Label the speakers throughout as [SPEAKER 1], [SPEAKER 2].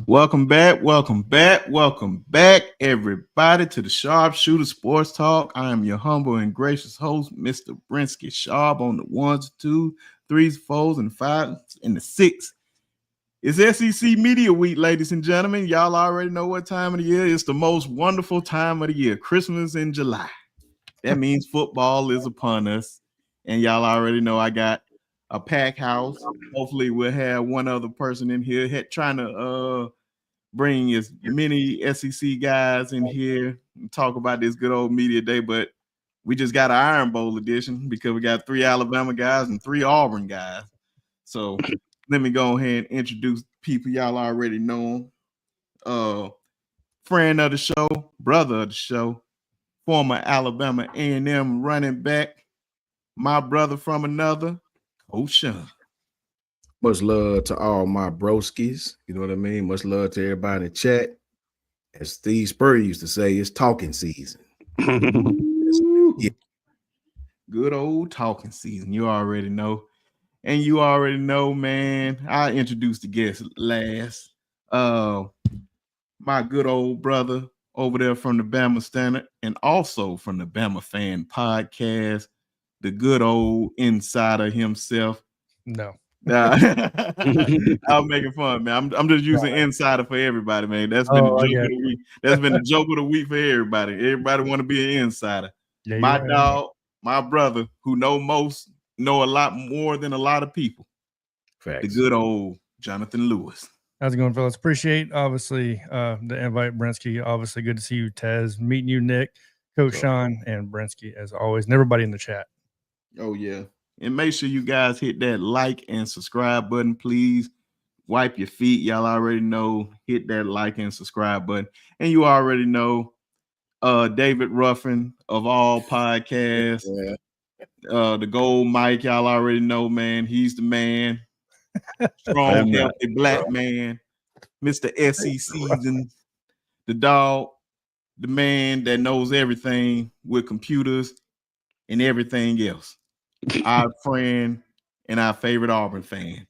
[SPEAKER 1] Welcome back, everybody, to the Sharpshooter Sports Talk. I am your humble and gracious host, Mr. Brinsky Sharp, on the ones, two, threes, fours, and fives, and the six. It's SEC Media Week, ladies and gentlemen. Y'all already know what time of the year. It's the most wonderful time of the year, Christmas in July. That means football is upon us. And y'all already know I got a pack house. Hopefully we'll have one other person in here trying to bring as many SEC guys in here and talk about this good old media day. But we just got an Iron Bowl edition because we got 3 Alabama guys and 3 Auburn guys. So let me go ahead and introduce people y'all already know. Friend of the show, brother of the show, former Alabama A&M running back, my brother from another, Coach Shawn.
[SPEAKER 2] Much love to all my broskies. You know what I mean? Much love to everybody in the chat. As Steve Spurrier used to say, it's talking season.
[SPEAKER 1] Yeah. Good old talking season. You already know. And you already know, man, I introduced the guest last. My good old brother over there from the Bama Standard and also from the Bama Fan Podcast, the good old insider himself.
[SPEAKER 3] No.
[SPEAKER 1] I'm making fun, man. I'm just using insider for everybody, man. That's been the joke of the week. That's been the joke of the week for everybody. Everybody want to be an insider. Yeah, my dog, my brother, who know a lot more than a lot of people. Facts. The good old Jonathan Lewis.
[SPEAKER 3] How's it going, fellas? Appreciate, obviously, the invite, Brinsky. Obviously, good to see you, Tez. Meeting you, Nick, Coach Shawn, and Brinsky, as always, and everybody in the chat.
[SPEAKER 1] Oh, yeah. And make sure you guys hit that like and subscribe button, please. Wipe your feet. Y'all already know. Hit that like and subscribe button. And you already know David Ruffin of all podcasts. The gold mic, y'all already know, man. He's the man. Strong, healthy black man. Mr. SEC seasons. The dog. The man that knows everything with computers and everything else. Our friend and our favorite Auburn fan,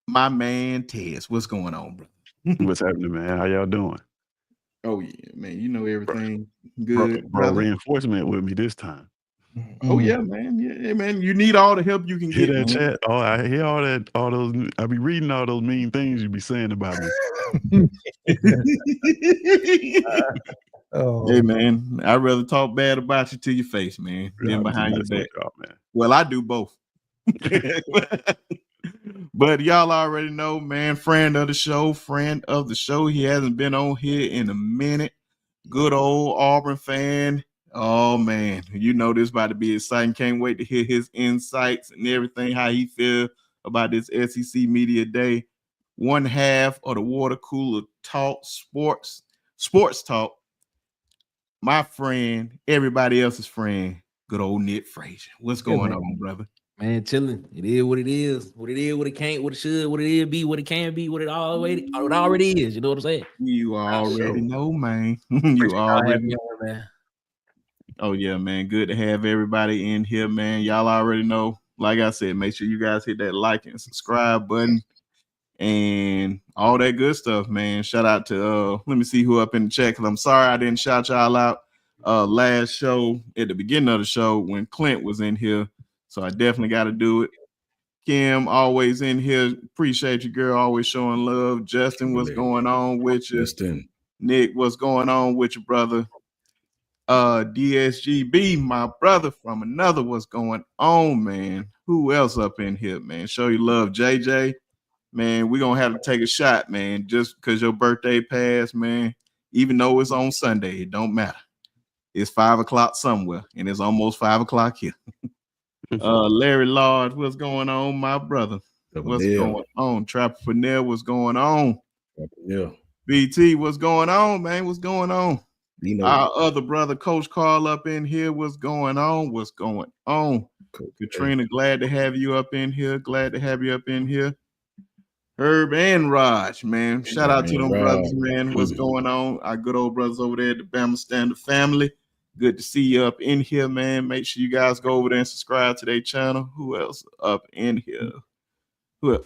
[SPEAKER 1] my man Tez. What's going on, bro?
[SPEAKER 4] What's happening, man? How y'all doing?
[SPEAKER 1] Oh yeah, man. You know everything good,
[SPEAKER 4] bro. Reinforcement with me this time.
[SPEAKER 1] Oh yeah, man. Yeah, man. You need all the help you can get.
[SPEAKER 4] That chat. Oh, I hear all those. I be reading all those mean things you be saying about me.
[SPEAKER 1] Hey man, I'd rather talk bad about you to your face, man, than behind your back. Man. Well, I do both. But y'all already know, man, friend of the show. He hasn't been on here in a minute. Good old Auburn fan. Oh man, you know this about to be exciting. Can't wait to hear his insights and everything, how he feel about this SEC Media Day. One half of the Water Cooler Talk Sports Talk. My friend, everybody else's friend, good old Nick Frazier. What's going on, brother?
[SPEAKER 5] Man, chilling. It is what it is. What it is, what it can't, what it should, what it is be, what it can be, what it already is. You know what I'm saying?
[SPEAKER 1] You already know, man. You already know, man. Oh yeah, man. Good to have everybody in here, man. Y'all already know. Like I said, make sure you guys hit that like and subscribe button and all that good stuff, man. Shout out to let me see who up in the chat, because I'm sorry I didn't shout y'all out last show at the beginning of the show when Clint was in here. So I definitely got to do it. Kim, always in here. Appreciate you, girl. Always showing love. Justin, what's going on with you?
[SPEAKER 2] Justin.
[SPEAKER 1] Nick, what's going on with you, brother? DSGB, my brother from another, what's going on, man? Who else up in here, man? Show you love, JJ. Man, we're going to have to take a shot, man, just because your birthday passed, man. Even though it's on Sunday, it don't matter. It's 5 o'clock somewhere, and it's almost 5 o'clock here. Larry Lodge, what's going on, my brother? What's going on? Trapper Fennell, what's going on?
[SPEAKER 2] Yeah.
[SPEAKER 1] BT, what's going on, man? What's going on? You know, our other brother, Coach Carl, up in here. What's going on? What's going on? Katrina, glad to have you up in here. Glad to have you up in here. Herb and Raj, man. Shout out to them brothers, man. What's going on? Our good old brothers over there at the Bama Standard family. Good to see you up in here, man. Make sure you guys go over there and subscribe to their channel. Who else up in here? Oh,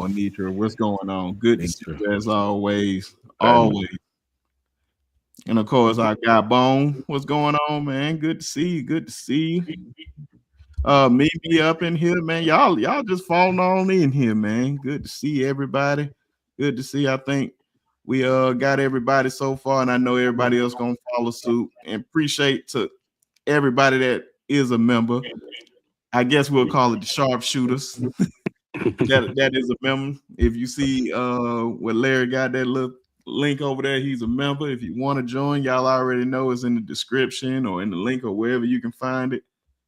[SPEAKER 1] Anitra, what's going on? Good to see you as always. Always. And of course, I got Bone. What's going on, man? Good to see you. Good to see you. Me up in here, man. Y'all just falling on in here, man. Good to see everybody. Good to see. I think we got everybody so far, and I know everybody else gonna follow suit. And appreciate to everybody that is a member. I guess we'll call it the sharpshooters. that is a member. If you see what Larry got, that little link over there, he's a member. If you want to join, y'all already know it's in the description or in the link or wherever you can find it.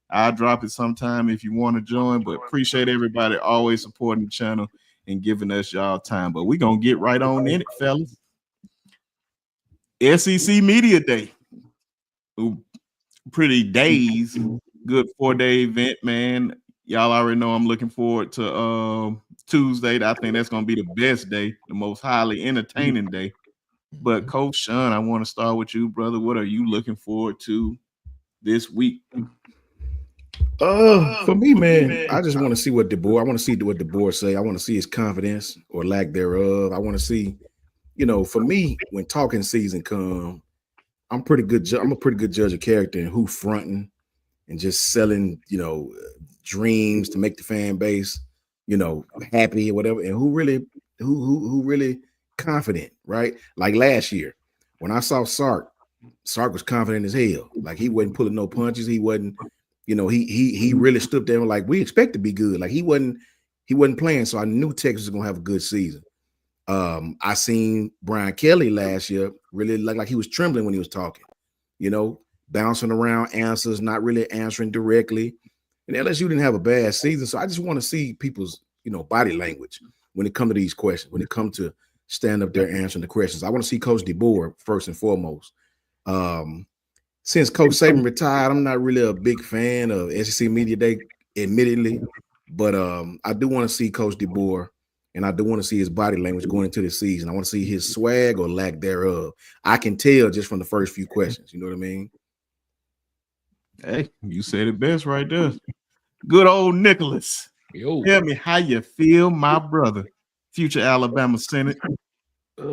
[SPEAKER 1] I'll drop it sometime if you want to join, but appreciate everybody always supporting the channel and giving us y'all time. But we're gonna get right on in it, fellas. SEC Media Day. Ooh, pretty days. Good 4-day event, man. Y'all already know I'm looking forward to Tuesday. I think that's gonna be the best day, the most highly entertaining day. But Coach Shawn, I want to start with you, brother. What are you looking forward to this week?
[SPEAKER 2] For me, man, I just want to see what DeBoer. I want to see what DeBoer say. I want to see his confidence or lack thereof. I want to see, for me, when talking season come, I'm a pretty good judge of character and who fronting and just selling, dreams to make the fan base, happy or whatever, and who really confident, right? Like last year, when I saw Sark was confident as hell. Like he wasn't pulling no punches. He wasn't, he really stood there and like we expect to be good. Like he wasn't playing. So I knew Texas was gonna have a good season. I seen Brian Kelly last year really like he was trembling when he was talking, bouncing around answers, not really answering directly. And LSU didn't have a bad season. So I just want to see people's, body language when it comes to these questions, when it comes to stand up there answering the questions. I want to see Coach DeBoer first and foremost. Since Coach Saban retired, I'm not really a big fan of SEC Media Day, admittedly, but I do want to see Coach DeBoer, and I do want to see his body language going into the season. I want to see his swag or lack thereof. I can tell just from the first few questions. You know what I mean?
[SPEAKER 1] Hey, you said it best right there. Good old Nicholas.
[SPEAKER 5] Yo.
[SPEAKER 1] Tell me how you feel, my brother, future Alabama Senate.
[SPEAKER 5] Okay.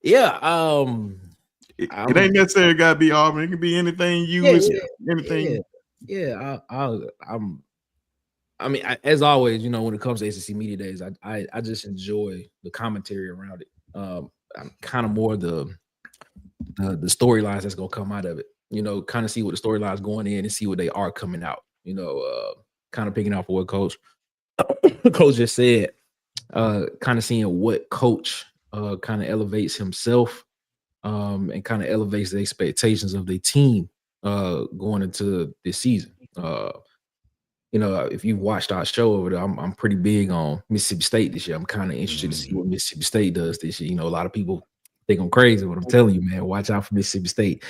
[SPEAKER 5] Yeah.
[SPEAKER 1] It ain't necessarily gotta be Auburn. It can be anything anything.
[SPEAKER 5] Yeah. I mean, as always, when it comes to SEC Media Days, I just enjoy the commentary around it. I'm kind of more the storylines that's gonna come out of it. Kind of see what the storylines going in and see what they are coming out. Kind of picking out for what Coach just said. Kind of seeing what Coach kind of elevates himself, and kind of elevates the expectations of the team going into this season. If you've watched our show over there, I'm pretty big on Mississippi State this year. I'm kind of interested to see what Mississippi State does this year. A lot of people think I'm crazy, but I'm telling you, man, watch out for Mississippi State.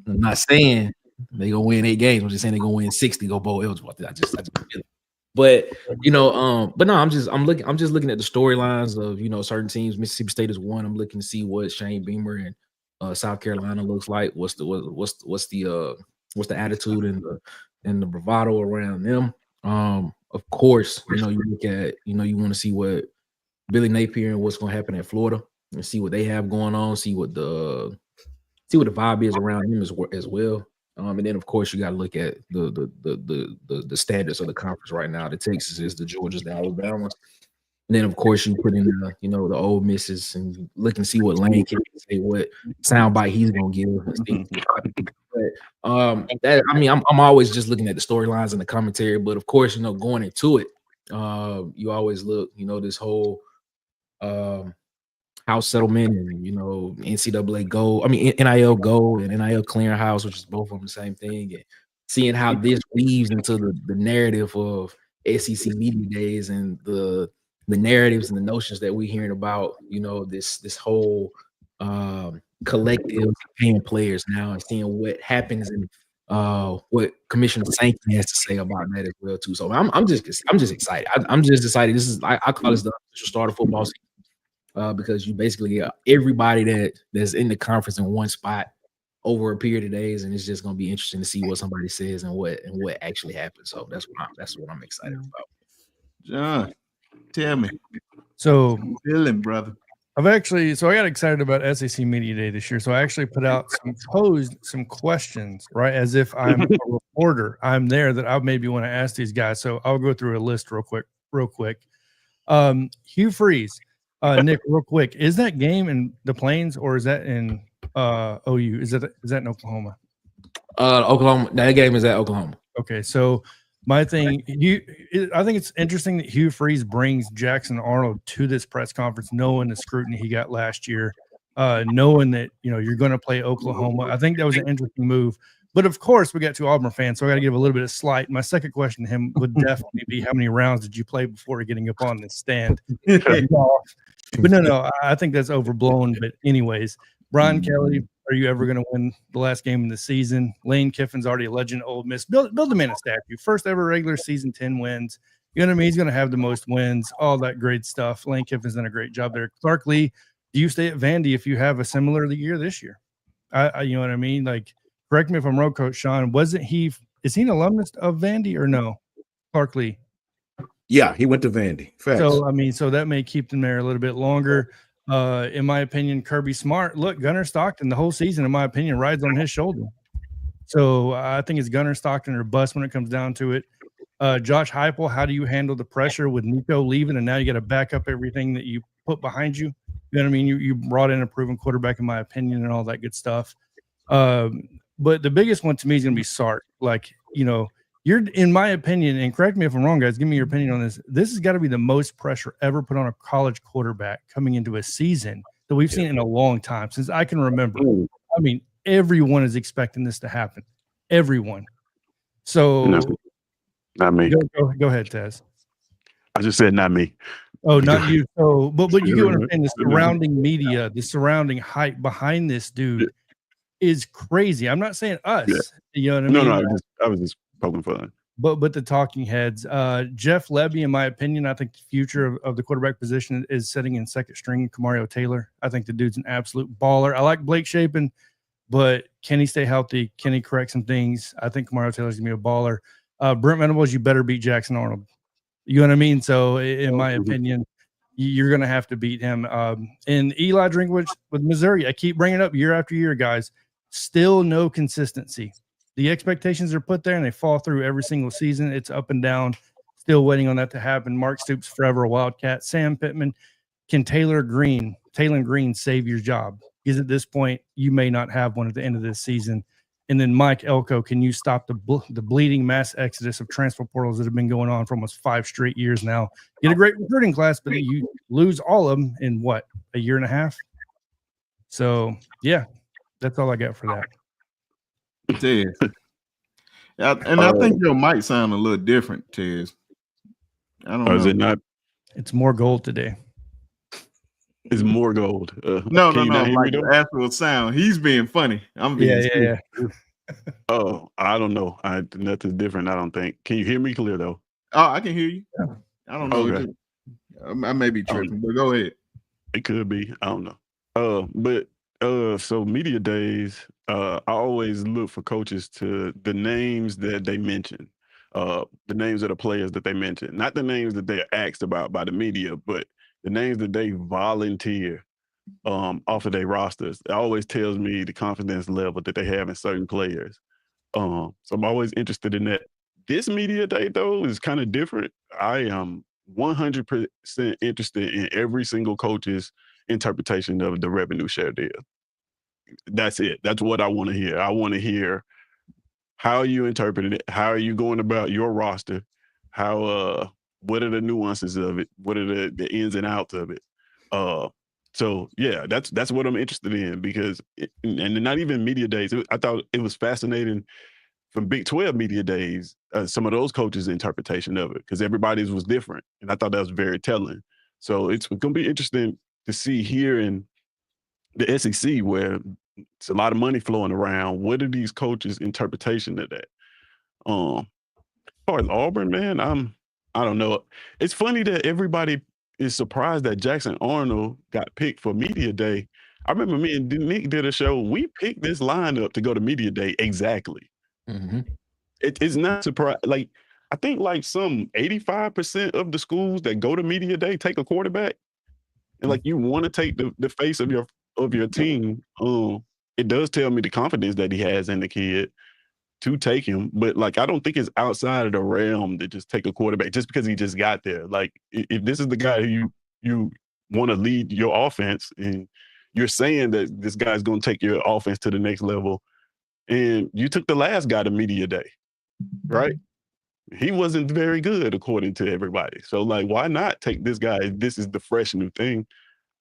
[SPEAKER 5] I'm not saying they gonna win 8 games. I'm just saying they're gonna win 60, go bowl eligible. I just feel it. But but no, I'm just looking at the storylines of certain teams. Mississippi State is one. I'm looking to see what Shane Beamer and South Carolina looks like. What's the attitude and the bravado around them. Of course, you look at you want to see what Billy Napier and what's going to happen at Florida and see what they have going on. See what the vibe is around him as well. And then of course you got to look at the standards of the conference right now. The Texas, the Georgias, the Alabamas. And then of course you put in the Ole Misses and look and see what Lane can say, what soundbite he's gonna give. But I'm always just looking at the storylines and the commentary. But of course, going into it, you always look, this whole house settlement and NCAA goal. NIL goal and NIL clearinghouse, which is both of them the same thing, and seeing how this weaves into the narrative of SEC Media Days and the narratives and the notions that we're hearing about, this whole collective paying players now, and seeing what happens and what Commissioner Sankey has to say about that as well too. So I'm just excited. I'm just excited. This is I call this the start of football season, because you basically get everybody that's in the conference in one spot, over a period of days, and it's just gonna be interesting to see what somebody says and what actually happens. So that's what I'm excited about.
[SPEAKER 1] John, tell me.
[SPEAKER 3] So
[SPEAKER 1] How you feeling, brother?
[SPEAKER 3] I got excited about SEC Media Day this year. So I actually posed some questions, right? As if I'm a reporter. I'm there that I maybe want to ask these guys. So I'll go through a list real quick. Hugh Freeze, Nick, real quick. Is that game in the Plains or is that in OU? Is that in Oklahoma?
[SPEAKER 5] Oklahoma. That game is at Oklahoma.
[SPEAKER 3] Okay, so my thing, I think it's interesting that Hugh Freeze brings Jackson Arnold to this press conference, knowing the scrutiny he got last year, knowing that you're going to play Oklahoma. I think that was an interesting move. But of course, we got two Auburn fans, so I got to give a little bit of slight. My second question to him would definitely be, how many rounds did you play before getting up on the stand? But no, I think that's overblown. But anyways, Brian Kelly, are you ever going to win the last game of the season? Lane Kiffin's already a legend at Ole Miss. Build the man a statue. First ever regular season, 10 wins. You know what I mean? He's going to have the most wins, all that great stuff. Lane Kiffin's done a great job there. Clark Lee, do you stay at Vandy if you have a similar year this year? You know what I mean? Like, correct me if I'm wrong, Coach Shawn. Is he an alumnus of Vandy or no? Clark Lee.
[SPEAKER 2] Yeah, he went to Vandy. Facts.
[SPEAKER 3] So that may keep them there a little bit longer. In my opinion, Kirby Smart. Look, Gunnar Stockton, the whole season, in my opinion, rides on his shoulder. So I think it's Gunnar Stockton or bust when it comes down to it. Josh Heupel, how do you handle the pressure with Nico leaving, and now you got to back up everything that you put behind you? You know what I mean? You brought in a proven quarterback, in my opinion, and all that good stuff. But the biggest one to me is going to be Sark. Like, you're, in my opinion, and correct me if I'm wrong, guys, give me your opinion on this. This has got to be the most pressure ever put on a college quarterback coming into a season that we've seen in a long time, since I can remember. I mean, everyone is expecting this to happen. Everyone. So,
[SPEAKER 4] not me.
[SPEAKER 3] Go ahead, Tez.
[SPEAKER 4] I just said not me.
[SPEAKER 3] Oh, not you. So, but you get what I'm saying. The surrounding media, the surrounding hype behind this dude is crazy. I'm not saying us. Yeah. You know what I mean?
[SPEAKER 4] No, I was just poking fun.
[SPEAKER 3] But the talking heads, Jeff Lebby, in my opinion, I think the future of the quarterback position is sitting in second string Kamario Taylor. I think the dude's an absolute baller. I like Blake Shapen, but can he stay healthy? Can he correct some things? I think Kamario Taylor's gonna be a baller. Brent Venables, you better beat Jackson Arnold. You know what I mean? So in my opinion, you're gonna have to beat him. And Eli Drinkwitz with Missouri, I keep bringing it up year after year, guys. Still no consistency. The expectations are put there and they fall through every single season. It's up and down. Still waiting on that to happen. Mark Stoops, forever a Wildcat. Sam Pittman, can Taylor Green save your job? Because at this point, you may not have one at the end of this season. And then Mike Elko, can you stop the bleeding mass exodus of transfer portals that have been going on for almost 5 straight years now? Get a great recruiting class, but you lose all of them in what, a year and a half? So, yeah, that's all I got for that.
[SPEAKER 1] Tez. And I think your mic sound a little different, Tez. I don't know.
[SPEAKER 4] Is it not?
[SPEAKER 3] It's more gold today.
[SPEAKER 4] It's more gold.
[SPEAKER 1] No, like the actual sound. He's being funny. I'm being
[SPEAKER 3] yeah.
[SPEAKER 4] Oh, I don't know. Nothing's different, I don't think. Can you hear me clear, though?
[SPEAKER 1] Oh, I can hear you. Yeah. I don't know.
[SPEAKER 4] Okay.
[SPEAKER 1] I may be tripping, but go ahead.
[SPEAKER 4] It could be. I don't know. So media days, I always look for coaches to the names that they mention, the names of the players that they mention, not the names that they're asked about by the media, but the names that they volunteer off of their rosters. It always tells me the confidence level that they have in certain players. So I'm always interested in that. This media day, though, is kind of different. I am 100% interested in every single coach's interpretation of the revenue share deal. That's it. That's what I want to hear. I want to hear how you interpreted it. How are you going about your roster? How what are the nuances of it? What are the ins and outs of it? So yeah, that's what I'm interested in, because and not even media days. I thought it was fascinating from Big 12 media days, some of those coaches' interpretation of it, because everybody's was different, and I thought that was very telling. So it's going to be interesting to see here in the SEC, where it's a lot of money flowing around. What are these coaches' interpretation of that? As far as Auburn, man, I don't know. It's funny that everybody is surprised that Jackson Arnold got picked for media day, I remember me and Nick did a show. We picked this lineup to go to media day exactly. It's not surprising. Like, I think like some 85% of the schools that go to media day take a quarterback, and like you want to take the face of your team. It does tell me the confidence that he has in the kid to take him, but like I don't think it's outside of the realm to just take a quarterback just because he just got there. Like if this is the guy who you want to lead your offense, and you're saying that this guy's going to take your offense to the next level, and you took the last guy to media day, right? He wasn't very good according to everybody. So like, why not take this guy? This is the fresh new thing.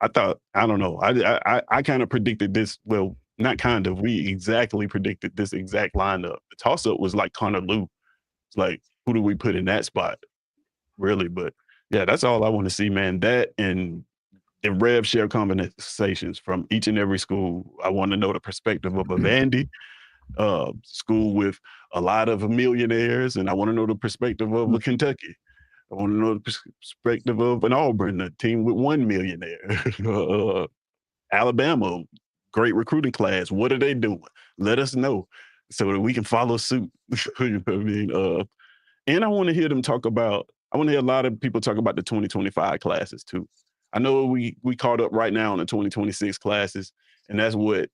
[SPEAKER 4] I don't know. I kind of predicted this. Well, not kind of. We exactly predicted this exact lineup. The toss up was like Connor Lou. It's like, who do we put in that spot? Really, but yeah, that's all I want to see, man. That and the rev share conversations from each and every school. I want to know the perspective of a Vandy school with a lot of millionaires, and I want to know the perspective of a Kentucky. I want to know the perspective of an Auburn, a team with 1 millionaire. Alabama, great recruiting class. What are they doing? Let us know so that we can follow suit. You know what I mean? And I want to hear them talk about, I want to hear a lot of people talk about the 2025 classes too. I know we caught up right now on the 2026 classes, and that's what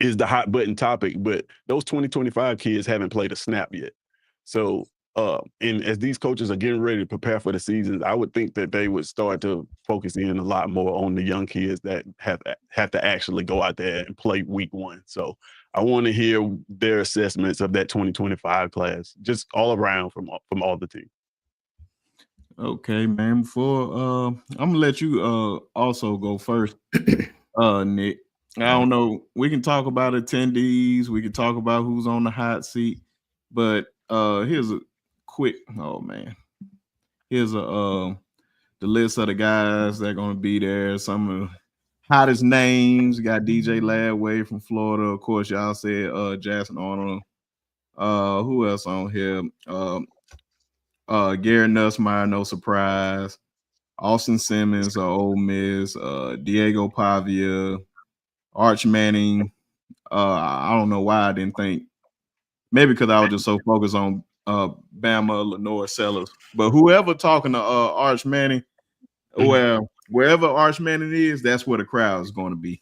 [SPEAKER 4] is the hot button topic, but those 2025 kids haven't played a snap yet. So, and as these coaches are getting ready to prepare for the season, I would think that they would start to focus in a lot more on the young kids that have to actually go out there and play week one. So I want to hear their assessments of that 2025 class, just all around from all the teams.
[SPEAKER 1] Okay, man. Before I'm gonna let you also go first, Nick. I don't know. We can talk about attendees. We can talk about who's on the hot seat. But here's a quick. Oh man, here's the list of the guys that are gonna be there. Some of the hottest names. You got DJ Ladway from Florida. Of course, y'all said Jackson Arnold. Who else on here? Gary Nussmeier, no surprise. Austin Simmons, Ole Miss. Diego Pavia. Arch Manning. I don't know why I didn't think. Maybe because I was just so focused on Bama, Lenore Sellers. But whoever talking to Arch Manning, well, wherever Arch Manning is, that's where the crowd is going to be.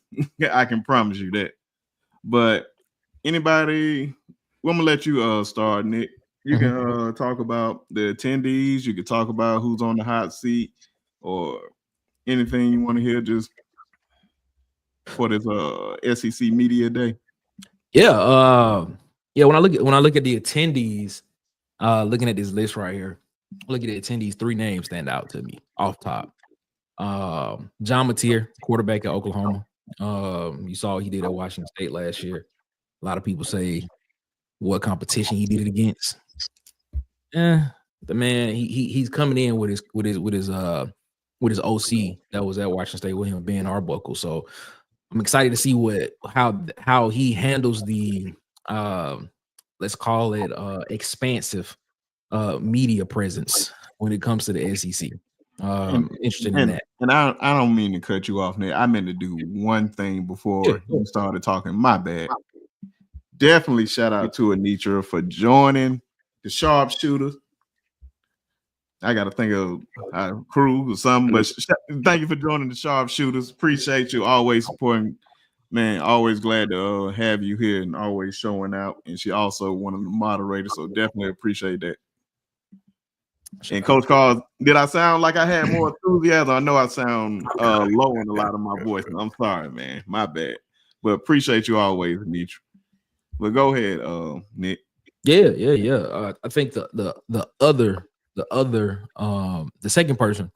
[SPEAKER 1] I can promise you that. But anybody, I'm gonna let you start, Nick. You can talk about the attendees. You can talk about who's on the hot seat, or anything you want to hear. Just for this SEC Media Day.
[SPEAKER 5] Yeah, When I look at the attendees, looking at this list right here, look at the attendees. 3 names stand out to me off top. John Mateer, quarterback at Oklahoma. You saw what he did at Washington State last year. A lot of people say what competition he did it against. The man, he's coming in with his OC that was at Washington State with him, Ben Arbuckle. So I'm excited to see how he handles the let's call it expansive media presence when it comes to the SEC. Interested in that.
[SPEAKER 1] And I don't mean to cut you off, Nick. I meant to do one thing before you started talking. My bad. Definitely shout out to Anitra for joining the Sharpshooters. I got to think of our crew or something, but thank you for joining the Sharpshooters. Appreciate you always supporting. Man, always glad to have you here and always showing out. And she also one of the moderators, so definitely appreciate that. And Coach Carl, did I sound like I had more enthusiasm? I know I sound low in a lot of my voice. I'm sorry, man. My bad. But appreciate you always, Anitra. But go ahead, Nick.
[SPEAKER 5] Yeah. I think the second person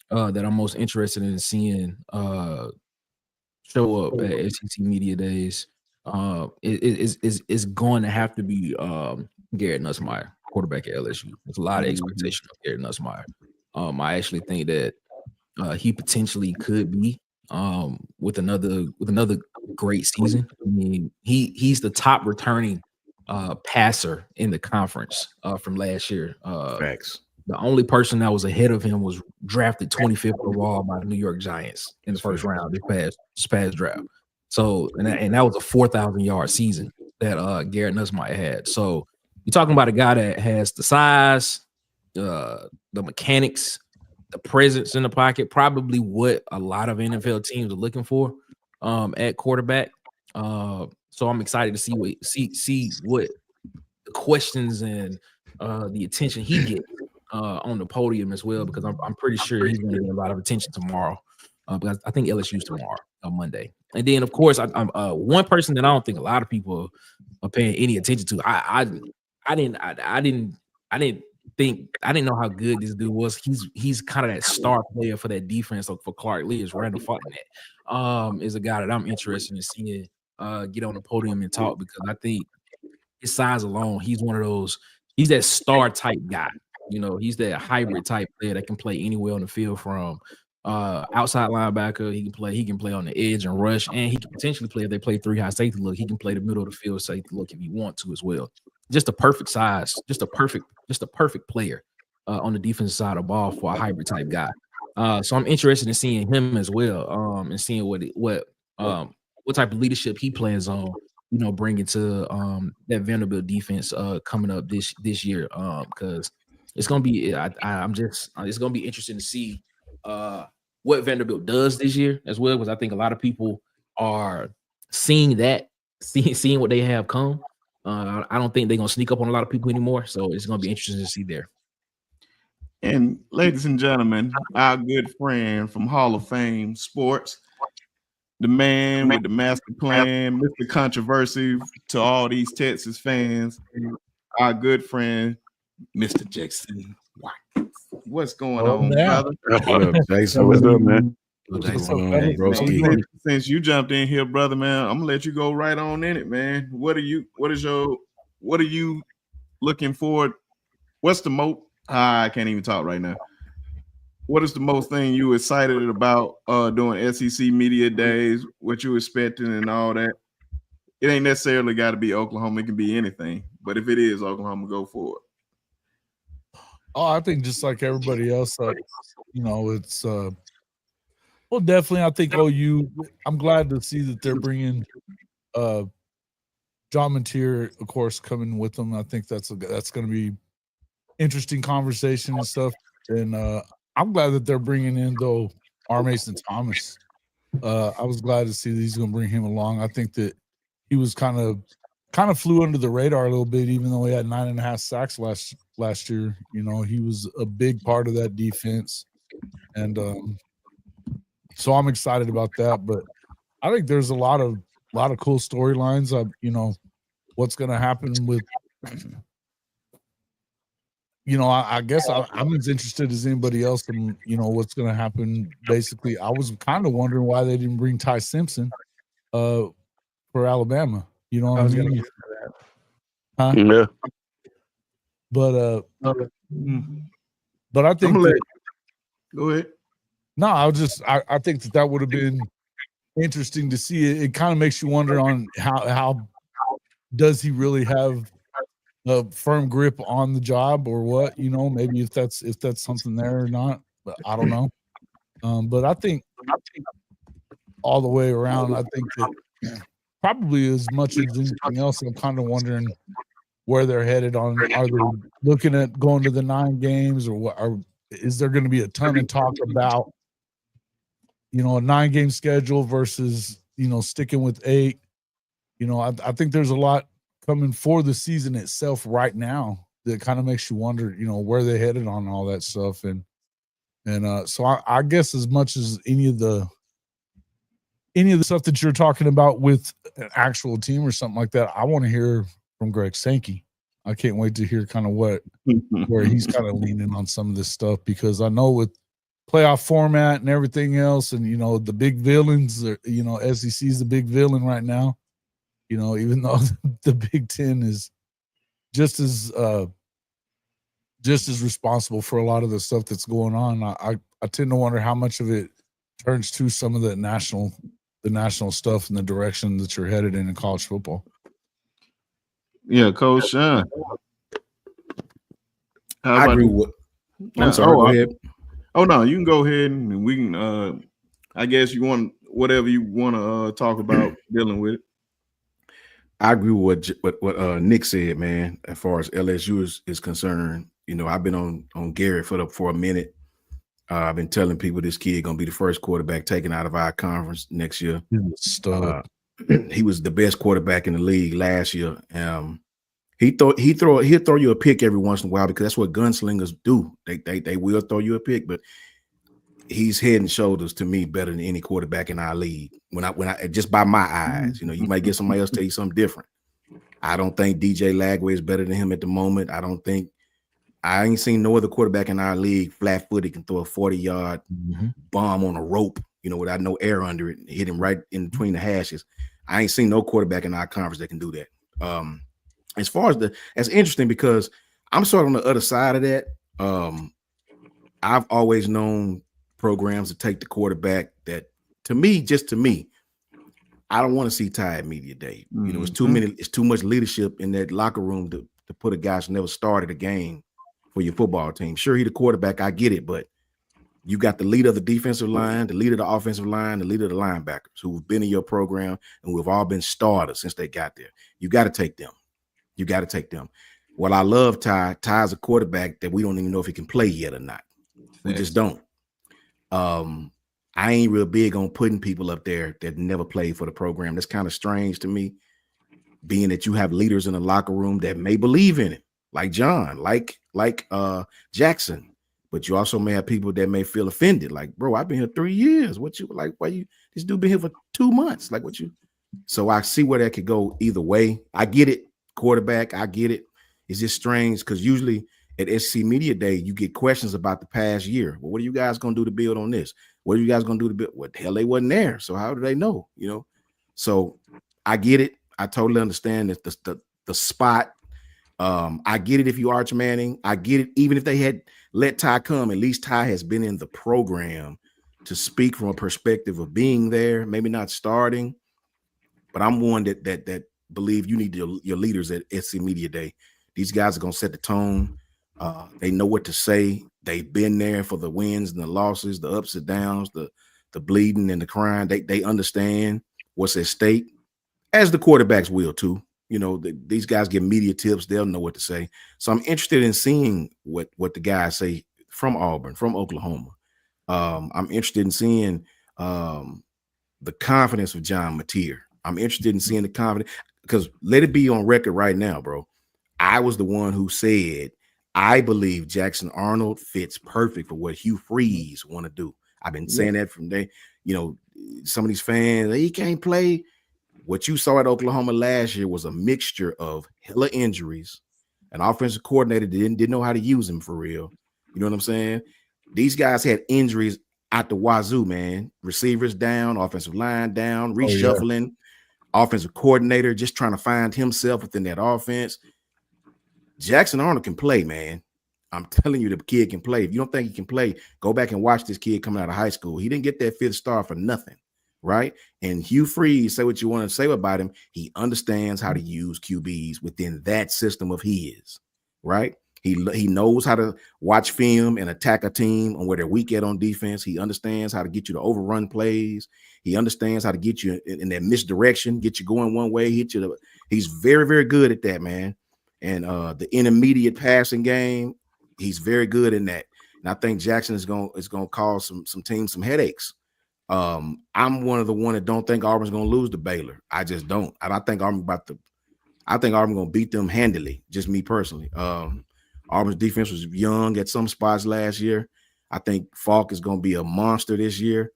[SPEAKER 5] that I'm most interested in seeing show up at SEC Media Days is going to have to be Garrett Nussmeier, quarterback at LSU. There's a lot of expectation of Garrett Nussmeier. I actually think that he potentially could be with another great season. I mean, he's the top returning passer in the conference from last year.
[SPEAKER 2] Facts.
[SPEAKER 5] The only person that was ahead of him was drafted 25th overall by the New York Giants in the first round this past draft. So, and that was a 4,000-yard season that Garrett Nussmeier had. So you're talking about a guy that has the size, the mechanics, the presence in the pocket, probably what a lot of NFL teams are looking for at quarterback. So I'm excited to see what the questions and the attention he gets on the podium as well, because I'm pretty sure he's going to get a lot of attention tomorrow. Because I think LSU's tomorrow on Monday, and then of course I'm one person that I don't think a lot of people are paying any attention to. I didn't know how good this dude was. He's kind of that star player for that defense. So for Clark Lee, is Randall Fontnet. Is a guy that I'm interested in seeing get on the podium and talk, because I think his size alone, he's one of those. He's that star type guy. You know, he's that hybrid type player that can play anywhere on the field, from outside linebacker. He can play on the edge and rush, and he can potentially play, if they play 3 high safety look, he can play the middle of the field safety look if he want to as well. Just a perfect size, just a perfect player on the defensive side of the ball for a hybrid type guy. So I'm interested in seeing him as well, and seeing what type of leadership he plans on, you know, bringing to that Vanderbilt defense coming up this year, because it's gonna be it's gonna be interesting to see what Vanderbilt does this year as well, because I think a lot of people are seeing what they have come. I don't think they're gonna sneak up on a lot of people anymore, so it's gonna be interesting to see there.
[SPEAKER 1] And ladies and gentlemen, our good friend from Hall of Fame Sports, the man with the master plan, Mr. Controversy to all these Texas fans, our good friend, Mr. Jackson Watkins. What's going on, brother?
[SPEAKER 2] What up, Jason?
[SPEAKER 4] What's up, man?
[SPEAKER 1] Since you jumped in here, brother, man, I'm gonna let you go right on in it, man. What are you looking for? What's the most? I can't even talk right now. What is the most thing you excited about doing SEC Media Days? What you expecting and all that? It ain't necessarily got to be Oklahoma. It can be anything. But if it is Oklahoma, go for it.
[SPEAKER 6] Oh, I think just like everybody else, you know, it's well, definitely. I think OU. I'm glad to see that they're bringing John Mateer, of course, coming with them. I think that's going to be interesting conversation and stuff. And I'm glad that they're bringing in though R. Mason Thomas. I was glad to see that he's going to bring him along. I think that he was kind of flew under the radar a little bit, even though he had 9.5 sacks last year. You know, he was a big part of that defense, and so I'm excited about that. But I think there's a lot of cool storylines. You know, what's going to happen with. You know, I guess I'm as interested as anybody else in, you know, what's going to happen. Basically, I was kind of wondering why they didn't bring Ty Simpson for Alabama. You know what I was going to get that. Huh?
[SPEAKER 4] Yeah.
[SPEAKER 6] But I think
[SPEAKER 1] go ahead.
[SPEAKER 6] No, I think that would have been interesting to see. It kind of makes you wonder on how does he really have a firm grip on the job or what, you know, maybe if that's something there or not, but I don't know. But I think all the way around, I think that probably as much as anything else, I'm kind of wondering where they're headed on. Are they looking at going to the 9 games, or what? Is there going to be a ton of talk about, you know, a 9-game schedule versus, you know, sticking with 8? You know, I think there's a lot coming for the season itself right now that kind of makes you wonder, you know, where they headed on all that stuff. And so I guess as much as any of the stuff that you're talking about with an actual team or something like that, I want to hear from Greg Sankey. I can't wait to hear kind of where he's kind of leaning on some of this stuff, because I know with playoff format and everything else, and, you know, the big villains are, you know, SEC is the big villain right now. You know, even though the Big Ten is just as responsible for a lot of the stuff that's going on, I tend to wonder how much of it turns to some of the national stuff and the direction that you're headed in college football.
[SPEAKER 1] Yeah, Coach Shawn.
[SPEAKER 2] I agree with I'm sorry. Go ahead.
[SPEAKER 1] Oh no, you can go ahead and we can. I guess you want whatever you want to talk about dealing with it.
[SPEAKER 2] I agree with what Nick said, man. As far as LSU is concerned, you know, I've been on Garrett for a minute. I've been telling people this kid gonna be the first quarterback taken out of our conference next year. He was the best quarterback in the league last year. He'll throw you a pick every once in a while because that's what gunslingers do. They will throw you a pick, but he's head and shoulders to me better than any quarterback in our league. When I just by my eyes, you know, you might get somebody else tell you something different. I don't think DJ Lagway is better than him at the moment. I ain't seen no other quarterback in our league flat-footed can throw a 40-yard bomb on a rope, you know, without no air under it, hit him right in between the hashes. I ain't seen no quarterback in our conference that can do that. As far as that's interesting because I'm sort of on the other side of that. I've always known programs to take the quarterback that, to me, I don't want to see Ty at media day. You know, it's too much leadership in that locker room to put a guy who's never started a game for your football team. Sure, he the quarterback, I get it, but you got the leader of the defensive line, the leader of the offensive line, the leader of the linebackers who've been in your program and who have all been starters since they got there. You got to take them. Well, I love Ty. Ty's a quarterback that we don't even know if he can play yet or not. We just don't. I ain't real big on putting people up there that never played for the program. That's kind of strange to me, being that you have leaders in the locker room that may believe in it, like John, like Jackson. But you also may have people that may feel offended, like, bro, I've been here 3 years. What you like? Why you? This dude been here for 2 months. Like, what you? So I see where that could go either way. I get it, quarterback. I get it. It's just strange because usually at SC Media Day, you get questions about the past year. Well, what are you guys going to do to build on this? What are you guys going to do to build? What the hell, they wasn't there. So how do they know? You know? So I get it. I totally understand that the spot. I get it if you Arch Manning. I get it even if they had let Ty come. At least Ty has been in the program to speak from a perspective of being there, maybe not starting. But I'm one that believe you need your leaders at SC Media Day. These guys are going to set the tone. They know what to say. They've been there for the wins and the losses, the ups and downs, the bleeding and the crying. They understand what's at stake, as the quarterbacks will too. You know, these guys give media tips. They'll know what to say. So I'm interested in seeing what the guys say from Auburn, from Oklahoma. I'm interested in seeing the confidence of John Mateer. I'm interested in seeing the confidence because let it be on record right now, bro. I was the one who said I believe Jackson Arnold fits perfect for what Hugh Freeze want to do. I've been saying that from day. You know, some of these fans, he can't play. What you saw at Oklahoma last year was a mixture of hella injuries, an offensive coordinator didn't know how to use him for real. You know what I'm saying? These guys had injuries out the wazoo, man. Receivers down, offensive line down, reshuffling, offensive coordinator just trying to find himself within that offense. Jackson Arnold can play, man. I'm telling you, the kid can play. If you don't think he can play, go back and watch this kid coming out of high school. He didn't get that 5th star for nothing, right? And Hugh Freeze, say what you want to say about him, he understands how to use QBs within that system of his, right? He knows how to watch film and attack a team on where they're weak at on defense. He understands how to get you to overrun plays. He understands how to get you in that misdirection, get you going one way, hit you. He's very, very good at that, man. And the intermediate passing game, he's very good in that. And I think Jackson is going to cause some teams some headaches. I'm one of the one that don't think Auburn's going to lose to Baylor. I just don't. I think Auburn going to beat them handily. Just me personally. Auburn's defense was young at some spots last year. I think Falk is going to be a monster this year.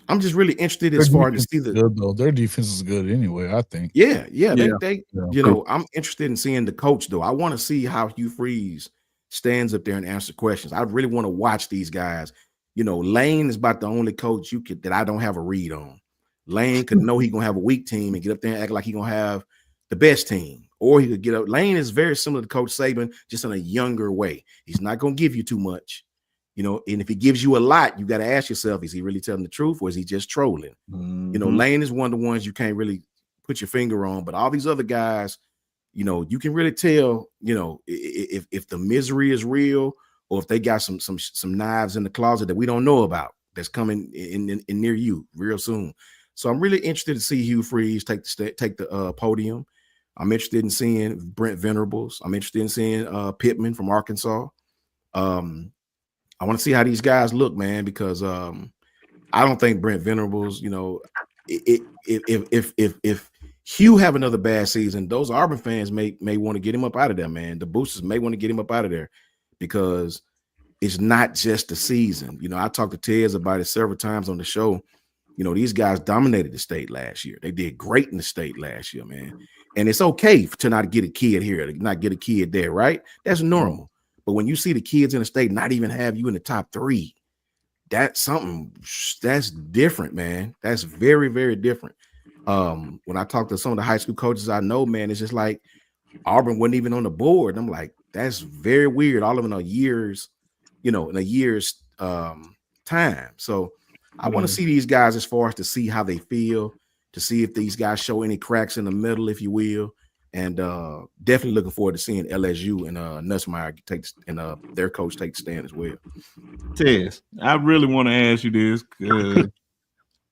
[SPEAKER 2] I'm just really interested as far as to see
[SPEAKER 6] their defense is good anyway. I think.
[SPEAKER 2] Yeah. They you know, I'm interested in seeing the coach though. I want to see how Hugh Freeze stands up there and answers questions. I really want to watch these guys. You know, Lane is about the only coach that I don't have a read on. Lane could know he's gonna have a weak team and get up there and act like he's gonna have the best team, or he could get up. Lane is very similar to Coach Saban, just in a younger way. He's not gonna give you too much. You know, and if he gives you a lot, you got to ask yourself, is he really telling the truth or is he just trolling? Mm-hmm. You know, Lane is one of the ones you can't really put your finger on, but all these other guys, you know, you can really tell, you know, if the misery is real or if they got some knives in the closet that we don't know about that's coming in near you real soon. So I'm really interested to see Hugh Freeze take the podium. I'm interested in seeing Brent Venables. I'm interested in seeing Pittman from Arkansas. I want to see how these guys look, man, because I don't think Brent Venables, you know, if Hugh have another bad season, those Auburn fans may want to get him up out of there, man. The boosters may want to get him up out of there because it's not just the season. You know, I talked to Tez about it several times on the show. You know, these guys dominated the state last year. They did great in the state last year, man. And it's okay to not get a kid here, to not get a kid there, right? That's normal. But when you see the kids in the state not even have you in the top 3, that's something that's different, man. That's very, very different. When I talk to some of the high school coaches I know, man, it's just like Auburn wasn't even on the board. I'm like, that's very weird. All of them are years, you know, in a year's time. So I want to see these guys as far as to see how they feel, to see if these guys show any cracks in the middle, if you will. And definitely looking forward to seeing LSU and Nussmeier their coach take the stand as well.
[SPEAKER 1] Tez, I really want to ask you this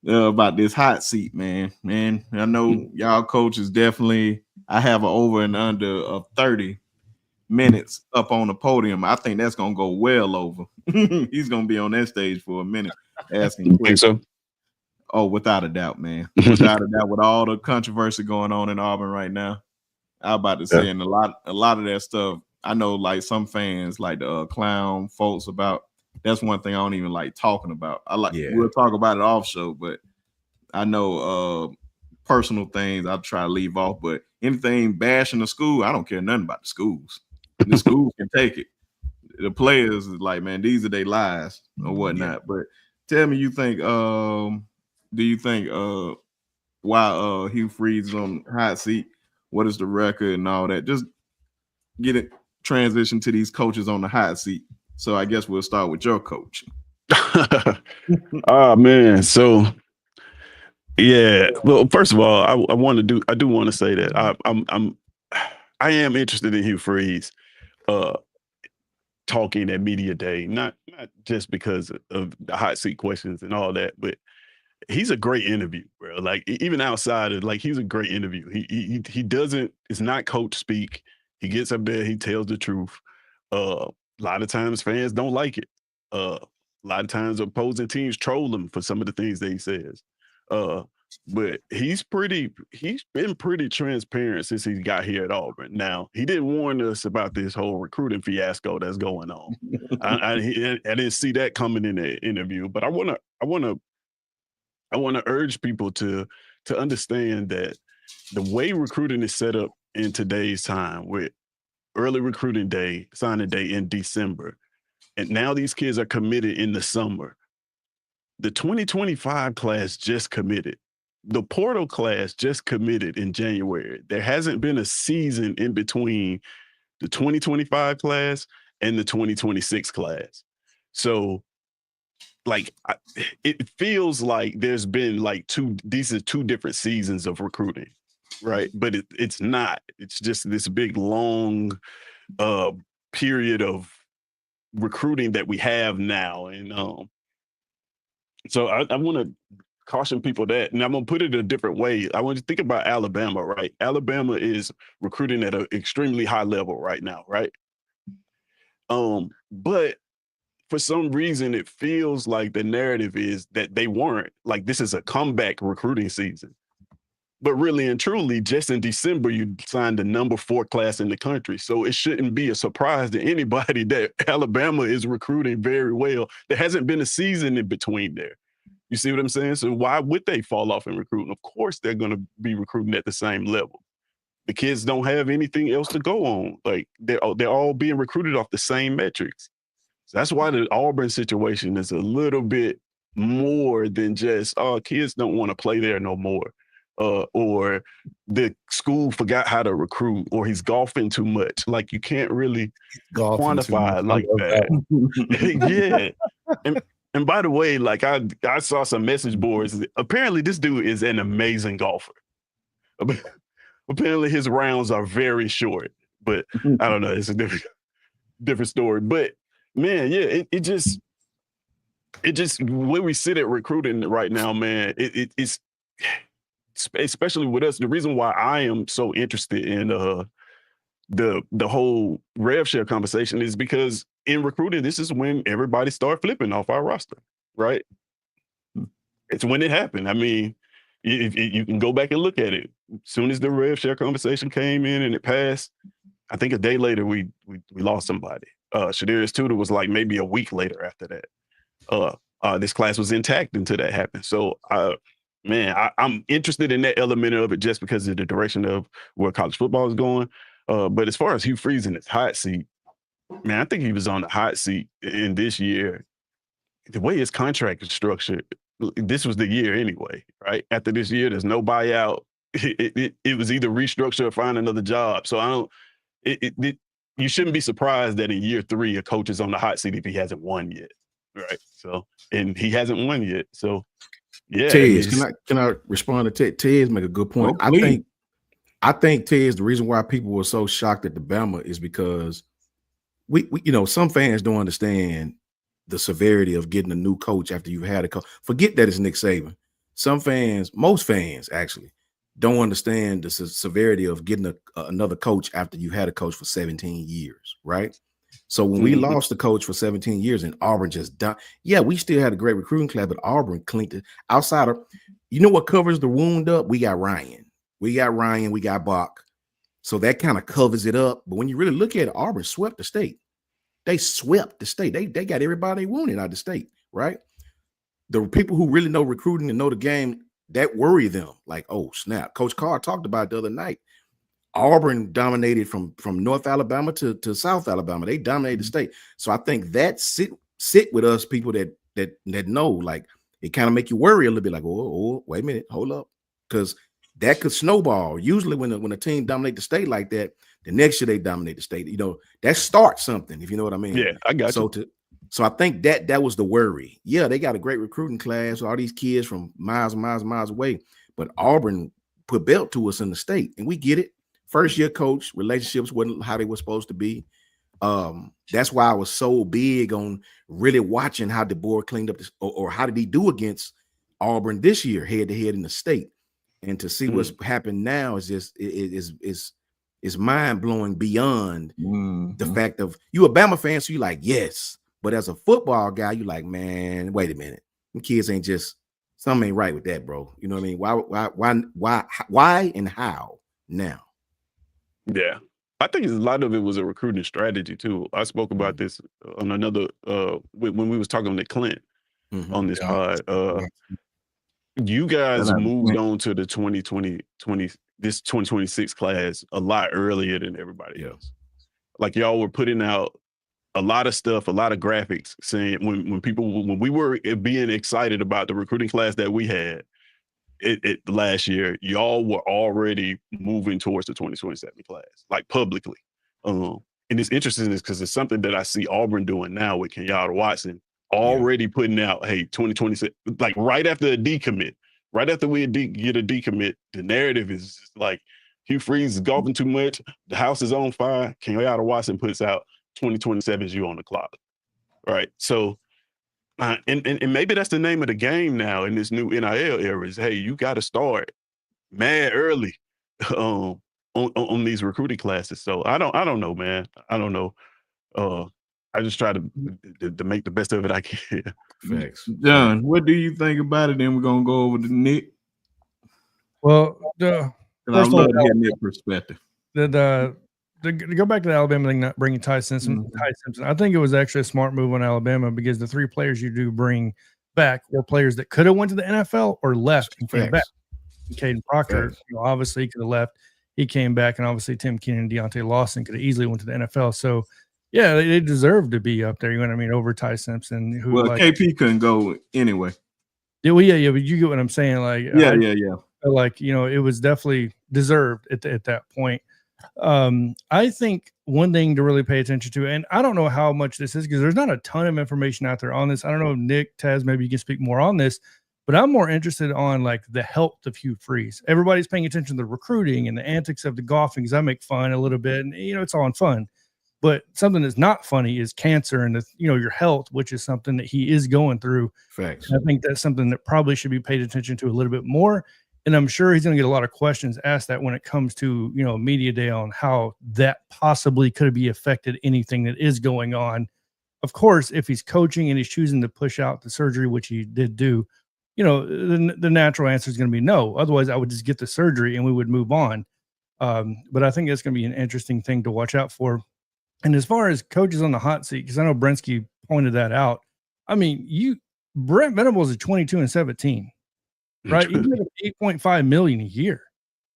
[SPEAKER 1] about this hot seat, man. I know y'all coaches definitely. I have an over and under of 30 minutes up on the podium. I think that's gonna go well over. He's gonna be on that stage for a minute asking questions.
[SPEAKER 4] So?
[SPEAKER 1] Oh, without a doubt, man. Without a doubt, with all the controversy going on in Auburn right now. I was about to say, and a lot of that stuff, I know like some fans like the clown folks about. That's one thing I don't even like talking about. We'll talk about it off show, but I know personal things I try to leave off. But anything bashing the school, I don't care nothing about the schools. The schools can take it. The players is like, man, these are their lies or whatnot. But tell me, do you think while Hugh Freeze is on the hot seat, what is the record and all that? Just get it transition to these coaches on the hot seat. So I guess we'll start with your coach.
[SPEAKER 4] Oh man. So yeah. Well, first of all, I do want to say that I am interested in Hugh Freeze talking at media day, not just because of the hot seat questions and all that, but he's a great interview, bro. Like even outside of he's a great interview. He doesn't, it's not coach speak. He gets up there, he tells the truth. A lot of times fans don't like it. A lot of times opposing teams troll him for some of the things that he says. But he's been pretty transparent since he got here at Auburn. Now, he didn't warn us about this whole recruiting fiasco that's going on. I didn't see that coming in the interview, but I want to urge people to understand that the way recruiting is set up in today's time, with early recruiting day, signing day in December, and now these kids are committed in the summer. The 2025 class just committed. The portal class just committed in January. There hasn't been a season in between the 2025 class and the 2026 class. So it feels like there's been these are two different seasons of recruiting, right? But it's not. It's just this big long period of recruiting that we have now. And so I want to caution people that, and I'm going to put it a different way. I want you to think about Alabama, right? Alabama is recruiting at an extremely high level right now, right? But for some reason, it feels like the narrative is that they weren't. Like, this is a comeback recruiting season. But really and truly, just in December, you signed the number 4 class in the country. So it shouldn't be a surprise to anybody that Alabama is recruiting very well. There hasn't been a season in between there. You see what I'm saying? So why would they fall off in recruiting? Of course, they're going to be recruiting at the same level. The kids don't have anything else to go on. Like, they're all being recruited off the same metrics. So that's why the Auburn situation is a little bit more than just, kids don't want to play there no more. Or the school forgot how to recruit, or he's golfing too much. Like, you can't really quantify it like that. Yeah. And by the way, like I saw some message boards. Apparently this dude is an amazing golfer. Apparently his rounds are very short, but I don't know. It's a different story. But man, yeah, it just where we sit at recruiting right now, man, it's especially with us. The reason why I am so interested in the whole rev share conversation is because in recruiting, this is when everybody start flipping off our roster, right? It's when it happened. I mean, you can go back and look at it. As soon as the rev share conversation came in and it passed, I think a day later we lost somebody. Shadarius Tudor was like maybe a week later after that. This class was intact until that happened. So, man, I'm interested in that element of it just because of the direction of where college football is going. But as far as Hugh Freeze in his hot seat, man, I think he was on the hot seat in this year. The way his contract is structured, this was the year anyway, right? After this year, there's no buyout. It was either restructure or find another job. So I don't. You shouldn't be surprised that in year 3 a coach is on the hot seat if he hasn't won yet, right? So, and he hasn't won yet. So, yeah.
[SPEAKER 2] Tez, can I respond to Tez? Tez make a good point.
[SPEAKER 1] Oh,
[SPEAKER 2] I think Tez, the reason why people were so shocked at the Bama is because we some fans don't understand the severity of getting a new coach after you've had a coach. Forget that it's Nick Saban. Most fans actually don't understand the severity of getting another coach after you had a coach for 17 years, right? So when we lost the coach for 17 years and Auburn just died, yeah, we still had a great recruiting class, but Auburn cleaned it. Outside of, you know what covers the wound up? We got Ryan. We got Bach. So that kind of covers it up. But when you really look at it, Auburn swept the state. They swept the state. They got everybody they wanted out of the state, right? The people who really know recruiting and know the game, that worry them. Like, oh, snap. Coach Carr talked about it the other night. Auburn dominated from North Alabama to South Alabama. They dominated the state. So I think that sit with us people that know, like, it kind of make you worry a little bit, like, oh, wait a minute, hold up. Because that could snowball. Usually when a team dominate the state like that, the next year they dominate the state. That starts something, if you know what I mean.
[SPEAKER 4] Yeah, I got you.
[SPEAKER 2] So I think that was the worry. Yeah, they got a great recruiting class, all these kids from miles and miles and miles away. But Auburn put belt to us in the state, and we get it. First year coach, relationships wasn't how they were supposed to be. That's why I was so big on really watching how DeBoer cleaned up this, or how did he do against Auburn this year, head to head in the state. And to see what's happened now is just is mind blowing beyond the fact of you a Bama fan, so you like yes, but as a football guy, you like, man, wait a minute, them kids ain't just something ain't right with that, bro. You know what I mean? Why and how now?
[SPEAKER 4] Yeah, I think a lot of it was a recruiting strategy too. I spoke about this on another when we was talking to Clint on this pod. You guys moved on to the 2026 class a lot earlier than everybody else. Like y'all were putting out a lot of stuff, a lot of graphics saying when we were being excited about the recruiting class that we had it last year, y'all were already moving towards the 2027 class, like publicly. And it's interesting because it's something that I see Auburn doing now with Kenyatta Watson. Already putting out, hey, 2026, like right after a decommit, right after we get a decommit, the narrative is just like Hugh Freeze is golfing too much, the house is on fire. Kenyatta Watson puts out 2027 is you on the clock, right? So, and maybe that's the name of the game now in this new NIL era is, hey, you got to start mad early on these recruiting classes. So I don't know, man. I don't know. I just try to make the best of it I can.
[SPEAKER 2] Thanks.
[SPEAKER 1] John, what do you think about it? Then we're gonna go over to Nick.
[SPEAKER 3] Well,
[SPEAKER 1] I love to hear Nick's perspective.
[SPEAKER 3] To go back to the Alabama thing, not bringing Ty Simpson. I think it was actually a smart move on Alabama because the 3 players you do bring back were players that could have went to the NFL or left and came back. Caden Proctor, obviously he could have left. He came back, and obviously Tim Keenan and Deontay Lawson could have easily went to the NFL. So. Yeah, they deserve to be up there. You know what I mean? Over Ty Simpson. Who,
[SPEAKER 1] KP couldn't go anyway.
[SPEAKER 3] Yeah, but you get what I'm saying. Like,
[SPEAKER 1] yeah.
[SPEAKER 3] Like, it was definitely deserved at that point. I think one thing to really pay attention to, and I don't know how much this is because there's not a ton of information out there on this. I don't know, Nick, Tez, maybe you can speak more on this, but I'm more interested on like the health of Hugh Freeze. Everybody's paying attention to the recruiting and the antics of the golfing because I make fun a little bit, and it's all in fun. But something that's not funny is cancer and your health, which is something that he is going through.
[SPEAKER 2] Facts.
[SPEAKER 3] And I think that's something that probably should be paid attention to a little bit more. And I'm sure he's going to get a lot of questions asked that when it comes to, media day on how that possibly could be affected anything that is going on. Of course, if he's coaching and he's choosing to push out the surgery, which he did do, the natural answer is going to be no. Otherwise, I would just get the surgery and we would move on. But I think that's going to be an interesting thing to watch out for. And as far as coaches on the hot seat, because I know Brinsky pointed that out. I mean, Brent Venables is 22-17, right? You get $8.5 million a year.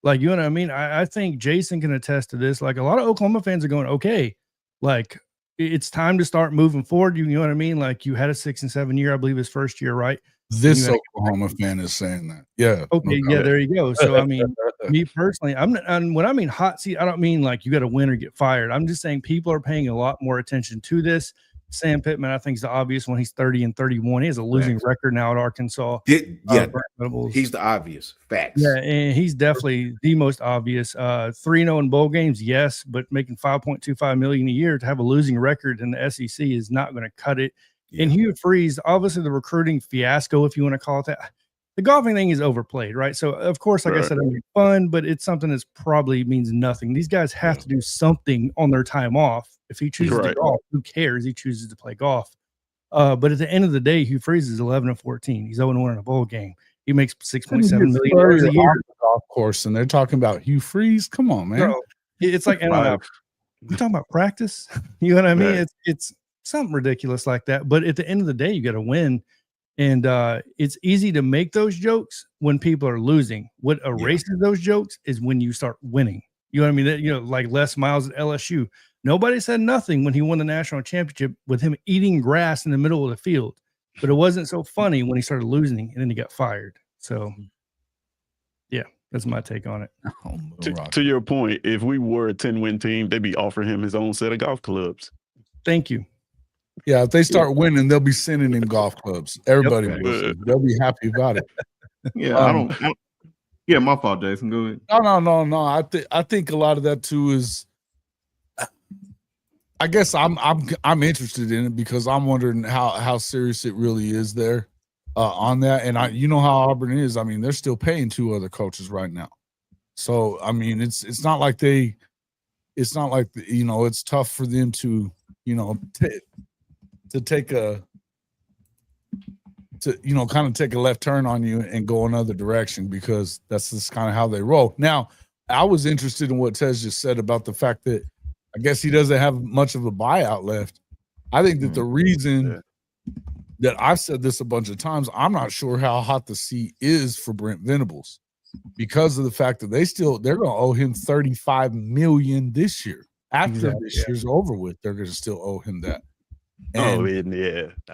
[SPEAKER 3] Like, you know what I mean? I think Jason can attest to this. Like, a lot of Oklahoma fans are going, okay, like, it's time to start moving forward. You know what I mean? Like, you had a 6 and 7 year, I believe, his first year, right?
[SPEAKER 6] This Oklahoma fan is saying that. Yeah.
[SPEAKER 3] Okay. Yeah. There you go. So, I mean, me personally, when I mean hot seat, I don't mean like you got to win or get fired. I'm just saying people are paying a lot more attention to this. Sam Pittman, I think, is the obvious one. He's 30-31. He has a losing record now at Arkansas.
[SPEAKER 2] He's the obvious. Facts.
[SPEAKER 3] Yeah, and he's definitely the most obvious. 3-0 in bowl games, yes, but making $5.25 million a year to have a losing record in the SEC is not going to cut it. Yeah. And Hugh Freeze, obviously the recruiting fiasco, if you want to call it that. The golfing thing is overplayed, right? So, of course, like I said, it'll be fun, but it's something that probably means nothing. These guys have to do something on their time off. If he chooses to golf, who cares? He chooses to play golf. But at the end of the day, Hugh Freeze is 11-14. He's 0-1 in a bowl game. He makes $6.7 million a year.
[SPEAKER 6] Golf course, and they're talking about Hugh Freeze. Come on, man. Bro,
[SPEAKER 3] it's like we're talking about practice. You know what I mean? Right. It's something ridiculous like that. But at the end of the day, you got to win. And it's easy to make those jokes when people are losing. What erases those jokes is when you start winning. You know what I mean? Like Les Miles at LSU. Nobody said nothing when he won the national championship with him eating grass in the middle of the field. But it wasn't so funny when he started losing and then he got fired. So, yeah, that's my take on it.
[SPEAKER 4] To your point, if we were a 10-win team, they'd be offering him his own set of golf clubs.
[SPEAKER 3] Thank you.
[SPEAKER 6] Yeah, if they start winning, they'll be sending him golf clubs. Everybody will. They'll be happy about it.
[SPEAKER 1] Yeah, yeah, my fault, Jason. Go ahead.
[SPEAKER 6] No. I think a lot of that too is. I guess I'm interested in it because I'm wondering how serious it really is there on that. And you know how Auburn is. I mean, they're still paying 2 other coaches right now. So I mean, it's not like it's tough for them to take a left turn on you and go another direction because that's just kind of how they roll. Now, I was interested in what Tez just said about the fact that I guess he doesn't have much of a buyout left. I think that the reason that I've said this a bunch of times, I'm not sure how hot the seat is for Brent Venables because of the fact that they're going to owe him $35 million this year. After this year's over with, they're going to still owe him that. And
[SPEAKER 4] I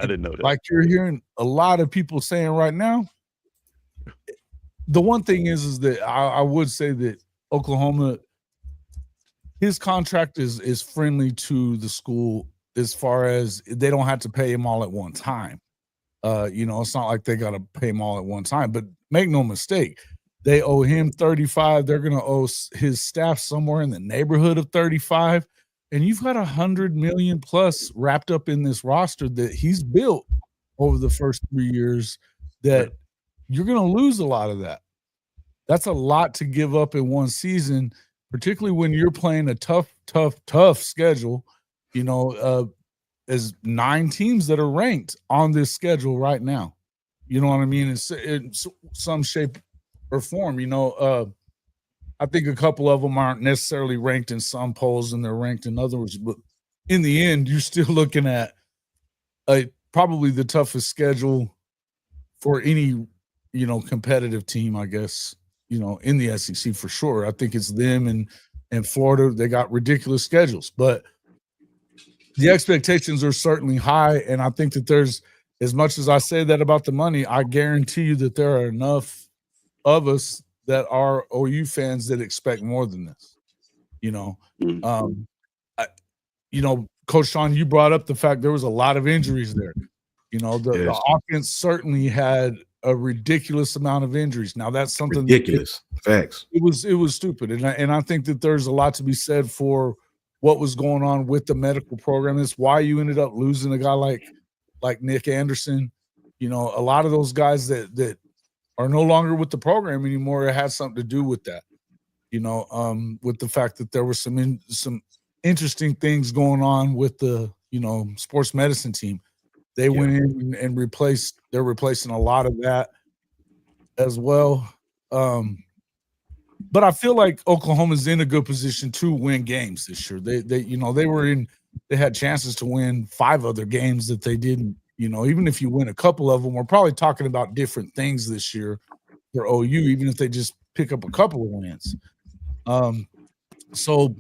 [SPEAKER 4] didn't know that.
[SPEAKER 6] Like you're hearing a lot of people saying right now, the one thing is that I would say that Oklahoma, his contract is friendly to the school as far as they don't have to pay him all at one time. It's not like they got to pay him all at one time, but make no mistake, they owe him 35. They're going to owe his staff somewhere in the neighborhood of 35. And you've got $100 million plus wrapped up in this roster that he's built over the first 3 years that you're going to lose a lot of that. That's a lot to give up in one season, particularly when you're playing a tough schedule. As 9 teams that are ranked on this schedule right now. You know what I mean? It's in some shape or form. I think a couple of them aren't necessarily ranked in some polls and they're ranked in others, but in the end, you're still looking at probably the toughest schedule for any, competitive team, I guess, in the SEC for sure. I think it's them and Florida. They got ridiculous schedules, but the expectations are certainly high. And I think that there's, as much as I say that about the money, I guarantee you that there are enough of us that are OU fans that expect more than this. Coach Shawn, you brought up the fact there was a lot of injuries there. The offense certainly had a ridiculous amount of injuries. Now that's something
[SPEAKER 2] ridiculous. Facts.
[SPEAKER 6] It was stupid, and I think that there's a lot to be said for what was going on with the medical program. It's why you ended up losing a guy like Nick Anderson. You know, a lot of those guys that are no longer with the program anymore, it had something to do with that. You know, with the fact that there were some interesting things going on with the, you know, sports medicine team. They went in and they're replacing a lot of that as well. But I feel like Oklahoma's in a good position to win games this year. They you know, they had chances to win 5 other games that they didn't. You know, even if you win a couple of them, we're probably talking about different things this year for OU, even if they just pick up a couple of wins. So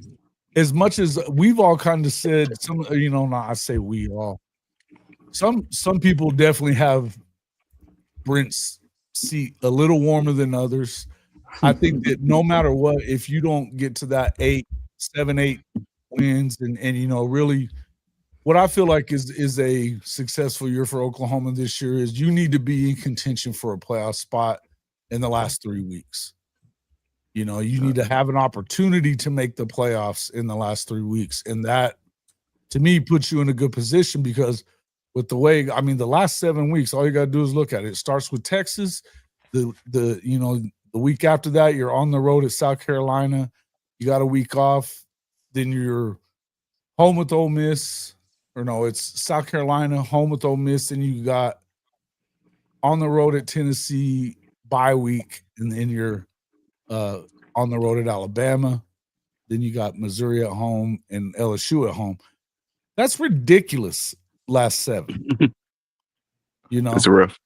[SPEAKER 6] as much as we've all kind of said, some, you know, not I say we all, some people definitely have Brent's seat a little warmer than others. I think that no matter what, if you don't get to that 7, 8 wins and you know, really what I feel like is a successful year for Oklahoma this year is you need to be in contention for a playoff spot in the last 3 weeks. You know, you need to have an opportunity to make the playoffs in the last 3 weeks. And that, to me, puts you in a good position because with the way, I mean, the last 7 weeks, all you got to do is look at it. It starts with Texas. You know, the week after that, you're on the road at South Carolina. You got a week off. Then you're home with Ole Miss. Or no, it's South Carolina, home with Ole Miss. Then you got on the road at Tennessee, bye week. And then you're on the road at Alabama. Then you got Missouri at home and LSU at home. That's ridiculous. Last 7, you know,
[SPEAKER 4] it's rough.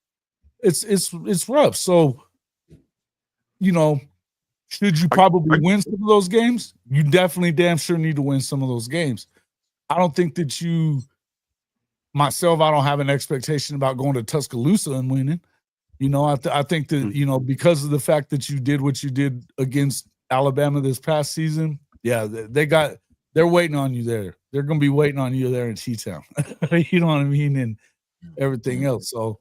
[SPEAKER 6] It's rough. So, you know, should you probably win some of those games? You definitely damn sure need to win some of those games. I don't think that myself, I don't have an expectation about going to Tuscaloosa and winning. You know, I think that, you know, because of the fact that you did what you did against Alabama this past season, yeah, they're waiting on you there. They're going to be waiting on you there in T-Town. You know what I mean? And everything else. So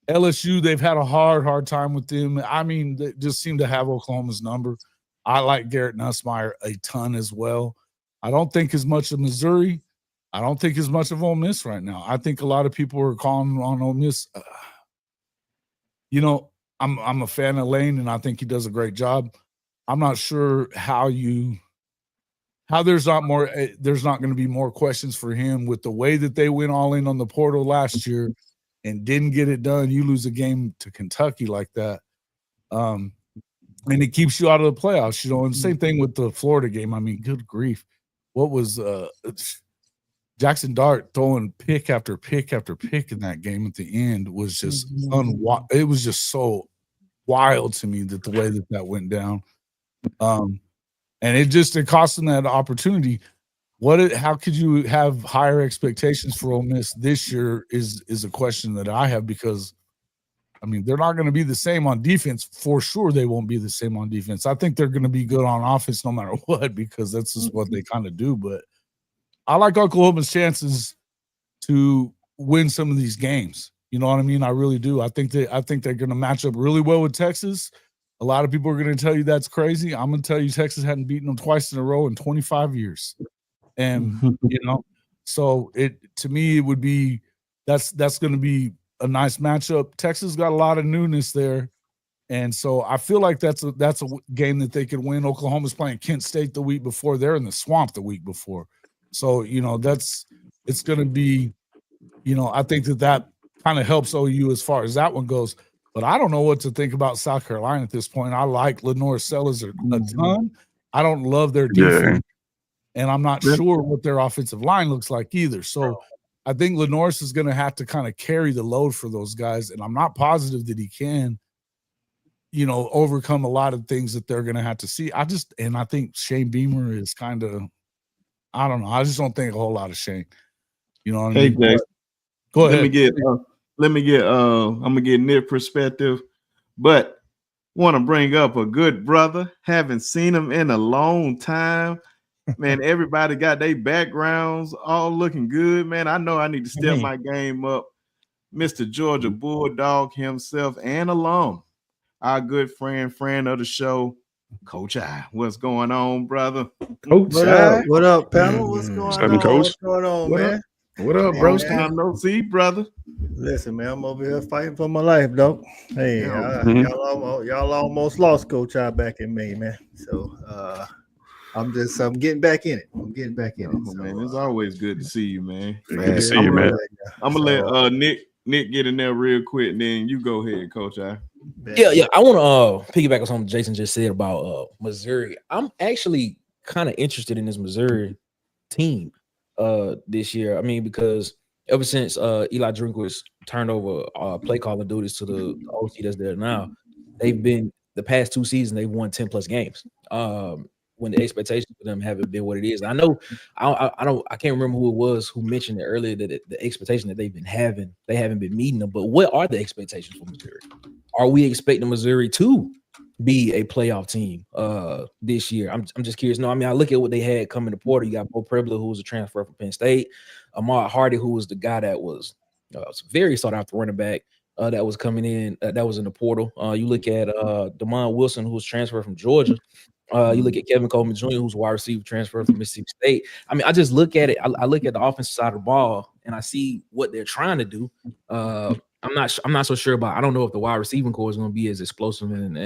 [SPEAKER 6] LSU, they've had a hard time with them. I mean, they just seem to have Oklahoma's number. I like Garrett Nussmeier a ton as well. I don't think as much of Missouri. I don't think as much of Ole Miss right now. I think a lot of people are calling on Ole Miss. You know, I'm a fan of Lane, and I think he does a great job. I'm not sure how there's not going to be more questions for him with the way that they went all in on the portal last year and didn't get it done. You lose a game to Kentucky like that. And it keeps you out of the playoffs, you know, and same thing with the Florida game. I mean, good grief. What was Jackson Dart throwing pick after pick after pick in that game at the end was just it was just so wild to me that the way that went down. And it cost them that opportunity. How could you have higher expectations for Ole Miss this year is a question that I have because, I mean, they're not going to be the same on defense. For sure, they won't be the same on defense. I think they're going to be good on offense no matter what because that's just what they kind of do. But I like Oklahoma's chances to win some of these games. You know what I mean? I really do. I think they're going to match up really well with Texas. A lot of people are going to tell you that's crazy. I'm going to tell you Texas hadn't beaten them twice in a row in 25 years. And, you know, so to me, it would be that's going to be a nice matchup. Texas got a lot of newness there. And so I feel like that's a game that they could win. Oklahoma's playing Kent State the week before. They're in the swamp the week before. So, you know, it's going to be, you know, I think that kind of helps OU as far as that one goes. But I don't know what to think about South Carolina at this point. I like Lenore Sellers a ton. I don't love their defense. And I'm not sure what their offensive line looks like either. So I think Lenore's is going to have to kind of carry the load for those guys. And I'm not positive that he can, you know, overcome a lot of things that they're going to have to see. I think Shane Beamer is kind of, I don't know. I just don't think a whole lot of Shane. You know what I mean?
[SPEAKER 1] Jay,
[SPEAKER 6] go ahead.
[SPEAKER 1] I'm gonna get Nick perspective, but want to bring up a good brother. Haven't seen him in a long time. Man, everybody got their backgrounds all looking good. Man, I know I need to step my game up. Mr. Georgia Bulldog himself and alum, our good friend of the show, Coach I, what's going on, brother?
[SPEAKER 5] Coach,
[SPEAKER 7] What up, panel? What's going
[SPEAKER 4] What's happening,
[SPEAKER 7] on?
[SPEAKER 4] Coach?
[SPEAKER 7] What's going on,
[SPEAKER 2] What
[SPEAKER 7] man?
[SPEAKER 2] up? What up,
[SPEAKER 7] Hey,
[SPEAKER 2] bro?
[SPEAKER 7] man.
[SPEAKER 1] Time no see, brother.
[SPEAKER 7] Listen, man, I'm over here fighting for my life, though. Hey,
[SPEAKER 1] Yeah.
[SPEAKER 7] y'all almost lost Coach I back in May, man. So I'm getting back in it. I'm getting back in it.
[SPEAKER 1] Oh,
[SPEAKER 7] So,
[SPEAKER 1] man, it's always good to see you, man.
[SPEAKER 4] Good to see you, man.
[SPEAKER 1] I'm gonna let Nick get in there real quick, and then you go ahead, Coach I.
[SPEAKER 5] Yeah. I want to piggyback on something Jason just said about Missouri. I'm actually kind of interested in this Missouri team this year. I mean, because ever since Eli Drinkwitz turned over play calling duties to the OC that's there now, they've been the past 2 seasons they've won 10 plus games. When the expectations for them haven't been what it is. I know I can't remember who it was who mentioned it earlier that the expectation that they've been having, they haven't been meeting them. But what are the expectations for Missouri? Are we expecting Missouri to be a playoff team this year? I'm just curious. No, I mean, I look at what they had coming to Porter. You got Bo Prebler, who was a transfer from Penn State, Ahmad Hardy, who was the guy that was very sought after running back that was coming in, that was in the portal. You look at Damon Wilson, who was transferred from Georgia. You look at Kevin Coleman Jr., who's a wide receiver transfer from Mississippi State. I mean, I just look at it. I look at the offensive side of the ball, and I see what they're trying to do. I'm not so sure about. I don't know if the wide receiving core is going to be as explosive and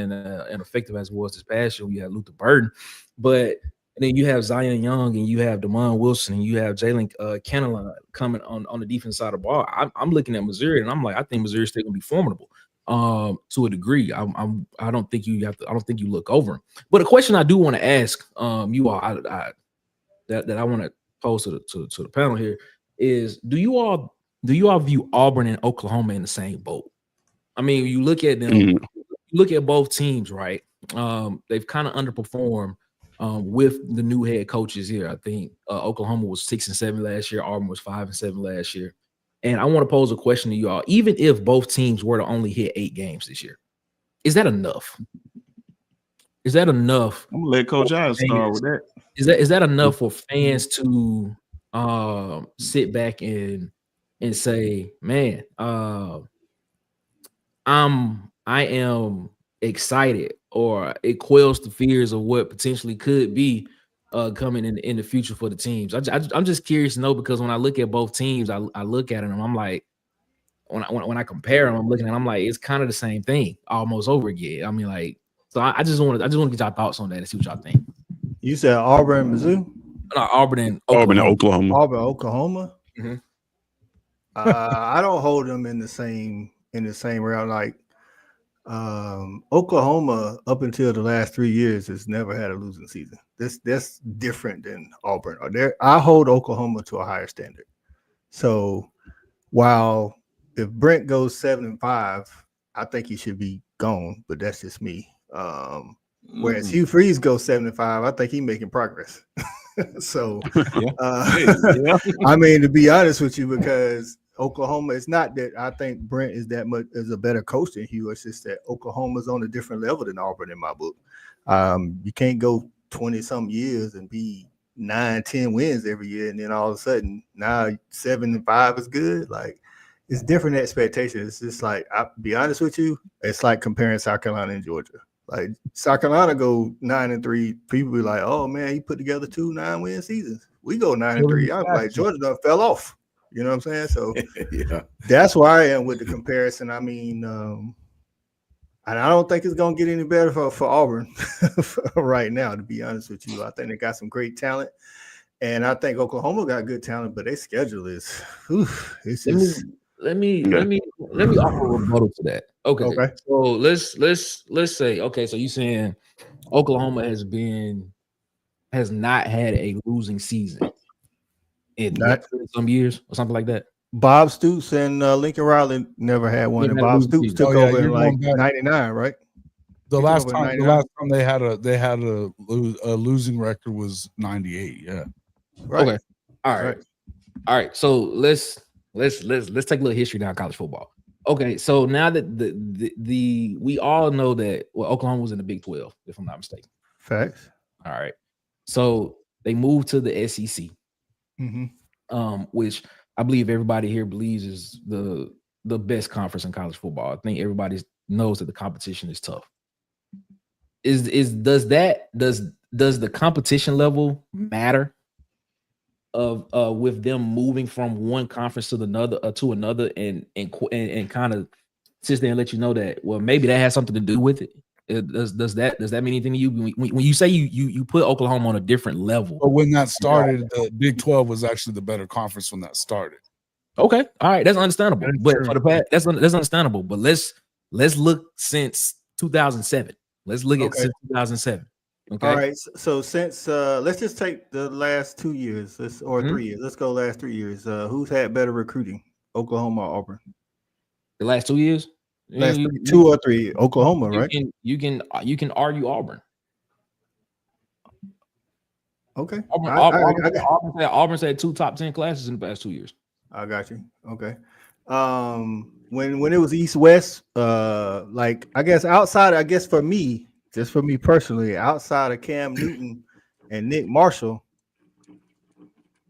[SPEAKER 5] effective as it was this past year. We had Luther Burden, but then you have Zion Young and you have Damon Wilson and you have Jalen Kenneline coming on the defense side of the ball. I'm looking at Missouri and I'm like, I think Missouri's still going to be formidable to a degree. I don't think you have to. I don't think you look over them. But a question I do want to ask you all, that I want to pose to the panel here is: Do you all view Auburn and Oklahoma in the same boat? I mean, you look at them, you look at both teams, right? They've kind of underperformed with the new head coaches here. I think Oklahoma was 6-7 last year. Auburn was 5-7 last year. And I want to pose a question to you all. Even if both teams were to only hit 8 games this year, is that enough? Is that enough?
[SPEAKER 1] I'm gonna let Coach I start with that.
[SPEAKER 5] Is that enough for fans to sit back and say, man, I am excited, or it quells the fears of what potentially could be coming in the future for the teams? I'm just curious to know, because when I look at both teams, I look at them and I'm like, when I compare them, I'm looking at them, I'm like, it's kind of the same thing almost over again. I mean, like, so I just want to get y'all thoughts on that and see what y'all think.
[SPEAKER 7] You said Auburn and Mizzou?
[SPEAKER 5] No, Auburn and Oklahoma.
[SPEAKER 7] Auburn, Oklahoma.
[SPEAKER 5] Mm-hmm.
[SPEAKER 7] I don't hold them in the same round. Like Oklahoma, up until the last 3 years, has never had a losing season. That's different than Auburn. I hold Oklahoma to a higher standard. So while if Brent goes 7-5, I think he should be gone, but that's just me. Whereas Hugh Freeze goes 7-5, I think he's making progress. So, I mean, to be honest with you, because Oklahoma, it's not that I think Brent is that much is a better coach than Hugh. It's just that Oklahoma's on a different level than Auburn in my book. You can't go 20-some years and be 9-10 wins every year, and then all of a sudden now 7-5 is good. Like, it's different expectations. It's just like, I'll be honest with you, it's like comparing South Carolina and Georgia. Like, South Carolina go 9-3, people be like, "Oh man, he put together 2 9-win seasons." We go 9-3. I'm like, Georgia done fell off. You know what I'm saying? So
[SPEAKER 2] Yeah,
[SPEAKER 7] that's where I am with the comparison. I mean, and I don't think it's gonna get any better for Auburn right now. To be honest with you, I think they got some great talent, and I think Oklahoma got good talent, but their schedule is, it's just.
[SPEAKER 5] Let me offer a rebuttal to that. Okay. So let's say, okay, so you saying Oklahoma has not had a losing season in some years or something like that.
[SPEAKER 7] Bob Stoops and Lincoln Riley never had one, and Bob Stoops took over in like 99, right?
[SPEAKER 6] The last time they had a losing record was 98. Yeah.
[SPEAKER 7] Right.
[SPEAKER 5] Okay. All right. So let's take a little history down college football. Okay, so now that the we all know that Oklahoma was in the Big 12, if I'm not mistaken.
[SPEAKER 7] Facts.
[SPEAKER 5] All right. So they moved to the SEC, which I believe everybody here believes is the best conference in college football. I think everybody knows that the competition is tough. does the competition level matter of with them moving from one conference to another and kind of sit there and let you know that, well, maybe that has something to do with it? Does that mean anything to you when you say you put Oklahoma on a different level?
[SPEAKER 6] But when that started, the Big 12 was actually the better conference when that started.
[SPEAKER 5] Okay, all right, that's understandable.
[SPEAKER 3] That's
[SPEAKER 5] but
[SPEAKER 3] true.
[SPEAKER 5] for the past, that's understandable. But let's look since 2007. Let's look at since 2007. Okay.
[SPEAKER 7] All right. So since let's just take the last 2 years, 3 years. Let's go last 3 years. Who's had better recruiting, Oklahoma or Auburn?
[SPEAKER 5] The last 2 years.
[SPEAKER 7] Last 2 or 3, Oklahoma, right?
[SPEAKER 5] You can argue Auburn.
[SPEAKER 7] Okay.
[SPEAKER 5] Auburn's had 2 top 10 classes in the past 2 years.
[SPEAKER 7] I got you. Okay. When it was East West, like I guess for me, just for me personally, outside of Cam Newton and Nick Marshall,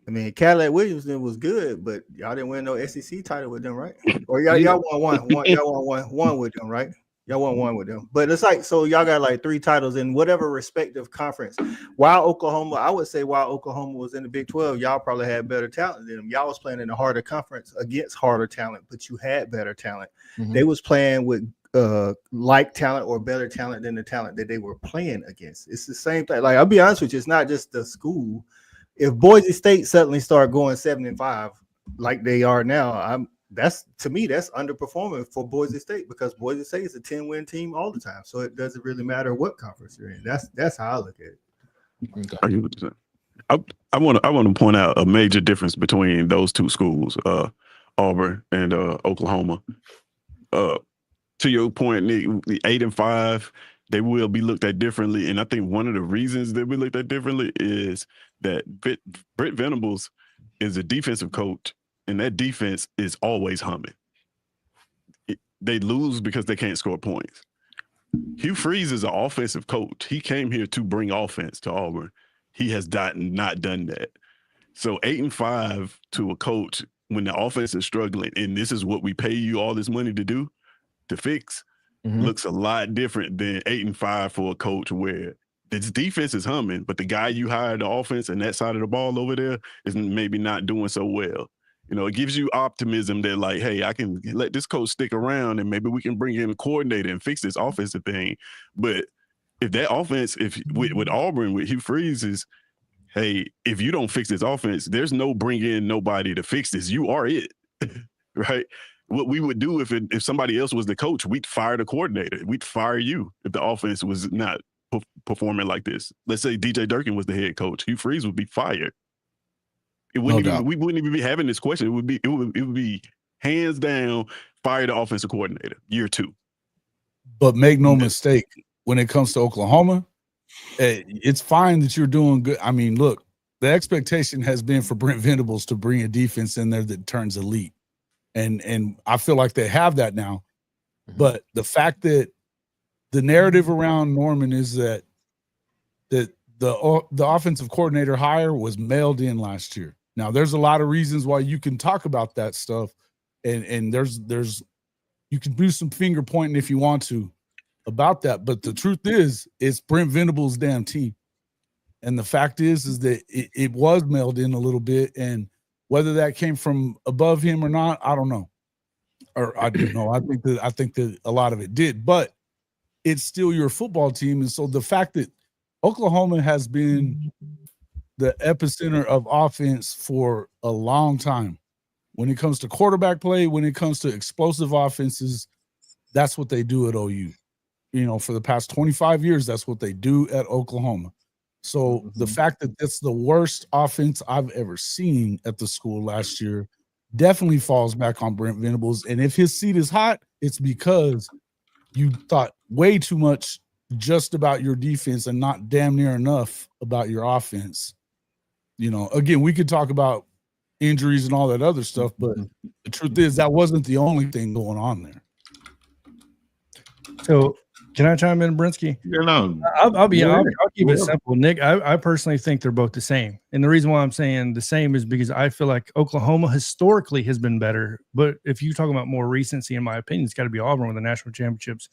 [SPEAKER 7] I mean, Cadillac Williamson was good, but y'all didn't win no SEC title with them, right? Or y'all won one. Y'all won one with them, right? Y'all won one with them. But it's like, so y'all got like 3 titles in whatever respective conference. While Oklahoma was in the Big 12, y'all probably had better talent than them. Y'all was playing in a harder conference against harder talent, but you had better talent.
[SPEAKER 5] Mm-hmm.
[SPEAKER 7] They was playing with like talent or better talent than the talent that they were playing against. It's the same thing. Like, I'll be honest with you, it's not just the school. If Boise State suddenly start going 7-5 like they are now, that's underperforming for Boise State, because Boise State is a 10-win team all the time. So it doesn't really matter what conference you're in. That's how I look at it.
[SPEAKER 4] Okay. I want to point out a major difference between those 2 schools, Auburn and Oklahoma. To your point, Nick, the 8-5, they will be looked at differently. And I think one of the reasons they will be looked at differently is that Brent Venables is a defensive coach, and that defense is always humming. They lose because they can't score points. Hugh Freeze is an offensive coach. He came here to bring offense to Auburn. He has not done that. So 8-5 to a coach when the offense is struggling, and this is what we pay you all this money to fix, looks a lot different than 8-5 for a coach where this defense is humming, but the guy you hired the offense and that side of the ball over there is maybe not doing so well. You know, it gives you optimism that, like, hey, I can let this coach stick around and maybe we can bring in a coordinator and fix this offensive thing. But if that offense, with Auburn, with Hugh Freeze is, hey, if you don't fix this offense, there's no bring in nobody to fix this. You are it, right? What we would do if somebody else was the coach, we'd fire the coordinator. We'd fire you if the offense was not performing like this. Let's say DJ Durkin was the head coach. Hugh Freeze would be fired. We wouldn't even be having this question. It would be hands down, fire the offensive coordinator, year 2.
[SPEAKER 6] But make no mistake, when it comes to Oklahoma, it's fine that you're doing good. I mean, look, the expectation has been for Brent Venables to bring a defense in there that turns elite. And I feel like they have that now. But the fact that the narrative around Norman is that the offensive coordinator hire was mailed in last year. Now, there's a lot of reasons why you can talk about that stuff, and there's you can do some finger pointing if you want to about that. But the truth is, it's Brent Venables' damn team. And the fact is that it was mailed in a little bit, and whether that came from above him or not, I don't know. Or I do know. I think that a lot of it did, but it's still your football team. And so the fact that Oklahoma has been the epicenter of offense for a long time, when it comes to quarterback play, when it comes to explosive offenses, that's what they do at OU. You know, for the past 25 years, that's what they do at Oklahoma. So the fact that that's the worst offense I've ever seen at the school last year definitely falls back on Brent Venables. And if his seat is hot, it's because you thought way too much just about your defense and not damn near enough about your offense. You know, again, we could talk about injuries and all that other stuff, but the truth is that wasn't the only thing going on there.
[SPEAKER 3] So can I chime in, Brinsky? I'll keep it simple. Nick, I personally think they're both the same. And the reason why I'm saying the same is because I feel like Oklahoma historically has been better. But if you talk about more recency, in my opinion, it's got to be Auburn with the national championships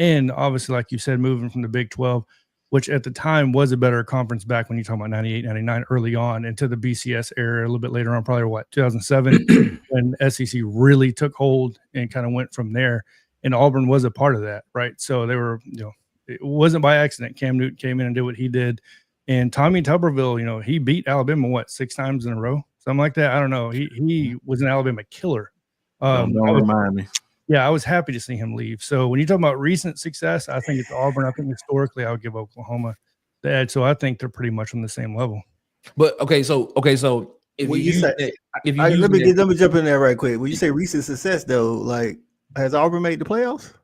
[SPEAKER 3] And obviously, like you said, moving from the Big 12, which at the time was a better conference back when you're talking about 98, 99 early on, into the BCS era a little bit later on, probably what, 2007, when SEC really took hold and kind of went from there. And Auburn was a part of that, right? So they were, it wasn't by accident. Cam Newton came in and did what he did. And Tommy Tuberville, he beat Alabama, 6 times in a row? Something like that. I don't know. He was an Alabama killer.
[SPEAKER 1] Don't remind me.
[SPEAKER 3] Yeah, I was happy to see him leave. So when you talk about recent success, I think it's Auburn. I think historically I would give Oklahoma the edge. So I think they're pretty much on the same level.
[SPEAKER 5] But so if
[SPEAKER 7] let me jump in there right quick. When you say recent success, though, like, has Auburn made the playoffs?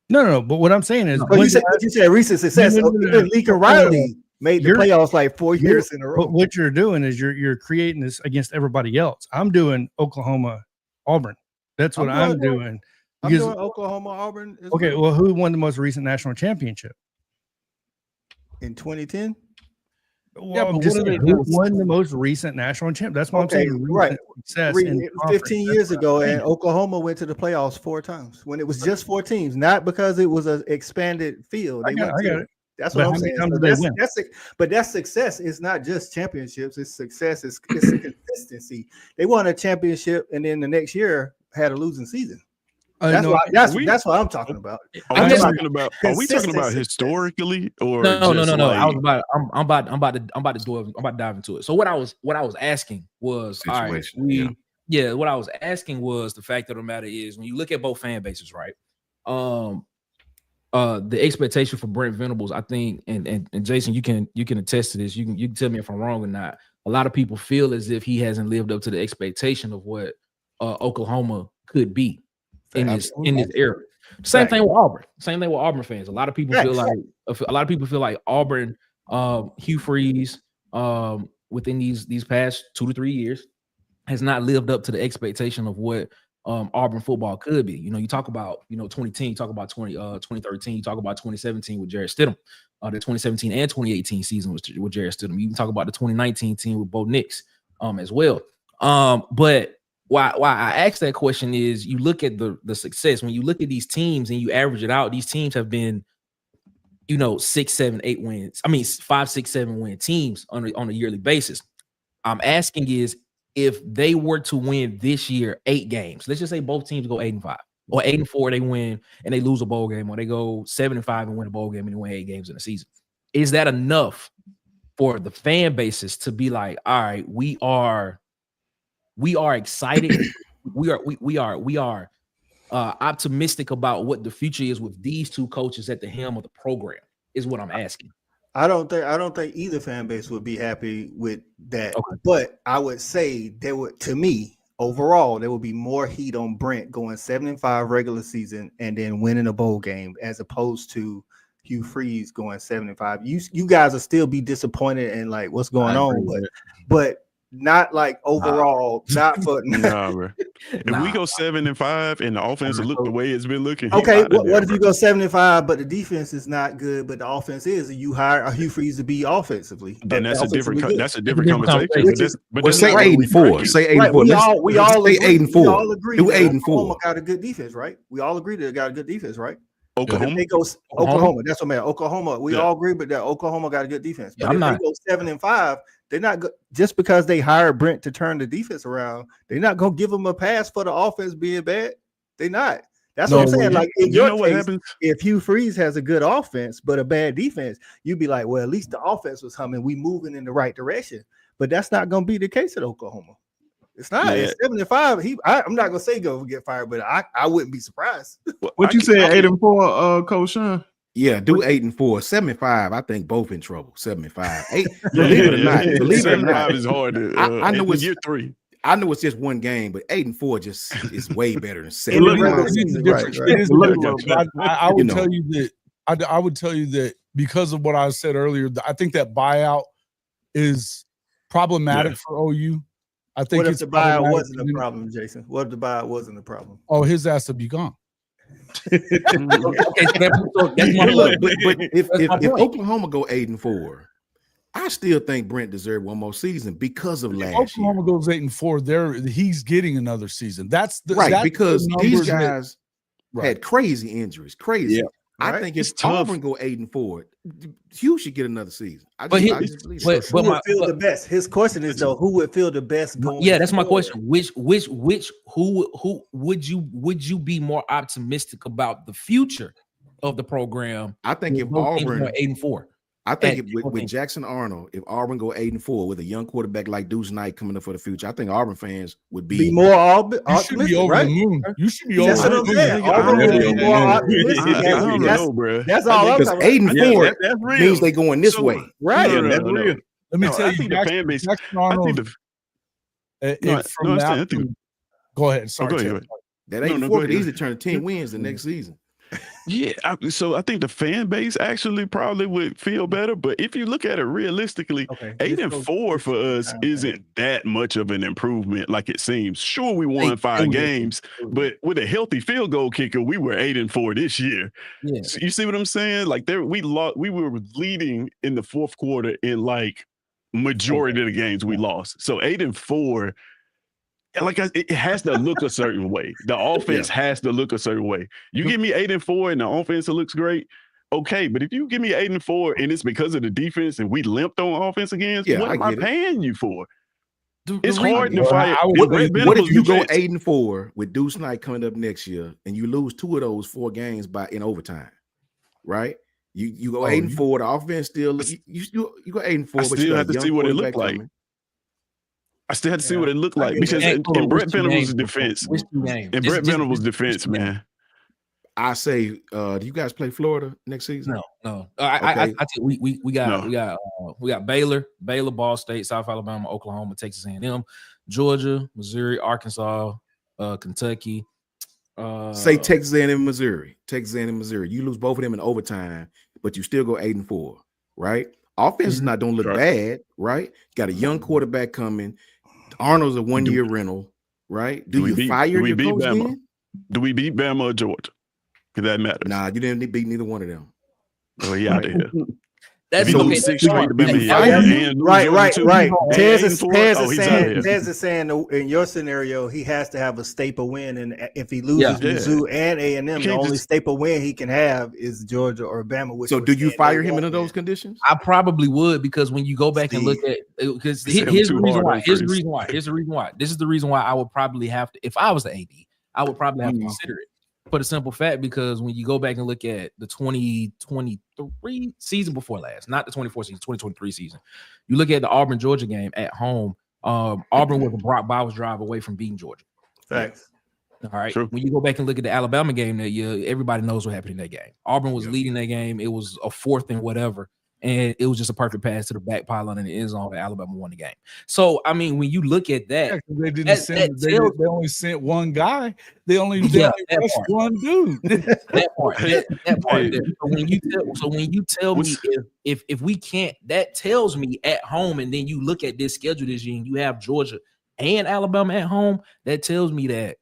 [SPEAKER 3] No. But what I'm saying is,
[SPEAKER 7] you said recent success. Lincoln Riley made the playoffs like 4 years in a row.
[SPEAKER 3] But what you're doing is you're creating this against everybody else. I'm doing Oklahoma, Auburn. That's what I'm doing.
[SPEAKER 7] I'm doing Oklahoma, Auburn.
[SPEAKER 3] Okay, well, who won the most recent national championship?
[SPEAKER 7] In 2010?
[SPEAKER 3] Well, yeah, I'm just saying, who won the most recent national championship? That's what I'm saying.
[SPEAKER 7] Right. It was 15 years ago, and Oklahoma went to the playoffs 4 times when it was just 4 teams, not because it was an expanded field.
[SPEAKER 3] I got it.
[SPEAKER 7] That's what I'm saying. But that's success. It's not just championships. It's success. It's a consistency. They won a championship, and then the next year had a losing season. That's what I'm talking about.
[SPEAKER 4] Are we talking about historically or
[SPEAKER 5] no? Like... I'm about to dive into it. So what I was asking was, all right, what I was asking was, the fact of the matter is, when you look at both fan bases, right? The expectation for Brent Venables, I think, and Jason, you can attest to this. You can tell me if I'm wrong or not. A lot of people feel as if he hasn't lived up to the expectation of what Oklahoma could be in this era. Same thing with Auburn. Same thing with Auburn fans. A lot of people feel like Auburn, Hugh Freeze, within these past 2 to 3 years, has not lived up to the expectation of what Auburn football could be. You talk about 2010, you talk about 2013, you talk about 2017 with Jarrett Stidham, the 2017 and 2018 season with Jarrett Stidham. You can talk about the 2019 team with Bo Nix as well. But why I asked that question is, you look at the success. When you look at these teams and you average it out, these teams have been 6, 7, 8 wins. I mean 5, 6, 7 win teams on a yearly basis. I'm asking is, if they were to win this year 8 games, let's just say both teams go 8-5, or 8-4, they win and they lose a bowl game, or they go 7-5 and win a bowl game and they win 8 games in a season. Is that enough for the fan bases to be like, all right, we are excited, we are optimistic about what the future is with these 2 coaches at the helm of the program? Is what I'm asking.
[SPEAKER 7] I don't think either fan base would be happy with that. Okay. But I would say to me, overall, there would be more heat on Brent going 7-5 regular season and then winning a bowl game, as opposed to Hugh Freeze going 7-5. You guys will still be disappointed and like, what's going on, but not like overall, not for
[SPEAKER 4] bro. If we go 7-5 and the offense look the way it's been looking,
[SPEAKER 7] okay. What if you go 7-5, but the defense is not good, but the offense is, and you hire a Hugh Freeze to be offensively?
[SPEAKER 4] Then that's a different conversation.
[SPEAKER 2] But say 8-4. Say 8-4.
[SPEAKER 7] We all
[SPEAKER 2] say 8-4.
[SPEAKER 7] We all agree.
[SPEAKER 2] Do 8-4.
[SPEAKER 7] Oklahoma got a good defense, right? We all agree they got a good defense, right?
[SPEAKER 4] Oklahoma.
[SPEAKER 7] They go Oklahoma. That's what I mean. Oklahoma. We all agree, but that Oklahoma got a good defense. But if they go 7-5, they're not just because they hired Brent to turn the defense around. They're not gonna give them a pass for the offense being bad. They're not. That's what I'm saying. Like, in your case, what happens if Hugh Freeze has a good offense but a bad defense? You'd be like, well, at least the offense was humming. We moving in the right direction. But that's not gonna be the case at Oklahoma. It's not. Yeah. It's 7-5. I'm not gonna say go get fired, but I wouldn't be surprised.
[SPEAKER 1] What you said, 8-4, Coach Shawn?
[SPEAKER 2] Yeah, do 8-4. 7-5, I think both in trouble. 7-5. 8. Believe it or not. Believe it or not.
[SPEAKER 4] Is hard.
[SPEAKER 2] I know it's
[SPEAKER 4] year 3.
[SPEAKER 2] I know it's just one game, but 8-4 just is way better than 7.
[SPEAKER 6] I would tell you that. I would tell you that because of what I said earlier, I think that buyout is problematic for OU. I think
[SPEAKER 7] what if the buyout wasn't a problem, Jason? What if the buyout wasn't a problem?
[SPEAKER 6] Oh, his ass would be gone.
[SPEAKER 2] Okay, so that's my look. But if Oklahoma go 8-4, I still think Brent deserved one more season because of last year.
[SPEAKER 6] Oklahoma goes 8-4, there he's getting another season. That's
[SPEAKER 2] because these guys had crazy injuries, crazy.
[SPEAKER 1] Yeah.
[SPEAKER 2] I think if Auburn go 8-4, Hugh should get another season.
[SPEAKER 5] Who would
[SPEAKER 7] feel the best? His question is though, who would feel the best going?
[SPEAKER 5] Yeah, that's my question. Who would you be more optimistic about the future of the program?
[SPEAKER 2] I think if Auburn
[SPEAKER 5] 8-4.
[SPEAKER 2] I think with Jackson Arnold, if Auburn go 8-4 with a young quarterback like Deuce Knight coming up for the future, I think Auburn fans would be
[SPEAKER 7] more
[SPEAKER 6] You should be over the moon. You should be over the moon.
[SPEAKER 4] I don't know, bro.
[SPEAKER 7] That's all.
[SPEAKER 2] Because 8-4 means they going this way,
[SPEAKER 7] right?
[SPEAKER 4] That's real.
[SPEAKER 6] Let me tell
[SPEAKER 4] I
[SPEAKER 6] you,
[SPEAKER 4] think the fan base.
[SPEAKER 6] Go ahead. Sorry,
[SPEAKER 4] go ahead.
[SPEAKER 2] That 8-4 could easily turn to 10 wins the next season.
[SPEAKER 4] Yeah, so I think the fan base actually probably would feel better. But if you look at it realistically, 8-4 for us isn't that much of an improvement like it seems. Sure, we won 5 games, but with a healthy field goal kicker, we were 8-4 this year.
[SPEAKER 5] Yeah.
[SPEAKER 4] So you see what I'm saying? Like we were leading in the fourth quarter in like majority of the games we lost. So 8-4. Like it has to look a certain way. The offense has to look a certain way. You give me 8-4 and the offense looks great, okay. But if you give me 8-4 and it's because of the defense and we limped on offense again, what am I paying you for? It's hard to fire.
[SPEAKER 2] What if you go 8-4 with Deuce Knight coming up next year and you lose 2 of those 4 games in overtime, right? You go 8-4. The offense still you go 8-4.
[SPEAKER 4] I still have to see what it looked like. I still had to see what it looked like because in Brett Venables' defense, man.
[SPEAKER 2] I say, do you guys play Florida next season?
[SPEAKER 5] No. I think we got Baylor, Ball State, South Alabama, Oklahoma, Texas A&M, Georgia, Missouri, Arkansas, Kentucky.
[SPEAKER 2] Say Texas A&M, Missouri. You lose both of them in overtime, but you still go 8-4, right? Offense is not don't look bad, right? Got a young quarterback coming. Arnold's a 1-year rental, right? Do you fire your coach then?
[SPEAKER 4] Do we beat Bama or Georgia? Because that matters.
[SPEAKER 2] Nah, you didn't beat neither one of them.
[SPEAKER 4] Oh, yeah, I did.
[SPEAKER 5] That's
[SPEAKER 4] okay.
[SPEAKER 7] Right. Tez is saying in your scenario, he has to have a staple win, and if he loses Mizzou and A&M, the only staple win he can have is Georgia or Bama.
[SPEAKER 2] So, do you fire him under those conditions?
[SPEAKER 5] I probably would, because when you go back and look at, because here's the reason why. This is the reason why I would probably have to, if I was the AD, I would probably have to consider it. For the simple fact, because when you go back and look at the 2023 season before last, not the 24 season, 2023 season, you look at the Auburn-Georgia game at home, Auburn was a Brock Bowers drive away from beating Georgia.
[SPEAKER 7] Thanks.
[SPEAKER 5] All right. True. When you go back and look at the Alabama game that year, everybody knows what happened in that game. Auburn was leading that game. It was a 4th and whatever. And it was just a perfect pass to the back pylon in the end zone. Alabama won the game. So, I mean, when you look at that,
[SPEAKER 6] they only sent one guy. They only rushed one dude.
[SPEAKER 5] That part. So when you tell me if we can't, that tells me at home, and then you look at this schedule this year and you have Georgia and Alabama at home, that tells me that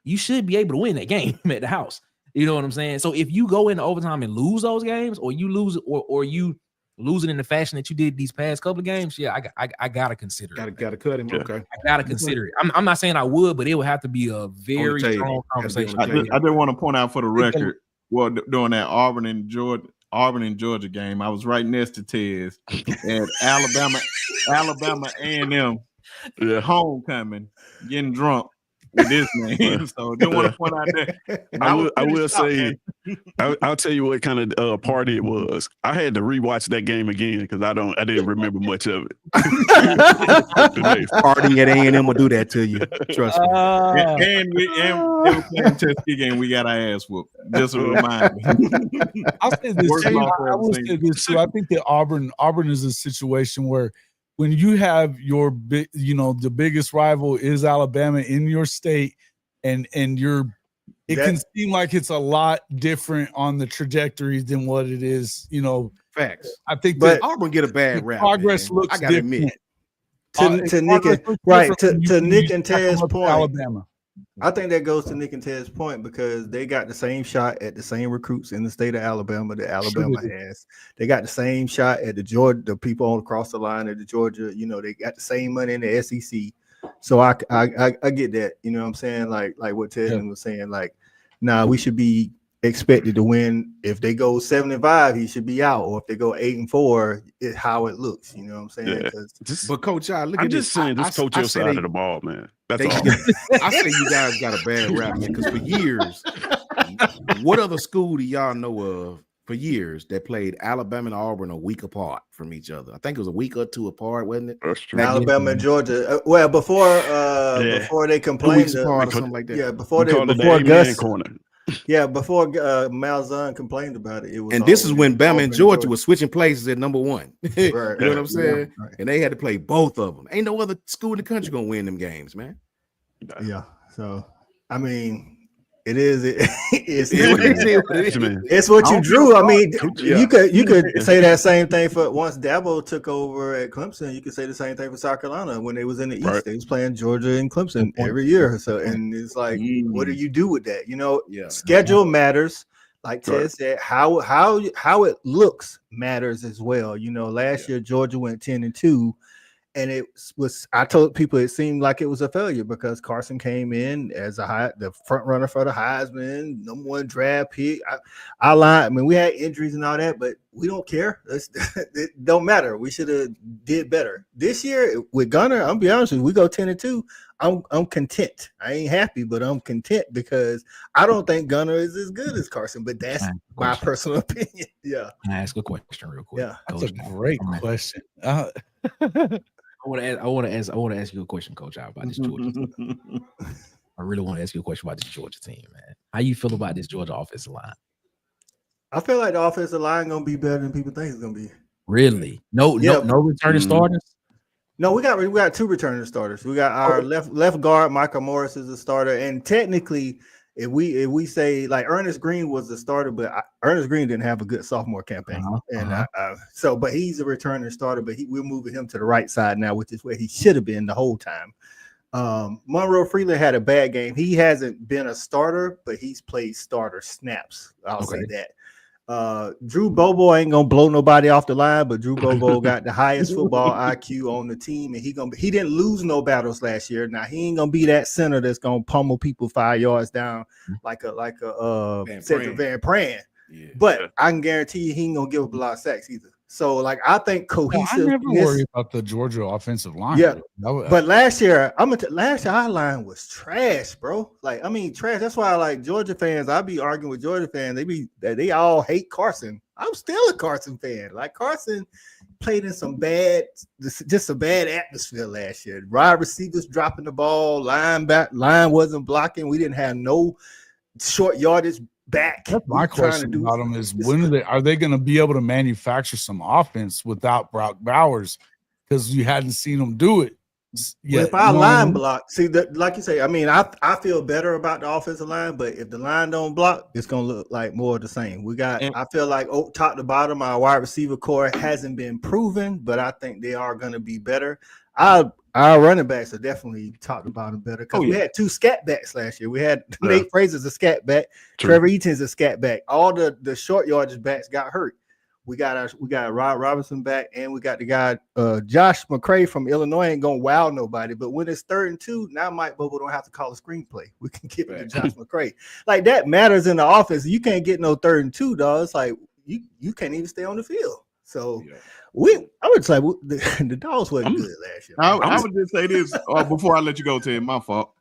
[SPEAKER 5] you should be able to win that game at the house. You know what I'm saying? So if you go into overtime and lose those games, or you lose it, or you lose it in the fashion that you did these past couple of games, I gotta consider it.
[SPEAKER 2] Gotta cut him. Okay,
[SPEAKER 5] I gotta consider it. I'm not saying I would, but it would have to be a very strong conversation.
[SPEAKER 1] I did want to point out for the record, during that Auburn and Georgia game, I was right next to Tez and Alabama A&M homecoming, getting drunk with this man. So don't want to point out that.
[SPEAKER 4] I will say, I'll tell you what kind of party it was. I had to rewatch that game again because I didn't remember much of it.
[SPEAKER 2] Partying at A&M will do that to you. Trust me.
[SPEAKER 1] And we were playing Tuskegee game. We got our ass whooped. Just a reminder.
[SPEAKER 6] I'll say this too. I will say this too. I think that Auburn is a situation where, when you have your big, the biggest rival is Alabama in your state, and it can seem like it's a lot different on the trajectory than what it is.
[SPEAKER 2] Facts.
[SPEAKER 6] I think
[SPEAKER 2] that Auburn get a bad rap.
[SPEAKER 6] Progress looks different.
[SPEAKER 7] To Nick and Tez's point,
[SPEAKER 6] Alabama.
[SPEAKER 7] I think that goes to Nick and Tez's point, because they got the same shot at the same recruits in the state of Alabama that Alabama has. They got the same shot at the Georgia, the people all across the line at the Georgia. They got the same money in the SEC. So I get that. You know what I'm saying? Like what Tez was saying. Like, we should be expected to win. If they go 7-5, he should be out. Or if they go 8-4, it's how it looks. You know what I'm saying?
[SPEAKER 4] Yeah.
[SPEAKER 2] But coach, look
[SPEAKER 4] I'm
[SPEAKER 2] at
[SPEAKER 4] just
[SPEAKER 2] this.
[SPEAKER 4] saying, just coach your side of the ball, man. That's all.
[SPEAKER 2] I say you guys got a bad rap, man, because for years, what other school do y'all know of for years that played Alabama and Auburn a week apart from each other? I think it was a week or two apart, wasn't it?
[SPEAKER 4] That's true.
[SPEAKER 7] Alabama and Georgia. Well, before they complained,
[SPEAKER 2] or something like that.
[SPEAKER 7] Yeah, before
[SPEAKER 4] Gus corner.
[SPEAKER 7] Yeah, before Malzahn complained about it, it was.
[SPEAKER 2] And this is when Bama and Georgia were switching places at number 1. Right, you know what I'm saying? Right. And they had to play both of them. Ain't no other school in the country gonna win them games, man.
[SPEAKER 7] Yeah. So I mean, it's what you drew. I mean, you could say that same thing for once Dabo took over at Clemson. You could say the same thing for South Carolina when they was in the East. They was playing Georgia and Clemson every year. So, and it's like, what do you do with that? You know, schedule matters. Like Tez said, how it looks matters as well. You know, last year Georgia went 10-2. And I told people it seemed like it was a failure because Carson came in as the front runner for the Heisman, number 1 draft pick. I mean, we had injuries and all that, but we don't care. It don't matter. We should have did better this year with Gunner. I'll be honest with you, we go 10-2. I'm content. I ain't happy, but I'm content because I don't think Gunner is as good as Carson. But that's my personal opinion. Yeah.
[SPEAKER 5] Can I ask a question real quick?
[SPEAKER 7] Yeah,
[SPEAKER 6] that's a great question.
[SPEAKER 5] I want to ask you a question, Coach, about this Georgia team. I really want to ask you a question about this Georgia team, man. How you feel about this Georgia offensive line?
[SPEAKER 7] I feel like the offensive line gonna be better than people think it's gonna be.
[SPEAKER 5] Really? No returning starters?
[SPEAKER 7] No, we got 2 returning starters. We got our left guard, Michael Morris is a starter, and technically, if we say like Ernest Green was the starter, but Ernest Green didn't have a good sophomore campaign, but he's a returning starter. But we're moving him to the right side now, which is where he should have been the whole time. Monroe Freeland had a bad game. He hasn't been a starter, but he's played starter snaps. I'll say that. Drew Bobo ain't gonna blow nobody off the line, but Drew Bobo got the highest football IQ on the team, and he didn't lose no battles last year. Now he ain't gonna be that center that's gonna pummel people 5 yards down like a Cedric Van Pran. Yeah. But I can guarantee you he ain't gonna give up a lot of sacks either. So like I think cohesive.
[SPEAKER 6] I never worry about the Georgia offensive line.
[SPEAKER 7] Yeah, but last year our line was trash, bro. Like I mean trash. That's why like Georgia fans. I be arguing with Georgia fans. They all hate Carson. I'm still a Carson fan. Like Carson played in some bad atmosphere last year. Wide receivers dropping the ball. Line wasn't blocking. We didn't have no short yardage back.
[SPEAKER 6] That's my question about them is when are they going to be able to manufacture some offense without Brock Bowers? Because you hadn't seen them do it.
[SPEAKER 7] Yeah, if our line block, like you say, I mean, I feel better about the offensive line, but if the line don't block, it's gonna look like more of the same. I feel like top to bottom, our wide receiver core hasn't been proven, but I think they are gonna be better. Our running backs are definitely top to bottom better because we had 2 scat backs last year. We had Nate Fraser's a scat back, Trevor Eaton's a scat back. All the short yardage backs got hurt. We got Rod Robinson back, and we got the guy Josh McCray from Illinois. Ain't gonna wow nobody, but when it's 3rd and 2, now Mike Bobo don't have to call a screenplay. We can give it to Josh McCray. Like that matters in the offense. You can't get no 3rd and 2, dog. It's like you can't even stay on the field. So I would say the Dogs wasn't good last year.
[SPEAKER 1] I would just say this before I let you go, Ted. My fault.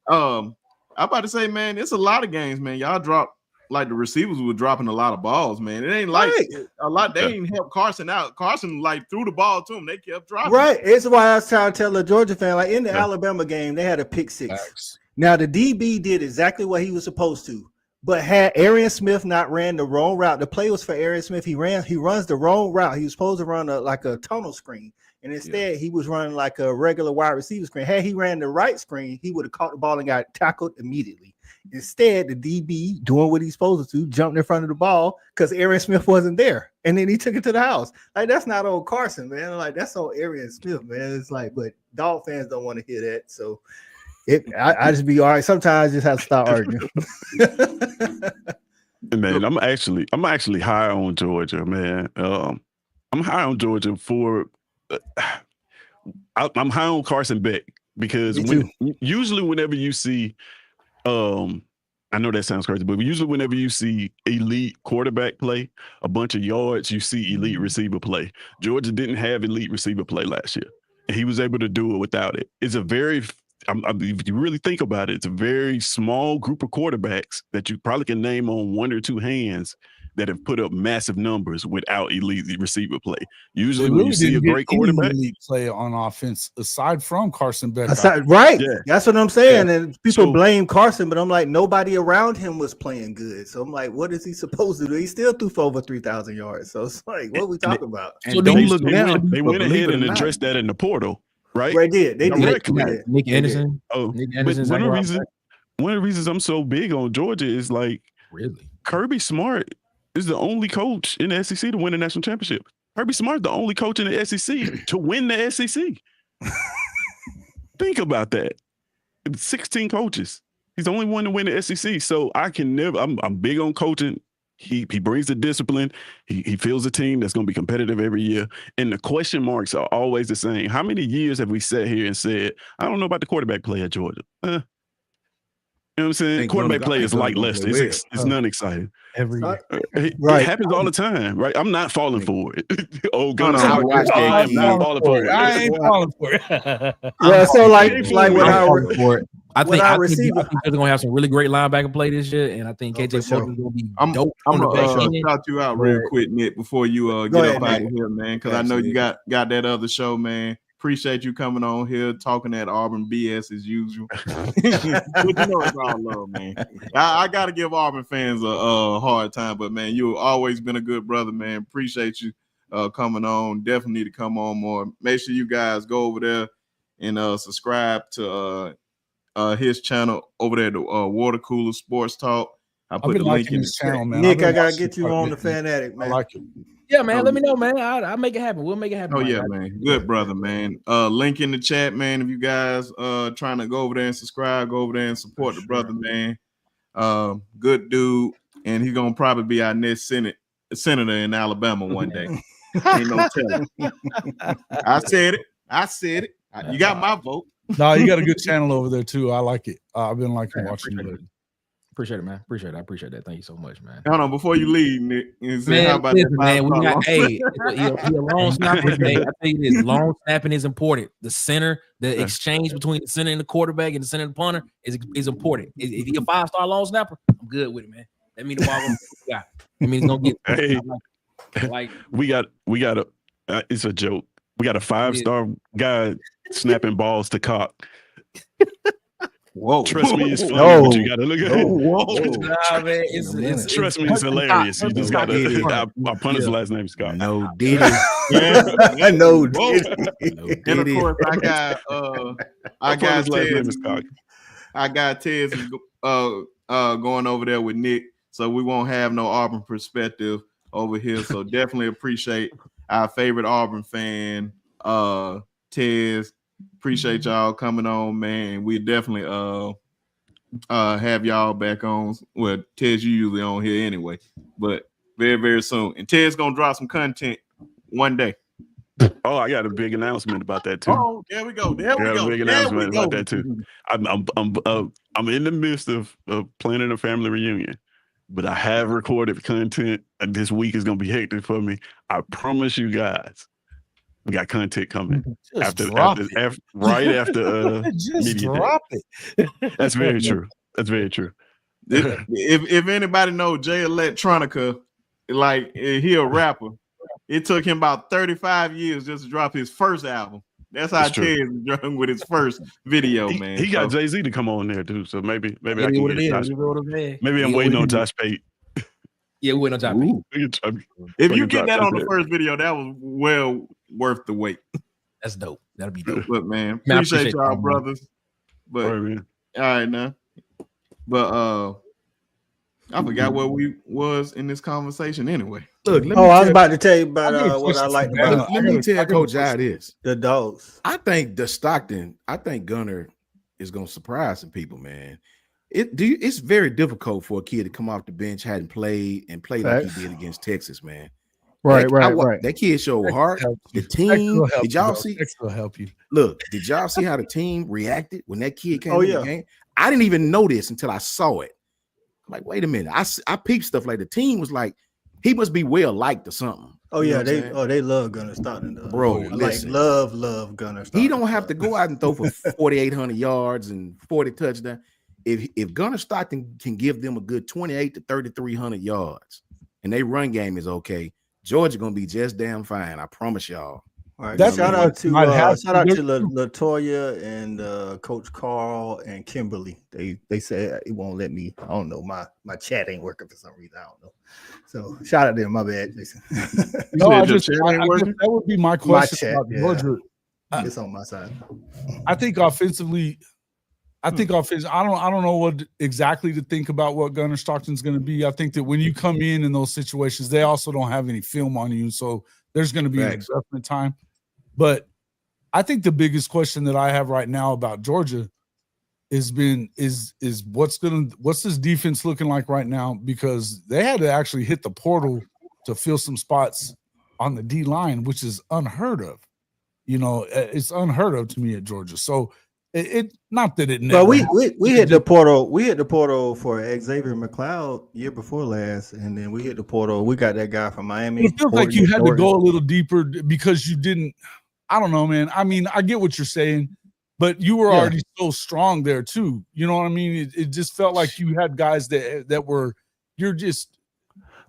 [SPEAKER 1] I'm about to say, man, it's a lot of games, man. Y'all dropped. Like the receivers were dropping a lot of balls, man. It ain't like a lot. They ain't help Carson out. Carson like threw the ball to him. They kept dropping.
[SPEAKER 7] Right. It's why I was trying to tell a Georgia fan, like in the Alabama game, they had a pick 6. Now the DB did exactly what he was supposed to, but had Arian Smith not ran the wrong route, the play was for Arian Smith. He runs the wrong route. He was supposed to run like a tunnel screen, and instead he was running like a regular wide receiver screen. Had he ran the right screen, he would have caught the ball and got tackled immediately. Instead, the DB doing what he's supposed to, jumped in front of the ball because Arian Smith wasn't there. And then he took it to the house. Like, that's not on Carson, man. Like, that's on Arian Smith, man. It's like, but Dog fans don't want to hear that. So I just be all right. Sometimes I just have to start arguing.
[SPEAKER 4] Man, I'm actually high on Georgia, man. I'm high on Georgia for I'm high on Carson Beck because usually whenever you see I know that sounds crazy, but usually whenever you see elite quarterback play, a bunch of yards, you see elite receiver play. Georgia didn't have elite receiver play last year, and he was able to do it without it. It's a very, if you really think about it, it's a very small group of quarterbacks that you probably can name on one or two hands that have put up massive numbers without elite receiver play. Usually, when you see a great quarterback,
[SPEAKER 6] elite play on offense aside from Carson Beck,
[SPEAKER 7] right?
[SPEAKER 4] Yeah.
[SPEAKER 7] That's what I'm saying.
[SPEAKER 4] Yeah.
[SPEAKER 7] And people
[SPEAKER 4] So-
[SPEAKER 7] blame Carson, but I'm like, nobody around him was playing good. So I'm like, what is he supposed to do? He still threw for over 3,000 yards. So it's like, what are we talking about?
[SPEAKER 2] And
[SPEAKER 5] So
[SPEAKER 2] don't
[SPEAKER 5] they-
[SPEAKER 2] look
[SPEAKER 4] they
[SPEAKER 2] down.
[SPEAKER 4] went, they
[SPEAKER 2] but
[SPEAKER 4] went
[SPEAKER 2] believe
[SPEAKER 4] ahead
[SPEAKER 2] it or
[SPEAKER 4] and
[SPEAKER 2] not,
[SPEAKER 4] addressed that in the portal, right?
[SPEAKER 7] They did. They did.
[SPEAKER 4] Directly.
[SPEAKER 7] They did.
[SPEAKER 5] Nick
[SPEAKER 7] They did.
[SPEAKER 5] Anderson.
[SPEAKER 4] Oh,
[SPEAKER 5] Nick
[SPEAKER 4] but
[SPEAKER 5] Anderson's
[SPEAKER 4] one of
[SPEAKER 5] like,
[SPEAKER 4] the reasons I'm so big on Georgia is like
[SPEAKER 5] really?
[SPEAKER 4] Kirby Smart is the only coach in the SEC to win a national championship. Kirby Smart, the only coach in the SEC to win the SEC. Think about that. 16 coaches. He's the only one to win the SEC. So I can never. I'm big on coaching. He brings the discipline. He feels a team that's going to be competitive every year. And the question marks are always the same. How many years have we sat here and said, I don't know about the quarterback play at Georgia? You know what I'm saying?
[SPEAKER 2] Ain't
[SPEAKER 4] Quarterback
[SPEAKER 2] gonna-
[SPEAKER 4] play
[SPEAKER 2] ain't
[SPEAKER 4] is
[SPEAKER 2] gonna
[SPEAKER 4] like
[SPEAKER 2] play
[SPEAKER 4] Leicester.
[SPEAKER 2] well.
[SPEAKER 4] It's non-exciting.
[SPEAKER 3] every year.
[SPEAKER 4] It
[SPEAKER 7] Right.
[SPEAKER 4] happens all the time, right? I'm not falling for it. Oh,
[SPEAKER 1] No, no,
[SPEAKER 4] God,
[SPEAKER 1] I watched
[SPEAKER 4] I'm
[SPEAKER 1] that
[SPEAKER 4] not
[SPEAKER 1] kid.
[SPEAKER 4] falling for it.
[SPEAKER 3] I ain't falling for it.
[SPEAKER 7] Well, so like
[SPEAKER 4] I'm
[SPEAKER 7] when
[SPEAKER 4] falling
[SPEAKER 7] I
[SPEAKER 5] I'm for it. I
[SPEAKER 7] when
[SPEAKER 5] think
[SPEAKER 7] our
[SPEAKER 5] I think
[SPEAKER 7] receiver-
[SPEAKER 5] they're gonna have some really great linebacker play this year, and I think
[SPEAKER 7] Oh,
[SPEAKER 5] KJ
[SPEAKER 7] for sure.
[SPEAKER 5] Bolden's gonna be
[SPEAKER 1] I'm
[SPEAKER 5] dope
[SPEAKER 1] I'm
[SPEAKER 5] on the back
[SPEAKER 1] gonna
[SPEAKER 5] end.
[SPEAKER 1] shout you out real
[SPEAKER 5] but-
[SPEAKER 1] quick, Nick, before you
[SPEAKER 7] Go
[SPEAKER 1] get
[SPEAKER 7] ahead,
[SPEAKER 1] up out
[SPEAKER 7] Nick.
[SPEAKER 1] of here, man. Because I know you got that other show, man. Appreciate you coming on here talking that Auburn BS as usual. But you know it's all love, man. I got to give Auburn fans a hard time, but man, you've always been a good brother, man. Appreciate you coming on. Definitely need to come on more. Make sure you guys go over there and subscribe to his channel over there, the Water Cooler Sports Talk. I
[SPEAKER 6] I've
[SPEAKER 1] put
[SPEAKER 6] been
[SPEAKER 1] the link
[SPEAKER 6] liking
[SPEAKER 1] in
[SPEAKER 6] this
[SPEAKER 1] the
[SPEAKER 6] channel,
[SPEAKER 1] chat.
[SPEAKER 6] man.
[SPEAKER 7] Nick,
[SPEAKER 6] I've been
[SPEAKER 7] I gotta
[SPEAKER 6] watching
[SPEAKER 7] get you
[SPEAKER 6] quite a
[SPEAKER 7] on the
[SPEAKER 6] bit, man.
[SPEAKER 7] Fanatic,
[SPEAKER 6] I
[SPEAKER 7] man.
[SPEAKER 6] like it.
[SPEAKER 5] Yeah, man.
[SPEAKER 1] Oh,
[SPEAKER 5] Let me know, man. I'll make it happen. We'll make it happen.
[SPEAKER 1] Oh
[SPEAKER 5] Mike.
[SPEAKER 1] yeah, man. Good brother, man. Link in the chat, man. If you guys trying to go over there and subscribe, go over there and support the brother, man. Good dude, and he's gonna probably be our next senator in Alabama one day. Ain't no telling. I said it. You got my vote.
[SPEAKER 6] No, you got a good channel over there too. I like it. I've been liking
[SPEAKER 5] Yeah, I
[SPEAKER 6] watching
[SPEAKER 5] appreciate
[SPEAKER 6] it.
[SPEAKER 5] it. Appreciate it, man. Appreciate it. I appreciate that. Thank you so much, man.
[SPEAKER 1] Hold on, before you leave, Nick.
[SPEAKER 5] Man,
[SPEAKER 1] How about
[SPEAKER 5] listen,
[SPEAKER 1] that
[SPEAKER 5] man, we
[SPEAKER 1] five-star
[SPEAKER 5] got
[SPEAKER 1] long-
[SPEAKER 5] he a long snapper. Hey, I tell you this, long snapping is important. The center, the exchange between the center and the quarterback and the center and the punter is important. If he a 5-star long snapper, I'm good with it, man. That means the ball gonna yeah. That means it's gonna get
[SPEAKER 4] Hey.
[SPEAKER 5] like
[SPEAKER 4] we got a it's a joke. We got a 5-star guy snapping balls to cock.
[SPEAKER 1] Whoa.
[SPEAKER 4] Trust me, it's funny,
[SPEAKER 7] No.
[SPEAKER 4] but you gotta look at it.
[SPEAKER 1] Whoa.
[SPEAKER 5] nah, man, it's
[SPEAKER 4] Trust me, it's hilarious. You just
[SPEAKER 5] Scott
[SPEAKER 4] gotta.
[SPEAKER 5] Diddy.
[SPEAKER 4] Our punter's last name is Scott.
[SPEAKER 2] No Diddy.
[SPEAKER 7] I know.
[SPEAKER 1] Whoa.
[SPEAKER 2] No
[SPEAKER 1] And of
[SPEAKER 2] Diddy.
[SPEAKER 1] course, I got
[SPEAKER 4] Our punter's last name
[SPEAKER 1] Tez.
[SPEAKER 4] is Scott.
[SPEAKER 1] I got Tez going over there with Nick, so we won't have no Auburn perspective over here. So definitely appreciate our favorite Auburn fan, Tez. Appreciate y'all coming on, man. We definitely have y'all back on. Well, Tez, you usually on here anyway, but very, very soon. And Ted's gonna drop some content one day.
[SPEAKER 4] Oh, I got a big announcement about that too.
[SPEAKER 1] Oh, there we go. There
[SPEAKER 4] I
[SPEAKER 1] we
[SPEAKER 4] got
[SPEAKER 1] go.
[SPEAKER 4] a big
[SPEAKER 1] There we
[SPEAKER 4] announcement
[SPEAKER 1] go.
[SPEAKER 4] about that too. I'm in the midst of planning a family reunion, but I have recorded content, and this week is gonna be hectic for me. I promise you guys, we got content coming
[SPEAKER 6] Just
[SPEAKER 4] after
[SPEAKER 6] drop it.
[SPEAKER 4] right after
[SPEAKER 6] Just
[SPEAKER 4] media day.
[SPEAKER 6] drop it.
[SPEAKER 4] That's very true. That's very true.
[SPEAKER 1] If anybody know Jay Electronica, like he a rapper, it took him about 35 years just to drop his first album. That's how
[SPEAKER 4] That's true.
[SPEAKER 1] Tez is drawing with his first video, man.
[SPEAKER 4] He got
[SPEAKER 1] So,
[SPEAKER 4] Jay-Z to come on there too, so maybe I
[SPEAKER 5] It is
[SPEAKER 4] can
[SPEAKER 5] what
[SPEAKER 4] get
[SPEAKER 5] it is.
[SPEAKER 4] Josh.
[SPEAKER 5] You know what I'm saying?
[SPEAKER 4] Maybe I'm
[SPEAKER 5] Yeah,
[SPEAKER 4] waiting
[SPEAKER 5] what
[SPEAKER 4] on
[SPEAKER 5] it is.
[SPEAKER 4] Josh Pate.
[SPEAKER 5] Yeah, we went on top.
[SPEAKER 1] Ooh.
[SPEAKER 4] We
[SPEAKER 1] if
[SPEAKER 4] can
[SPEAKER 1] you get
[SPEAKER 4] drop
[SPEAKER 1] that on the
[SPEAKER 4] there.
[SPEAKER 1] first video, that was well worth the wait.
[SPEAKER 5] That's dope. That'll be dope.
[SPEAKER 1] But man,
[SPEAKER 5] Man, I
[SPEAKER 1] appreciate
[SPEAKER 5] appreciate
[SPEAKER 1] y'all,
[SPEAKER 5] y'all, man.
[SPEAKER 1] brothers. But
[SPEAKER 4] All right, man.
[SPEAKER 1] all right now. But I forgot where we was in this conversation anyway.
[SPEAKER 2] Look, let me
[SPEAKER 7] Oh, I was
[SPEAKER 2] tell-
[SPEAKER 7] about to tell you
[SPEAKER 6] I got a
[SPEAKER 7] about what I
[SPEAKER 6] question
[SPEAKER 7] liked
[SPEAKER 6] for Dan.
[SPEAKER 7] about
[SPEAKER 2] let me tell Coach Jai this.
[SPEAKER 7] the dogs.
[SPEAKER 2] I think I think Gunner is gonna surprise some people, man. It's very difficult for a kid to come off the bench, hadn't played, and play like
[SPEAKER 7] Facts.
[SPEAKER 2] he did against Texas, man.
[SPEAKER 7] Right,
[SPEAKER 2] That kid showed heart.
[SPEAKER 6] Help
[SPEAKER 2] The
[SPEAKER 6] you.
[SPEAKER 2] team.
[SPEAKER 6] Will help
[SPEAKER 2] Did
[SPEAKER 6] you,
[SPEAKER 2] y'all
[SPEAKER 6] bro.
[SPEAKER 2] see?
[SPEAKER 6] Text will help you.
[SPEAKER 2] Look, did y'all see how the team reacted when that kid came
[SPEAKER 7] Oh,
[SPEAKER 2] in
[SPEAKER 7] yeah.
[SPEAKER 2] the game? I didn't even know this until I saw it. I'm like, wait a minute. I peeped stuff like the team was like, he must be well liked or something.
[SPEAKER 7] Oh
[SPEAKER 2] You know
[SPEAKER 7] yeah,
[SPEAKER 2] what I'm saying?
[SPEAKER 7] they love Gunnar Stockton,
[SPEAKER 2] Bro,
[SPEAKER 7] like
[SPEAKER 2] listen.
[SPEAKER 7] love Gunnar Stockton.
[SPEAKER 2] He don't have to go out and throw for 4,800 yards and 40 touchdowns. If Gunnar Stockton can give them a good 28 to 3,300 yards, and they run game is okay, Georgia gonna be just damn fine. I promise y'all.
[SPEAKER 7] All right,
[SPEAKER 6] That's
[SPEAKER 7] shout
[SPEAKER 6] what
[SPEAKER 7] out to
[SPEAKER 6] might happen.
[SPEAKER 7] Latoya and Coach Carl and Kimberly. They said it won't let me. I don't know. My chat ain't working for some reason. I don't know. So shout out to them. My bad, Jason.
[SPEAKER 6] No, I
[SPEAKER 1] your
[SPEAKER 6] just
[SPEAKER 1] chat ain't
[SPEAKER 6] I
[SPEAKER 1] working?
[SPEAKER 6] guess that would be my question
[SPEAKER 7] chat,
[SPEAKER 6] about
[SPEAKER 7] yeah.
[SPEAKER 6] Georgia.
[SPEAKER 7] It's on my side.
[SPEAKER 6] I think offensively, I don't know what exactly to think about what Gunnar Stockton's going to be. I think that when you come in those situations, they also don't have any film on you, so there's going to be an adjustment time. But I think the biggest question that I have right now about Georgia is what's this defense looking like right now, because they had to actually hit the portal to fill some spots on the D line, which is unheard of. You know, it's unheard of to me at Georgia. So it not that it never.
[SPEAKER 7] But we hit the portal. We hit the portal for Xavier McLeod year before last, and then we hit the portal. We got that guy from Miami.
[SPEAKER 6] It feels like you had to go a little deeper because you didn't. I don't know, man. I mean, I get what you're saying, but you were already so strong there too. You know what I mean? It just felt like you had guys that were. You're just.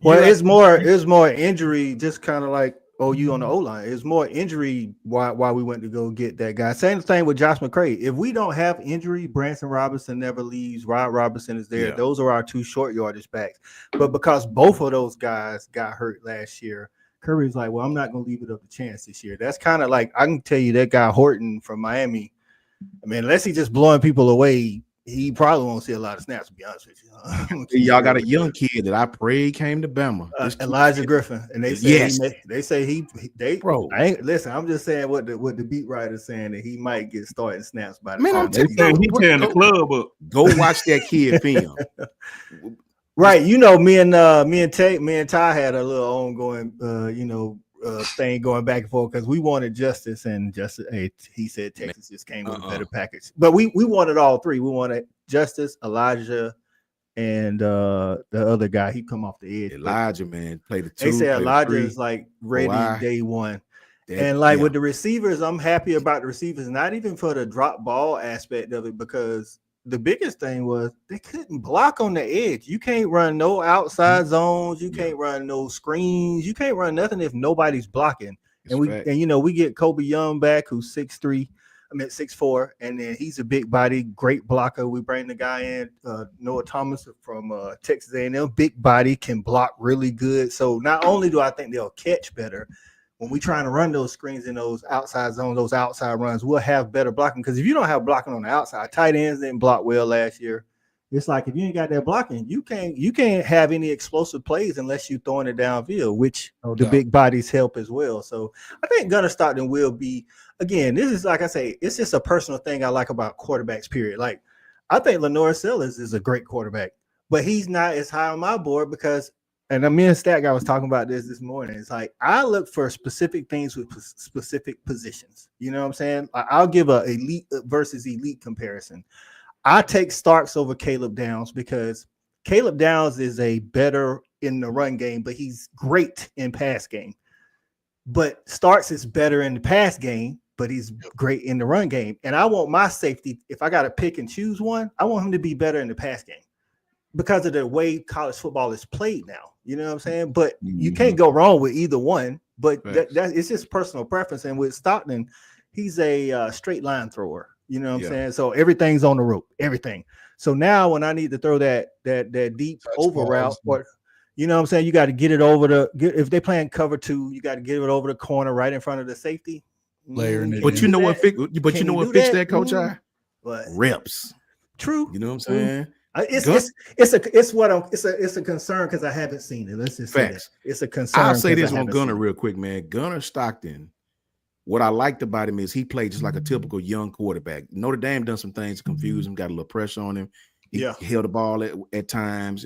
[SPEAKER 7] Well, it's more injury, just kind of like OU on the O line. It's more injury why we went to go get that guy. Same thing with Josh McCray. If we don't have injury, Branson Robinson never leaves. Rod Robertson is there. Yeah. Those are our two short yardage backs. But because both of those guys got hurt last year, Curry's like, well, I'm not going to leave it up to chance this year. That's kind of like, I can tell you that guy Horton from Miami, I mean, unless he's just blowing people away, he probably won't see a lot of snaps, to be honest with you.
[SPEAKER 2] Y'all got a young kid that I prayed came to Bama.
[SPEAKER 7] Elijah Griffin. And they say bro. I ain't listen, I'm just saying what the beat writer's saying, that he might get starting snaps by the
[SPEAKER 2] man. I'm telling you,
[SPEAKER 1] he tearing the club up.
[SPEAKER 2] Go watch that kid film.
[SPEAKER 7] Right, you know, me and Ty had a little ongoing, thing going back and forth because we wanted Justice, and Justice. Hey, he said Texas just came with a better package, but we wanted all three. We wanted Justice, Elijah, and the other guy. He come off the edge.
[SPEAKER 2] Elijah, man, played the two.
[SPEAKER 7] They say Elijah is like ready day one. And like with the receivers, I'm happy about the receivers, not even for the drop ball aspect of it, because the biggest thing was they couldn't block on the edge. You can't run no outside zones. You can't run no screens. You can't run nothing if nobody's blocking. And we get Kobe Young back, who's 6'4", and then he's a big body, great blocker. We bring the guy in, Noah Thomas from Texas A&M, big body, can block really good. So not only do I think they'll catch better, when we're trying to run those screens in those outside zones, those outside runs, we'll have better blocking. Because if you don't have blocking on the outside, tight ends didn't block well last year. It's like if you ain't got that blocking, you can't have any explosive plays unless you're throwing it downfield, which big bodies help as well. So I think Gunnar Stockton will be, again, this is like I say, it's just a personal thing I like about quarterbacks, period. Like I think Lenore Sellers is a great quarterback, but he's not as high on my board because, and me and Stat Guy was talking about this morning. It's like I look for specific things with specific positions. You know what I'm saying? I'll give a elite versus elite comparison. I take Starks over Caleb Downs because Caleb Downs is a better in the run game, but he's great in pass game. But Starks is better in the pass game, but he's great in the run game. And I want my safety, if I got to pick and choose one, I want him to be better in the pass game because of the way college football is played now. You know what I'm saying? But you can't go wrong with either one. But that it's just personal preference. And with Stockton, he's a straight line thrower. You know what I'm saying? So everything's on the rope, everything. So now when I need to throw that deep over route, or you know what I'm saying, you got to get it over if they playing cover 2, you got to get it over the corner right in front of the safety.
[SPEAKER 2] But you know what fix that, Coach? Reps.
[SPEAKER 7] True.
[SPEAKER 2] You know what I'm saying?
[SPEAKER 7] It's a concern because I haven't seen it. Let's just say that. It's a concern.
[SPEAKER 2] I'll say this on Gunnar real quick, man. Gunnar Stockton, what I liked about him is he played just like a typical young quarterback. Notre Dame done some things to confuse him, got a little pressure on him. He held the ball at times.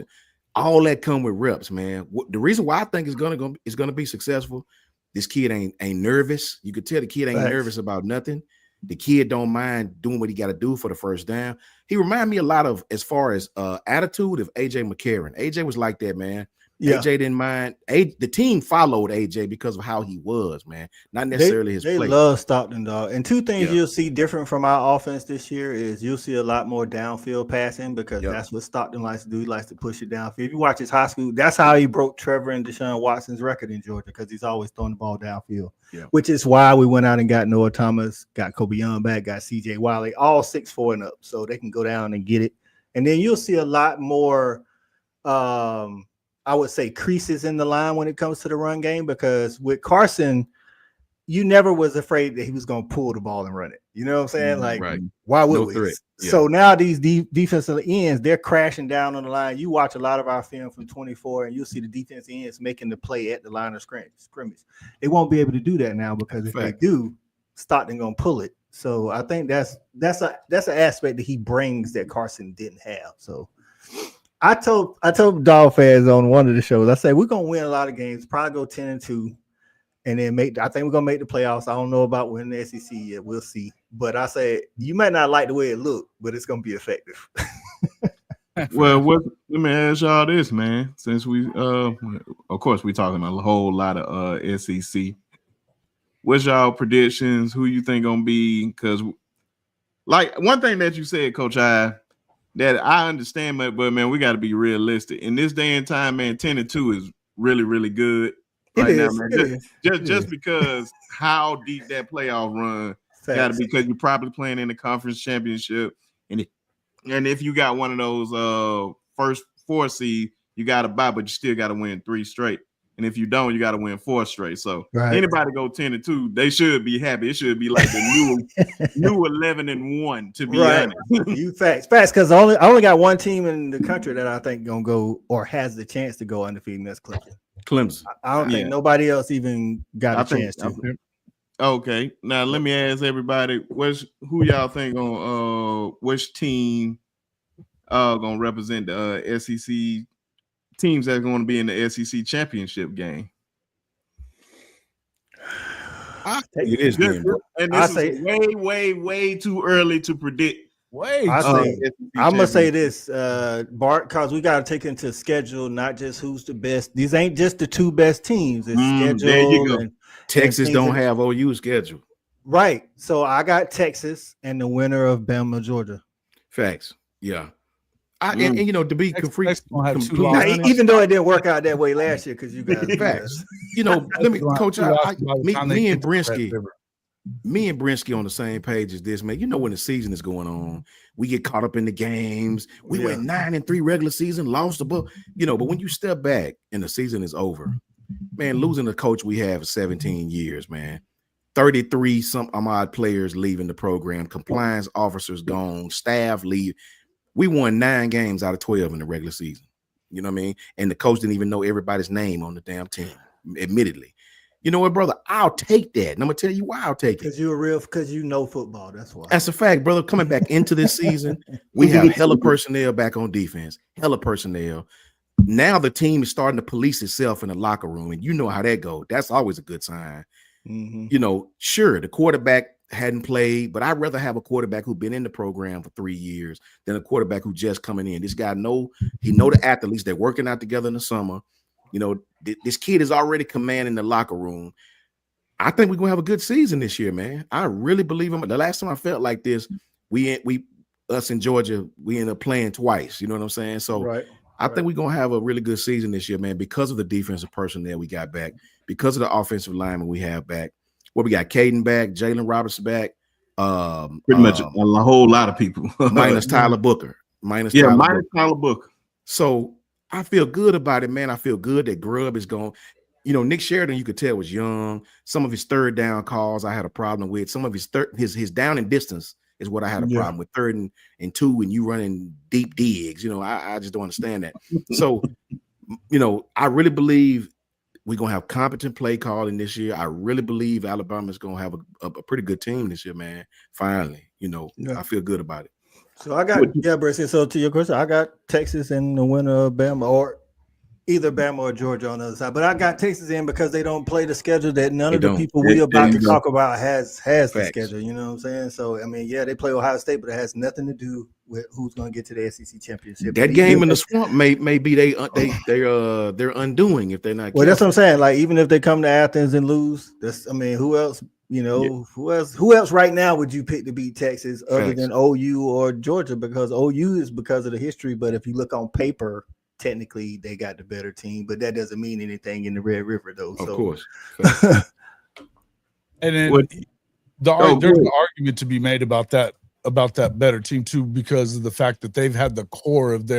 [SPEAKER 2] All that come with reps, man. The reason why I think it's gonna be successful, this kid ain't nervous. You could tell the kid ain't nervous about nothing. The kid don't mind doing what he got to do for the first down. He reminded me a lot of, as far as attitude, of AJ McCarron. AJ was like that, man.
[SPEAKER 7] Yeah.
[SPEAKER 2] AJ didn't mind. The team followed AJ because of how he was, man. Not necessarily his play.
[SPEAKER 7] They love Stockton, dog. And two things
[SPEAKER 2] Yeah.
[SPEAKER 7] you'll see different from our offense this year is you'll see a lot more downfield passing because
[SPEAKER 2] Yep.
[SPEAKER 7] that's what Stockton likes to do. He likes to push it downfield. If you watch his high school, that's how he broke Trevor and Deshaun Watson's record in Georgia because he's always throwing the ball downfield.
[SPEAKER 2] Yeah.
[SPEAKER 7] Which is why we went out and got Noah Thomas, got Kobe Young back, got CJ Wiley, all 6'4" and up, so they can go down and get it. And then you'll see a lot more I would say creases in the line when it comes to the run game because with Carson, you never was afraid that he was going to pull the ball and run it. You know what I'm saying? Like,
[SPEAKER 2] right.
[SPEAKER 7] why would
[SPEAKER 2] No
[SPEAKER 7] we?
[SPEAKER 2] threat. Yeah.
[SPEAKER 7] So now these defensive ends, they're crashing down on the line. You watch a lot of our film from 24 and you'll see the defense ends making the play at the line of scrimmage. They won't be able to do that now because if they do, Stockton going to pull it. So I think that's an aspect that he brings that Carson didn't have. So I told Dog fans on one of the shows, I said we're gonna win a lot of games, probably go 10-2, and then I think we're gonna make the playoffs. I don't know about winning the SEC yet. We'll see. But I said you might not like the way it looked, but it's gonna be effective.
[SPEAKER 1] Well, let me ask y'all this, man. Since we of course we're talking a whole lot of SEC. What's y'all predictions? Who you think gonna be? Because like one thing that you said, Coach I, that I understand, but man, we got to be realistic. In this day and time, man, 10-2 is really, really good right now, man. Just because how deep that playoff run got to be, because you're probably playing in the conference championship, and if you got one of those first 4 seed, you got to buy, but you still got to win 3 straight. And if you don't, you got to win 4 straight. So anybody go 10-2, they should be happy. It should be like the new 11-1, to be honest.
[SPEAKER 7] You facts, because I only got one team in the country that I think gonna go or has the chance to go undefeated. That's
[SPEAKER 2] Clemson.
[SPEAKER 7] I don't think nobody else even got a chance to.
[SPEAKER 1] Okay, now let me ask everybody: who y'all think on which team gonna represent the SEC? Teams that are going to be in the SEC championship game.
[SPEAKER 2] It is,
[SPEAKER 1] and this is way too early to predict.
[SPEAKER 7] I'm gonna say this, Bart, because we got to take into schedule not just who's the best. These ain't just the 2 best teams. It's schedule.
[SPEAKER 2] There you go. Texas don't have OU schedule.
[SPEAKER 7] Right. So I got Texas and the winner of Bama, Georgia.
[SPEAKER 2] Facts. Yeah. And you know, to be complete,
[SPEAKER 7] even though it didn't work out that way last year, because you guys,
[SPEAKER 2] facts. You know, let me, Coach. Me and Brinsky on the same page as this, man. You know, when the season is going on, we get caught up in the games. We went 9-3 regular season, lost the book. You know, but when you step back and the season is over, man, losing the coach we have for 17 years, man. 33 some odd players leaving the program, compliance officers gone, staff leave. We won 9 games out of 12 in the regular season. You know what I mean? And the coach didn't even know everybody's name on the damn team, admittedly. You know what, brother? I'll take that. And I'm going to tell you why I'll take it. Because you know football. That's why. That's a fact, brother. Coming back into this season, we have hella personnel back on defense. Hella personnel. Now the team is starting to police itself in the locker room. And you know how that goes. That's always a good sign. Mm-hmm. You know, sure, the quarterback hadn't played, but I'd rather have a quarterback who's been in the program for 3 years than a quarterback who just coming in. This guy know the athletes. They're working out together in the summer. You know, this kid is already commanding the locker room. I think we're gonna have a good season this year, man. I really believe him. The last time I felt like this, us in Georgia, we ended up playing twice. You know what I'm saying? So I think we're gonna have a really good season this year, man, because of the defensive personnel we got back, because of the offensive lineman we have back. Well, we got Caden back, Jalen Roberts back,
[SPEAKER 1] pretty much a whole lot of people,
[SPEAKER 2] minus Tyler Booker, minus
[SPEAKER 1] Tyler Booker.
[SPEAKER 2] So I feel good about it, man. I feel good that Grubb is going. You know, Nick Sheridan, you could tell, was young. Some of his third down calls I had a problem with. Some of his down and distance is what I had a problem with. 3rd and 2, and you running deep digs. You know, I just don't understand that. So, you know, I really believe we're going to have competent play calling this year. I really believe Alabama's going to have a pretty good team this year, man. Finally, you know, I feel good about it.
[SPEAKER 7] So I got, Bryce, so to your question, I got Texas and the winner of Bama. Or either Bama or Georgia on the other side. But I got Texas in because they don't play the schedule that none
[SPEAKER 2] They
[SPEAKER 7] of the
[SPEAKER 2] don't.
[SPEAKER 7] people we about to
[SPEAKER 1] you go.
[SPEAKER 7] talk about has the
[SPEAKER 2] Facts.
[SPEAKER 7] schedule. You know what I'm saying? So I mean, yeah, they play Ohio State, but it has nothing to do with who's going to get to the SEC championship.
[SPEAKER 2] That game in the swamp may be they're undoing if they're not.
[SPEAKER 7] Well, that's what I'm saying. Like, even if they come to Athens and lose, who else? You know, who else right now would you pick to beat Texas other than OU or Georgia? Because OU is because of the history, but if you look on paper, technically they got the better team, but that doesn't mean anything in the Red River, though.
[SPEAKER 2] Of course.
[SPEAKER 6] And then there's an argument to be made about that better team too, because of the fact that they've had the core of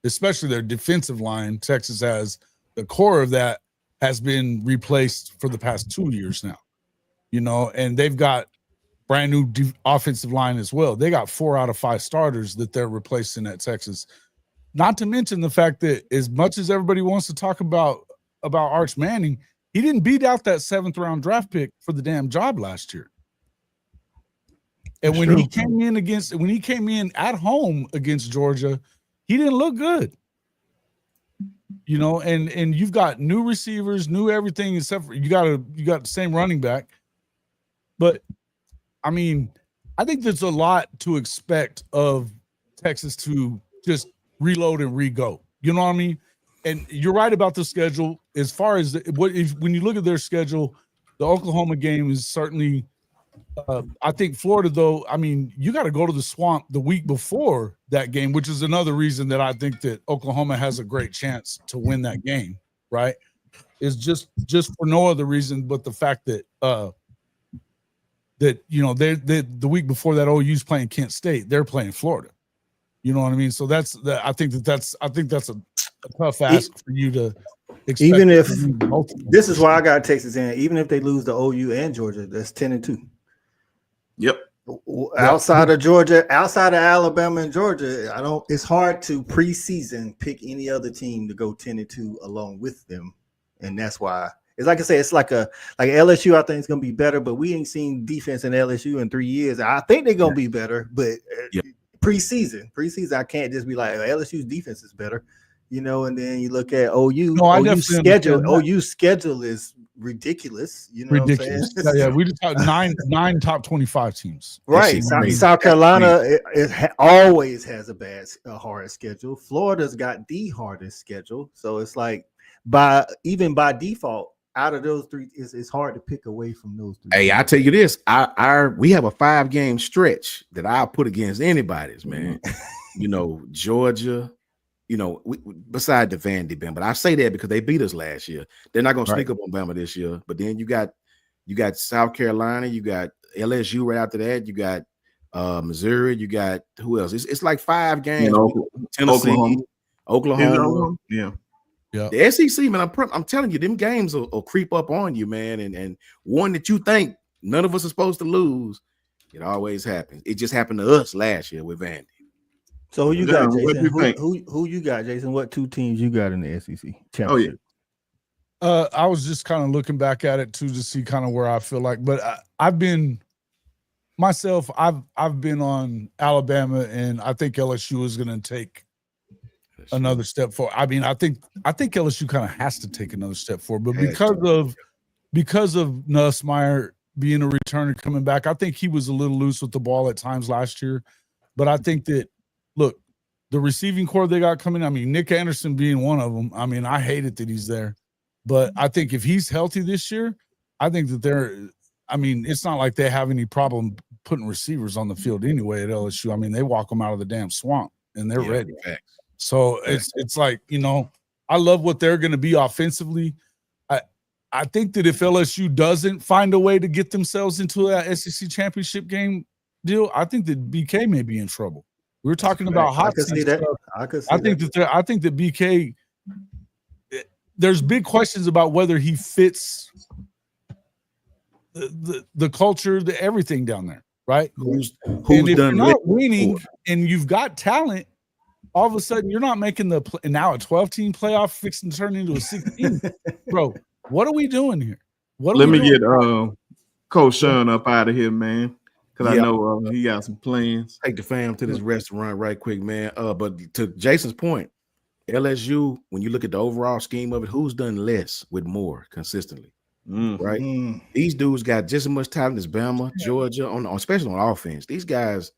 [SPEAKER 6] especially their defensive line. Texas has the core of that has been replaced for the past 2 years now, you know, and they've got brand new offensive line as well. They got 4 out of 5 starters that they're replacing at Texas. Not to mention the fact that as much as everybody wants to talk about Arch Manning, he didn't beat out that 7th round draft pick for the damn job last year. And when he came in at home against Georgia, he didn't look good. You know, and you've got new receivers, new everything, except for you got the same running back. But I mean, I think there's a lot to expect of Texas to just reload and re-go. You know what I mean? And you're right about the schedule. As far as when you look at their schedule, the Oklahoma game is certainly. I think Florida, though, I mean, you got to go to the swamp the week before that game, which is another reason that I think that Oklahoma has a great chance to win that game, right? Is just for no other reason but the fact that you know they the week before that OU's playing Kent State, they're playing Florida. You know what I mean? So I think that's a tough ask for you to expect.
[SPEAKER 7] Even if this is why I got Texas in, even if they lose to OU and Georgia, that's 10-2.
[SPEAKER 1] Yep.
[SPEAKER 7] Outside of Georgia, outside of Alabama and Georgia, it's hard to preseason pick any other team to go 10-2 along with them. And that's why it's like I say, it's like LSU, I think it's gonna be better, but we ain't seen defense in LSU in 3 years. I think they're gonna be better, but preseason, I can't just be like LSU's defense is better, you know. And then you look at OU. No, OU schedule is ridiculous. You know,
[SPEAKER 6] ridiculous.
[SPEAKER 7] What I'm saying?
[SPEAKER 6] Yeah, we just got nine top 25 teams.
[SPEAKER 7] Right. South Carolina always has a hard schedule. Florida's got the hardest schedule, so it's like by default, out of those 3, it's hard to pick away from those 3.
[SPEAKER 2] Hey, I tell you this, we have a 5-game stretch that I'll put against anybody's, man. You know, Georgia. You know, beside the Vandy, but I say that because they beat us last year. They're not going to sneak up on Bama this year. But then you got South Carolina, you got LSU right after that, you got Missouri, you got who else? It's like 5 games. Tennessee, Oklahoma.
[SPEAKER 1] Yeah.
[SPEAKER 2] The SEC, man. I'm telling you, them games will creep up on you, man. And one that you think none of us are supposed to lose, it always happens. It just happened to us last year with Vandy.
[SPEAKER 7] So who you got, Jason? Who you got, Jason? What 2 teams you got in the SEC championship?
[SPEAKER 6] I was just kind of looking back at it too to see kind of where I feel like, but I've been on Alabama, and I think LSU is going to take another step forward. I mean, I think LSU kind of has to take another step forward, but because of Nussmeier being a returner coming back, I think he was a little loose with the ball at times last year, but I think that. Look, the receiving core they got coming, I mean, Nick Anderson being one of them. I mean, I hate it that he's there. But I think if he's healthy this year, I think that it's not like they have any problem putting receivers on the field anyway at LSU. I mean, they walk them out of the damn swamp and they're ready. So it's like, you know, I love what they're going to be offensively. I think that if LSU doesn't find a way to get themselves into that SEC championship game deal, I think that BK may be in trouble. We were talking about hot seat stuff. I think that BK. There's big questions about whether he fits the culture, everything down there, right?
[SPEAKER 2] Who's
[SPEAKER 6] if you're not winning and you've got talent, all of a sudden you're not making now a 12-team playoff fixing to turn into a 16. Bro, what are we doing here?
[SPEAKER 1] Let me get Coach Shawn up out of here, man. Because I know he got some plans.
[SPEAKER 2] Take the fam to this restaurant right quick, man. But to Jason's point, LSU, when you look at the overall scheme of it, who's done less with more consistently? Right? These dudes got just as much talent as Bama, Georgia, especially on offense. These guys,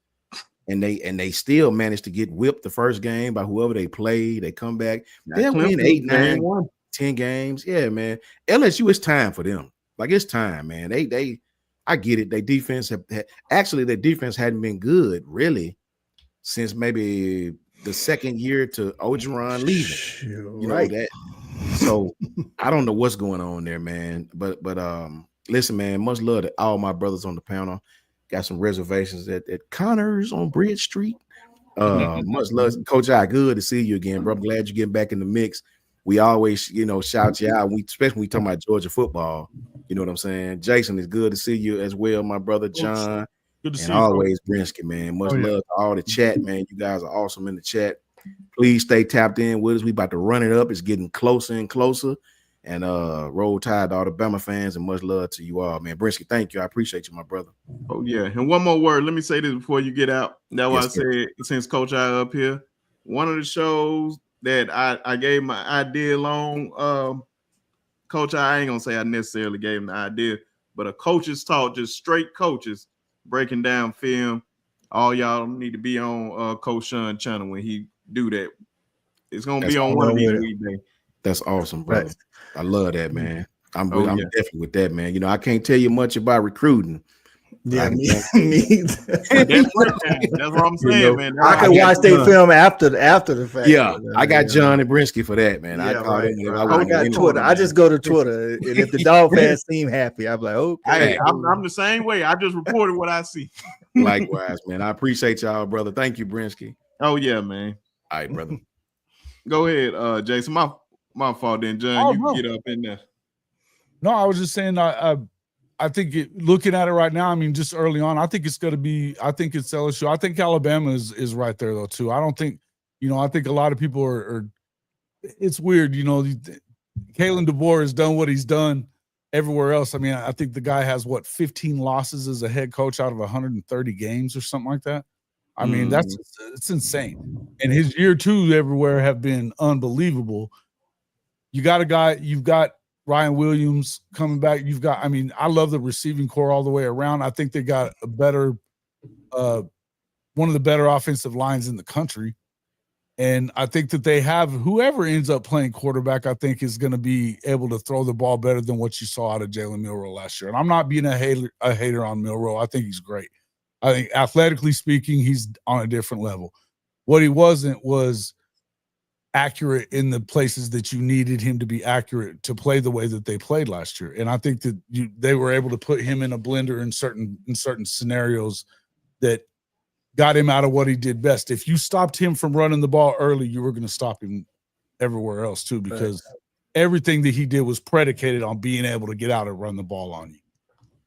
[SPEAKER 2] and they still managed to get whipped the first game by whoever they play. They come back, they'll win 8, 9, 10 games. Yeah, man. LSU, it's time for them. Like, it's time, man. I get it. Their defense their defense hadn't been good really since maybe the second year to Orgeron leaving. You know that. So I don't know what's going on there, man. But listen, man, much love to all my brothers on the panel. Got some reservations at Connors on Bridge Street. Much love, Coach I. Good to see you again, bro. I'm glad you're getting back in the mix. We always, shout you out. Especially when we talk about Georgia football. You know what I'm saying? Jason, it's good to see you as well, my brother John.
[SPEAKER 6] Good to see
[SPEAKER 2] you. Always
[SPEAKER 6] you,
[SPEAKER 2] Brinsky, man. Much love to all the chat, man. You guys are awesome in the chat. Please stay tapped in with us. We about to run it up. It's getting closer and closer. And roll tide to all the Bama fans, and much love to you all, man. Brinsky, thank you. I appreciate you, my brother.
[SPEAKER 1] Oh, yeah. And one more word. Let me say this before you get out. That's why I said, since Coach I up here, one of the shows that I gave my idea along, Coach I ain't going to say I necessarily gave him the idea, but a coach's talk, just straight coaches breaking down film. All y'all need to be on Coach Shawn channel when he do that. It's going to be on one of these weekdays.
[SPEAKER 2] That's awesome, brother. Right. I love that, man. I'm definitely with that, man. I can't tell you much about recruiting.
[SPEAKER 7] Yeah, me
[SPEAKER 1] that's what I'm saying, man.
[SPEAKER 7] I can watch their film after the fact.
[SPEAKER 2] Yeah, I got John and Brinsky for that, man.
[SPEAKER 7] Yeah, I got Twitter. I just go to Twitter, and if the dog fans seem happy, I'm like, okay.
[SPEAKER 1] I'm the same way. I just reported what I see.
[SPEAKER 2] Likewise, man. I appreciate y'all, brother. Thank you, Brinsky.
[SPEAKER 1] Oh yeah, man.
[SPEAKER 2] All right, brother.
[SPEAKER 1] Go ahead, Jason. My fault, then, John. You get up in there.
[SPEAKER 6] No, I was just saying. I think looking at it right now, I mean, just early on, I think it's going to be. I think it's LSU. I think Alabama is right there though too. I don't think, I think a lot of people are. It's weird, Kalen DeBoer has done what he's done everywhere else. I mean, I think the guy has 15 losses as a head coach out of 130 games or something like that. I mean, it's insane. And his year 2 everywhere have been unbelievable. You got a guy. You've got Ryan Williams coming back. I love the receiving core all the way around. I think they got a better, one of the better offensive lines in the country. And I think that they have whoever ends up playing quarterback, I think is going to be able to throw the ball better than what you saw out of Jalen Milroe last year. And I'm not being a hater on Milroe. I think he's great. I think athletically speaking, he's on a different level. What he wasn't was accurate in the places that you needed him to be accurate to play the way that they played last year. And I think that they were able to put him in a blender in certain scenarios that got him out of what he did best. If you stopped him from running the ball early, you were going to stop him everywhere else too, because everything that he did was predicated on being able to get out and run the ball on you.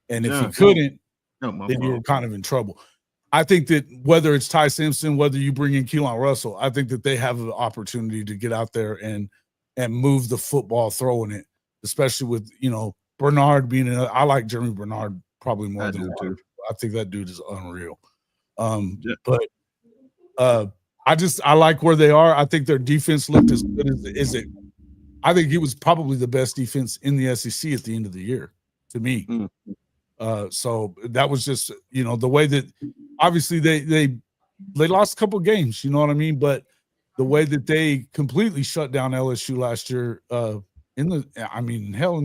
[SPEAKER 6] And if he couldn't, then you were kind of in trouble. I think that whether it's Ty Simpson, whether you bring in Keelan Russell, I think that they have an opportunity to get out there and move the football throwing it, especially with, Bernard being I like Jeremy Bernard probably more than I think that dude is unreal. But I like where they are. I think their defense looked as good as it. I think it was probably the best defense in the SEC at the end of the year to me. So that was just, the way that obviously they lost a couple of games, you know what I mean? But the way that they completely shut down LSU last year and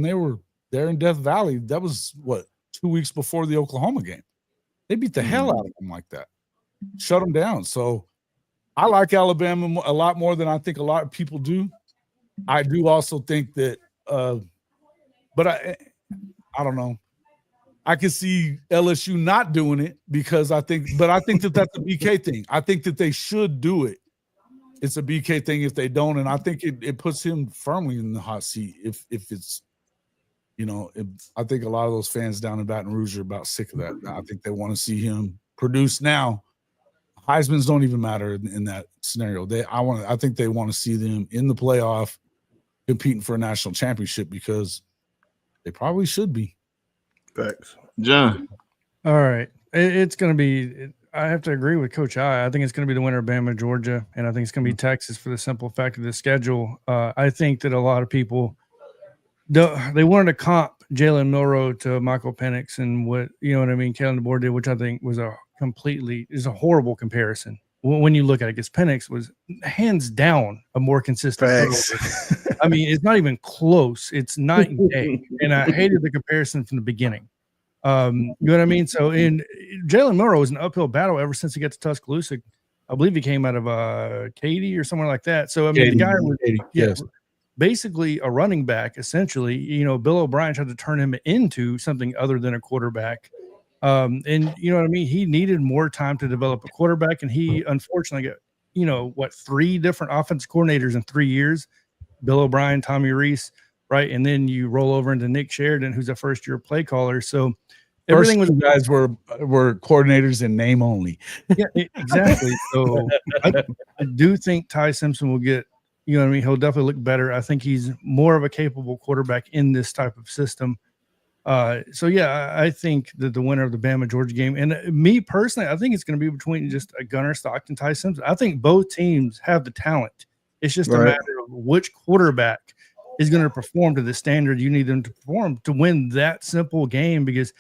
[SPEAKER 6] they were there in Death Valley. That was 2 weeks before the Oklahoma game. They beat the hell out of them like that, shut them down. So I like Alabama a lot more than I think a lot of people do. I do also think that, but I don't know. I can see LSU not doing it because I think that that's a BK thing. I think that they should do it. It's a BK thing if they don't, and I think it puts him firmly in the hot seat if it's, I think a lot of those fans down in Baton Rouge are about sick of that. I think they want to see him produce now. Heisman's don't even matter in that scenario. I think they want to see them in the playoff competing for a national championship because they probably should be.
[SPEAKER 7] Thanks,
[SPEAKER 1] John.
[SPEAKER 3] All right. It's going to be I have to agree with Coach I think it's going to be the winner of Bama, Georgia, and I think it's going to be Texas for the simple fact of the schedule. I think that a lot of people they wanted to comp Jalen Milroe to Michael Penix and what I mean, Kalen DeBoer did, which I think was a horrible comparison. When you look at it, because Penix was hands down a more consistent thrower. I mean, it's not even close. It's night and day. And I hated the comparison from the beginning. You know what I mean? So in Jalen Milroe was an uphill battle ever since he got to Tuscaloosa. I believe he came out of Katy or somewhere like that. So I mean, the guy was
[SPEAKER 6] yes.
[SPEAKER 3] basically a running back, essentially. Bill O'Brien tried to turn him into something other than a quarterback. And you know what I mean? He needed more time to develop a quarterback, and he unfortunately got, 3 different offense coordinators in 3 years, Bill O'Brien, Tommy Rees, right? And then you roll over into Nick Sheridan, who's a first-year play caller. So everything was
[SPEAKER 6] guys were coordinators in name only.
[SPEAKER 3] Yeah, exactly. So I do think Ty Simpson will get, he'll definitely look better. I think he's more of a capable quarterback in this type of system. So yeah, I think that the winner of the Bama Georgia game, and me personally, I think it's going to be between just a Gunnar Stockton, Ty Simpson. I think both teams have the talent. It's just a matter of which quarterback is going to perform to the standard you need them to perform to win that simple game. Because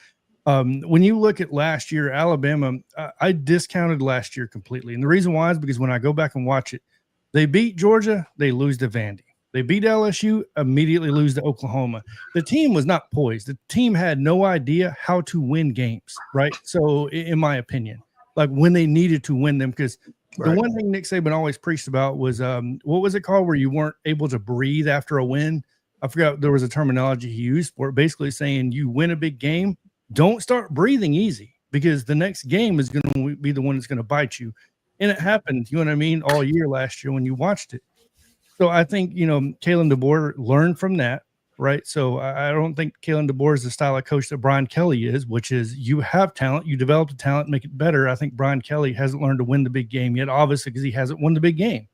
[SPEAKER 3] when you look at last year, Alabama, I discounted last year completely, and the reason why is because when I go back and watch it, they beat Georgia, they lose to Vandy. They beat LSU, immediately lose to Oklahoma. The team was not poised. The team had no idea how to win games, right? So, in my opinion, like when they needed to win them, because the one thing Nick Saban always preached about was what was it called where you weren't able to breathe after a win? I forgot, there was a terminology he used for it, basically saying you win a big game, don't start breathing easy because the next game is going to be the one that's going to bite you. And it happened, you know what I mean, all year last year when you watched it. So I think, Kalen DeBoer learned from that, right? So I don't think Kalen DeBoer is the style of coach that Brian Kelly is, which is you have talent, you develop the talent, make it better. I think Brian Kelly hasn't learned to win the big game yet, obviously, because he hasn't won the big game,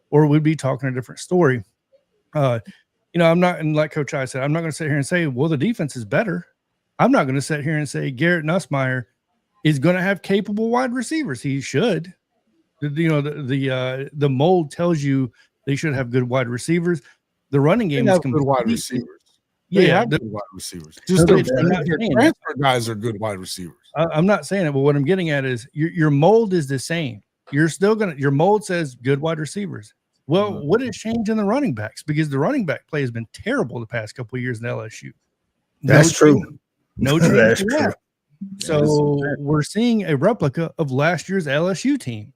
[SPEAKER 3] or we'd be talking a different story. I'm not, and like Coach I said, I'm not going to sit here and say, well, the defense is better. I'm not going to sit here and say Garrett Nussmeier is going to have capable wide receivers. He should. The mold tells you they should have good wide receivers. The running game is
[SPEAKER 6] good wide receivers.
[SPEAKER 3] They
[SPEAKER 6] have good wide receivers. Just their transfer guys are good wide receivers.
[SPEAKER 3] I'm not saying it, but what I'm getting at is your mold is the same. You're still your mold says good wide receivers. Well, what has changed in the running backs? Because the running back play has been terrible the past couple of years in LSU.
[SPEAKER 7] That's true.
[SPEAKER 3] No change.
[SPEAKER 7] That's true.
[SPEAKER 3] So we're seeing a replica of last year's LSU team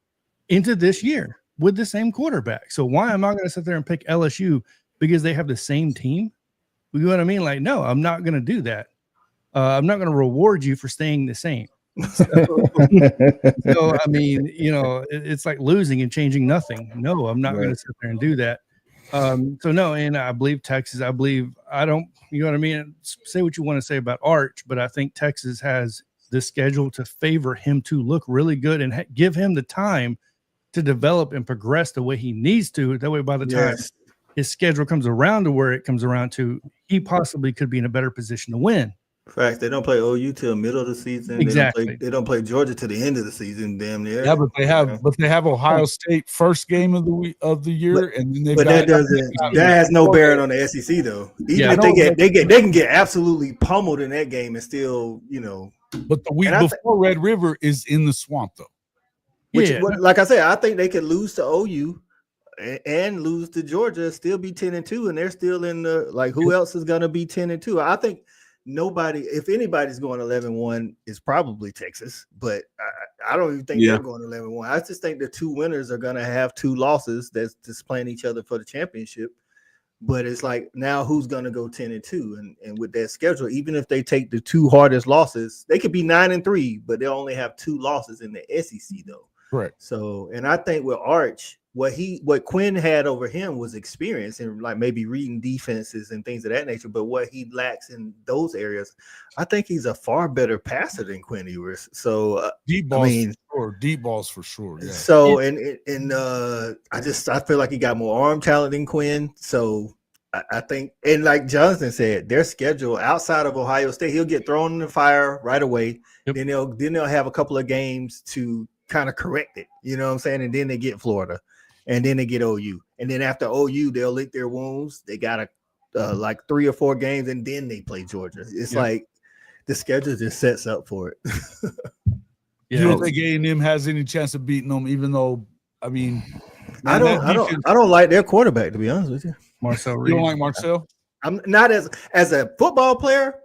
[SPEAKER 3] into this year with the same quarterback. So why am I going to sit there and pick LSU because they have the same team? You know what I mean? Like, no, I'm not going to do that. I'm not going to reward you for staying the same. So I mean, it's like losing and changing nothing. No, I'm not going to sit there and do that. So no, and I believe Texas, I don't, you know what I mean? Say what you want to say about Arch, but I think Texas has the schedule to favor him to look really good and give him the time to develop and progress the way he needs to. That way, by the time his schedule comes around to where it comes around to, he possibly could be in a better position to win.
[SPEAKER 7] Fact, they don't play OU till middle of the season.
[SPEAKER 3] Exactly.
[SPEAKER 7] They don't play Georgia to the end of the season. Damn near.
[SPEAKER 6] Yeah, but they have Ohio State first game of the year, and then
[SPEAKER 7] that has no bearing on the SEC though. Even if they can get absolutely pummeled in that game and still,
[SPEAKER 6] But the week before Red River is in the swamp though.
[SPEAKER 7] Like I said, I think they could lose to OU and lose to Georgia, still be 10-2, and they're still in the who else is gonna be 10-2? I think nobody, if anybody's going 11-1, is probably Texas, but I don't even think they're going 11-1. I just think the two winners are going to have two losses that's just playing each other for the championship. But it's like now who's going to go 10-2, and with that schedule, even if they take the two hardest losses, they could be 9-3, but they'll only have two losses in the SEC though.
[SPEAKER 6] Correct.
[SPEAKER 7] So, and I think with Arch, what Quinn had over him was experience and like maybe reading defenses and things of that nature. But what he lacks in those areas, I think he's a far better passer than Quinn Ewers. So
[SPEAKER 6] deep balls for sure. Yeah.
[SPEAKER 7] So and I feel like he got more arm talent than Quinn. So I think, and like Jonathan said, their schedule outside of Ohio State, he'll get thrown in the fire right away. Yep. Then they'll have a couple of games to kind of correct it. You know what I'm saying? And then they get Florida, and then they get OU, and then after OU, they'll lick their wounds. They got like 3 or 4 games, and then they play Georgia. It's like the schedule just sets up for it.
[SPEAKER 6] You don't think A&M has any chance of beating them, even though, I mean,
[SPEAKER 7] I don't like their quarterback, to be honest with you.
[SPEAKER 3] Marcel
[SPEAKER 6] you
[SPEAKER 3] Reed.
[SPEAKER 6] don't like Marcel?
[SPEAKER 7] I'm not as a football player,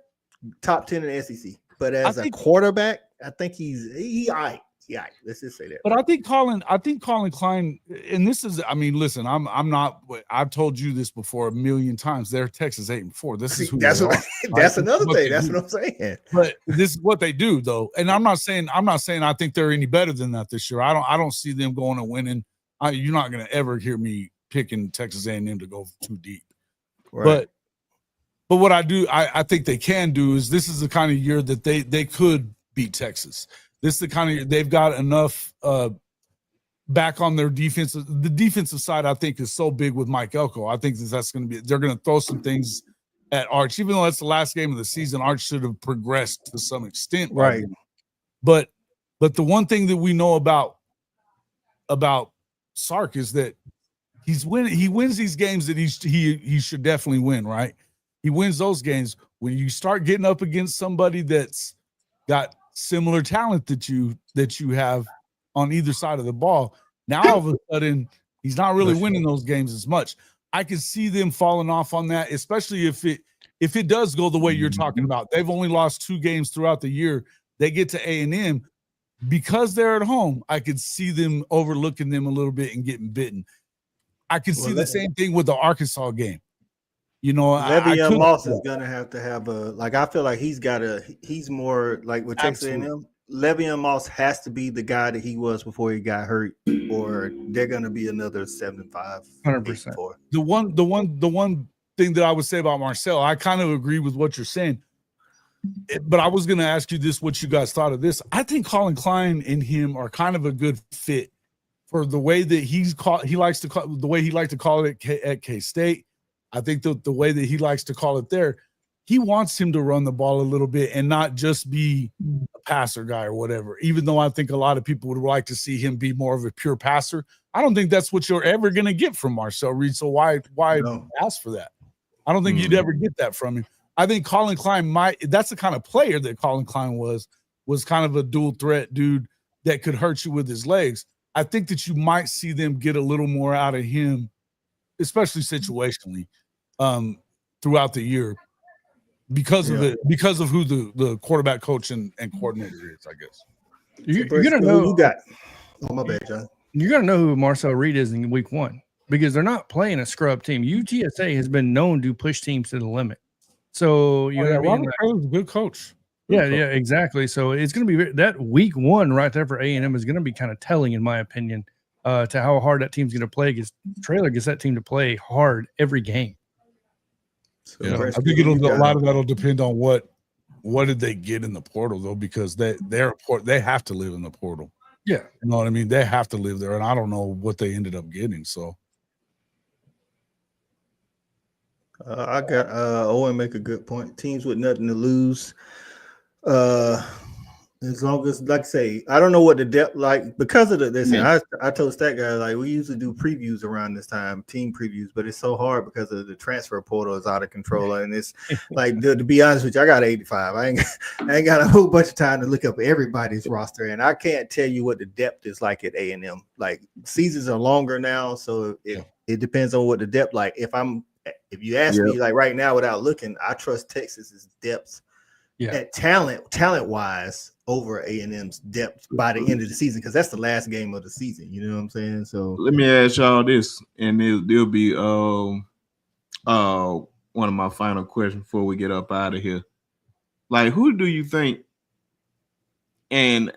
[SPEAKER 7] top 10 in the SEC, but as a quarterback, I think he all right. Yeah, let's just say that.
[SPEAKER 6] But I think Colin Klein, and this is, I mean, listen, I'm not. I've told you this before a million times. They're Texas 8-4. This is who they are.
[SPEAKER 7] That's another thing. That's what I'm saying.
[SPEAKER 6] But this is what they do, though. And I'm not saying I think they're any better than that this year. I don't see them going and winning. You're not going to ever hear me picking Texas A&M to go too deep. Right. But what I think they can do is this is the kind of year that they could beat Texas. This is the kind of they've got enough back on their defense. The defensive side, I think, is so big with Mike Elko. I think that's going to be. They're going to throw some things at Arch, even though that's the last game of the season. Arch should have progressed to some extent,
[SPEAKER 7] right?
[SPEAKER 6] But the one thing that we know about Sark is that he's winning. He wins these games that he should definitely win. Right? He wins those games when you start getting up against somebody that's got similar talent that you have on either side of the ball. Now all of a sudden he's not really winning those games as much. I can see them falling off on that, especially if it does go the way you're talking about. They've only lost 2 games throughout the year. They get to A&M because they're at home. I could see them overlooking them a little bit and getting bitten. I can see the same thing with the Arkansas game. You know,
[SPEAKER 7] Le'Veon Moss is gonna have I feel like he's more like with Texas A&M. Le'Veon Moss has to be the guy that he was before he got hurt, or they're gonna be another 7-5,
[SPEAKER 3] 100%.
[SPEAKER 6] The one thing that I would say about Marcel, I kind of agree with what you're saying. But I was gonna ask you this, what you guys thought of this. I think Colin Klein and him are kind of a good fit for the way that he likes to call it at K-State. I think the way that he likes to call it there, he wants him to run the ball a little bit and not just be a passer guy or whatever, even though I think a lot of people would like to see him be more of a pure passer. I don't think that's what you're ever going to get from Marcel Reed, so why ask for that? I don't think you'd ever get that from him. I think Colin Klein that's the kind of player that Colin Klein was kind of a dual threat dude that could hurt you with his legs. I think that you might see them get a little more out of him, especially situationally, throughout the year because of who the quarterback coach and coordinator is, I guess.
[SPEAKER 3] You're gonna know
[SPEAKER 7] who you got. Oh, my bad, John.
[SPEAKER 3] You're gonna know who Marcel Reed is in week 1 because they're not playing a scrub team. UTSA has been known to push teams to the limit. So
[SPEAKER 6] Robert Taylor's a good coach.
[SPEAKER 3] Yeah, exactly. So it's going to be that week 1 right there for A&M is going to be kind of telling, in my opinion, to how hard that team's going to play. Because Traylor gets that team to play hard every game.
[SPEAKER 6] So I think a lot of that'll depend on what did they get in the portal though, because they have to live in the portal.
[SPEAKER 3] Yeah,
[SPEAKER 6] you know what I mean. They have to live there, and I don't know what they ended up getting. So
[SPEAKER 7] I got Owen make a good point. Teams with nothing to lose. As long as, like I say, I don't know what the depth like because of this. I told Stat Guy, like, we usually do previews around this time, team previews, but it's so hard because of the transfer portal is out of control. And it's like, to be honest with you, I got 85. I ain't got a whole bunch of time to look up everybody's roster, and I can't tell you what the depth is like at A&M. Like, seasons are longer now, so it depends on what the depth like. If you ask me, like right now, without looking, I trust Texas's depth. At talent wise over A&M's depth by the end of the season, because that's the last game of the season. You know what I'm saying? So
[SPEAKER 1] let me ask y'all this, and it'll be one of my final questions before we get up out of here. Like, who do you think? And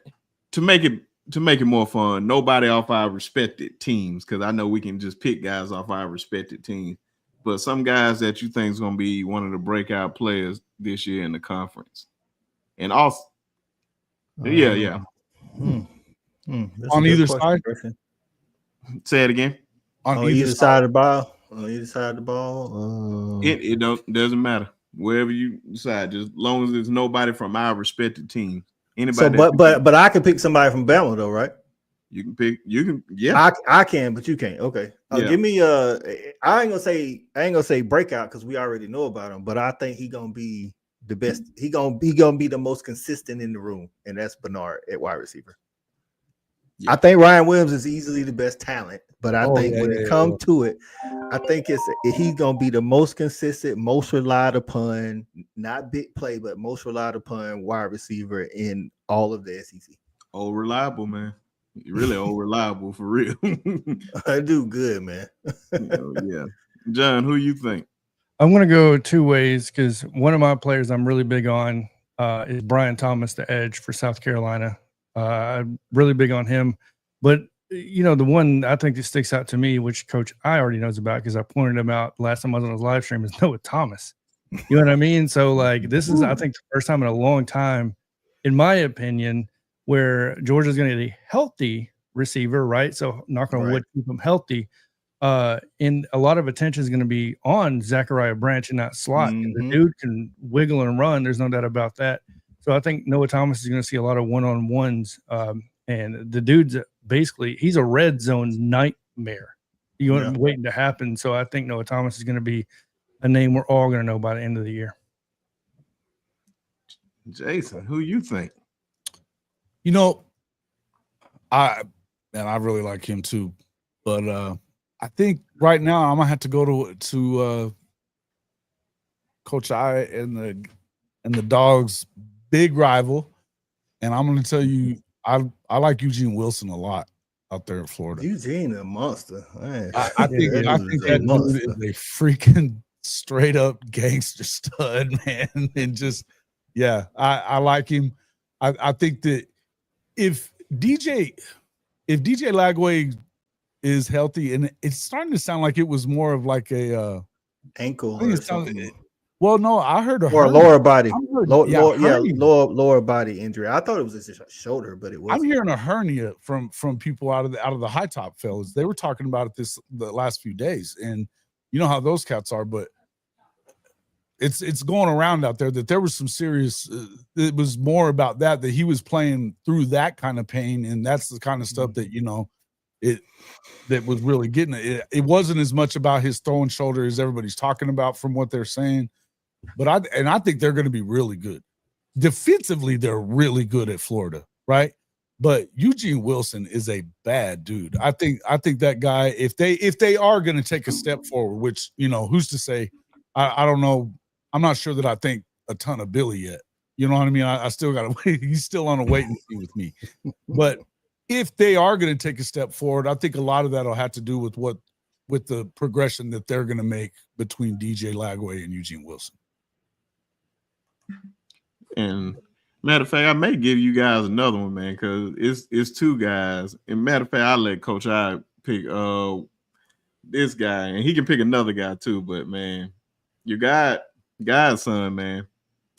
[SPEAKER 1] to make it more fun, nobody off our respected teams, because I know we can just pick guys off our respected teams. But some guys that you think is going to be one of the breakout players this year in the conference. And also,
[SPEAKER 7] on either
[SPEAKER 6] side.
[SPEAKER 1] Say it again.
[SPEAKER 7] On either side of the ball. On either side of the ball.
[SPEAKER 1] It doesn't matter. Wherever you decide, just as long as there's nobody from our respected team. Anybody.
[SPEAKER 7] So, but I could pick somebody from Bama though, right?
[SPEAKER 1] You can pick. You can. Yeah,
[SPEAKER 7] I can, but you can't. Okay,
[SPEAKER 1] Yeah.
[SPEAKER 7] give me. I ain't gonna say breakout because we already know about him, but I think he gonna be the best. He gonna be the most consistent in the room, and that's Bernard at wide receiver.
[SPEAKER 1] Yeah.
[SPEAKER 7] I think Ryan Williams is easily the best talent, but I think when it comes
[SPEAKER 6] yeah.
[SPEAKER 7] to it, I think he's gonna be the most consistent, most relied upon, not big play, but most relied upon wide receiver in all of the SEC.
[SPEAKER 1] Old reliable, man. Really old reliable for real.
[SPEAKER 7] I do good, man.
[SPEAKER 1] Yeah. John, who you think?
[SPEAKER 3] I'm going to go two ways because one of my players I'm really big on is Brian Thomas, the edge for South Carolina. I'm really big on him. But, the one I think that sticks out to me, which Coach I already knows about because I pointed him out last time I was on his live stream, is Noah Thomas. You know what I mean? So, this is, I think, the first time in a long time, in my opinion, where Georgia's going to get a healthy receiver, right? So, knock on wood, keep him healthy. And a lot of attention is going to be on Zachariah Branch in that slot. The dude can wiggle and run. There's no doubt about that. So I think Noah Thomas is going to see a lot of one-on-ones. And the dude's basically, he's a red zone nightmare. Waiting to happen. So I think Noah Thomas is going to be a name we're all going to know by the end of the year.
[SPEAKER 1] Jason, who you think?
[SPEAKER 6] I really like him too, but I think right now I'm gonna have to go to Coach I and the Dogs' big rival, and I'm gonna tell you I like Eugene Wilson a lot out there in Florida.
[SPEAKER 7] Eugene a monster. Man.
[SPEAKER 6] I think that dude is a freaking straight up gangster stud, man, and just I like him. I think that if DJ Lagway is healthy, and it's starting to sound like it was more of like a
[SPEAKER 7] ankle or something.
[SPEAKER 6] Well, no, I heard a
[SPEAKER 7] lower body, lower body injury. I thought it was just a shoulder, but it wasn't.
[SPEAKER 6] I'm hearing a hernia from people out of the high top fellas. They were talking about it the last few days, and you know how those cats are, but it's going around out there that there was some serious. It was more about that he was playing through that kind of pain, and that's the kind of stuff that that was really getting it. It wasn't as much about his throwing shoulder as everybody's talking about from what they're saying. But I think they're going to be really good. Defensively, they're really good at Florida, right? But Eugene Wilson is a bad dude. I think that guy, if they are going to take a step forward, which who's to say? I don't know. I'm not sure that I think a ton of Billy yet. You know what I mean? I still got to wait. He's still on a wait and see with me. But if they are going to take a step forward, I think a lot of that will have to do with the progression that they're going to make between DJ Lagway and Eugene Wilson.
[SPEAKER 1] And matter of fact, I may give you guys another one, man, because it's two guys. And matter of fact, I'll let Coach I pick this guy, and he can pick another guy too. But man, you got Godson, man.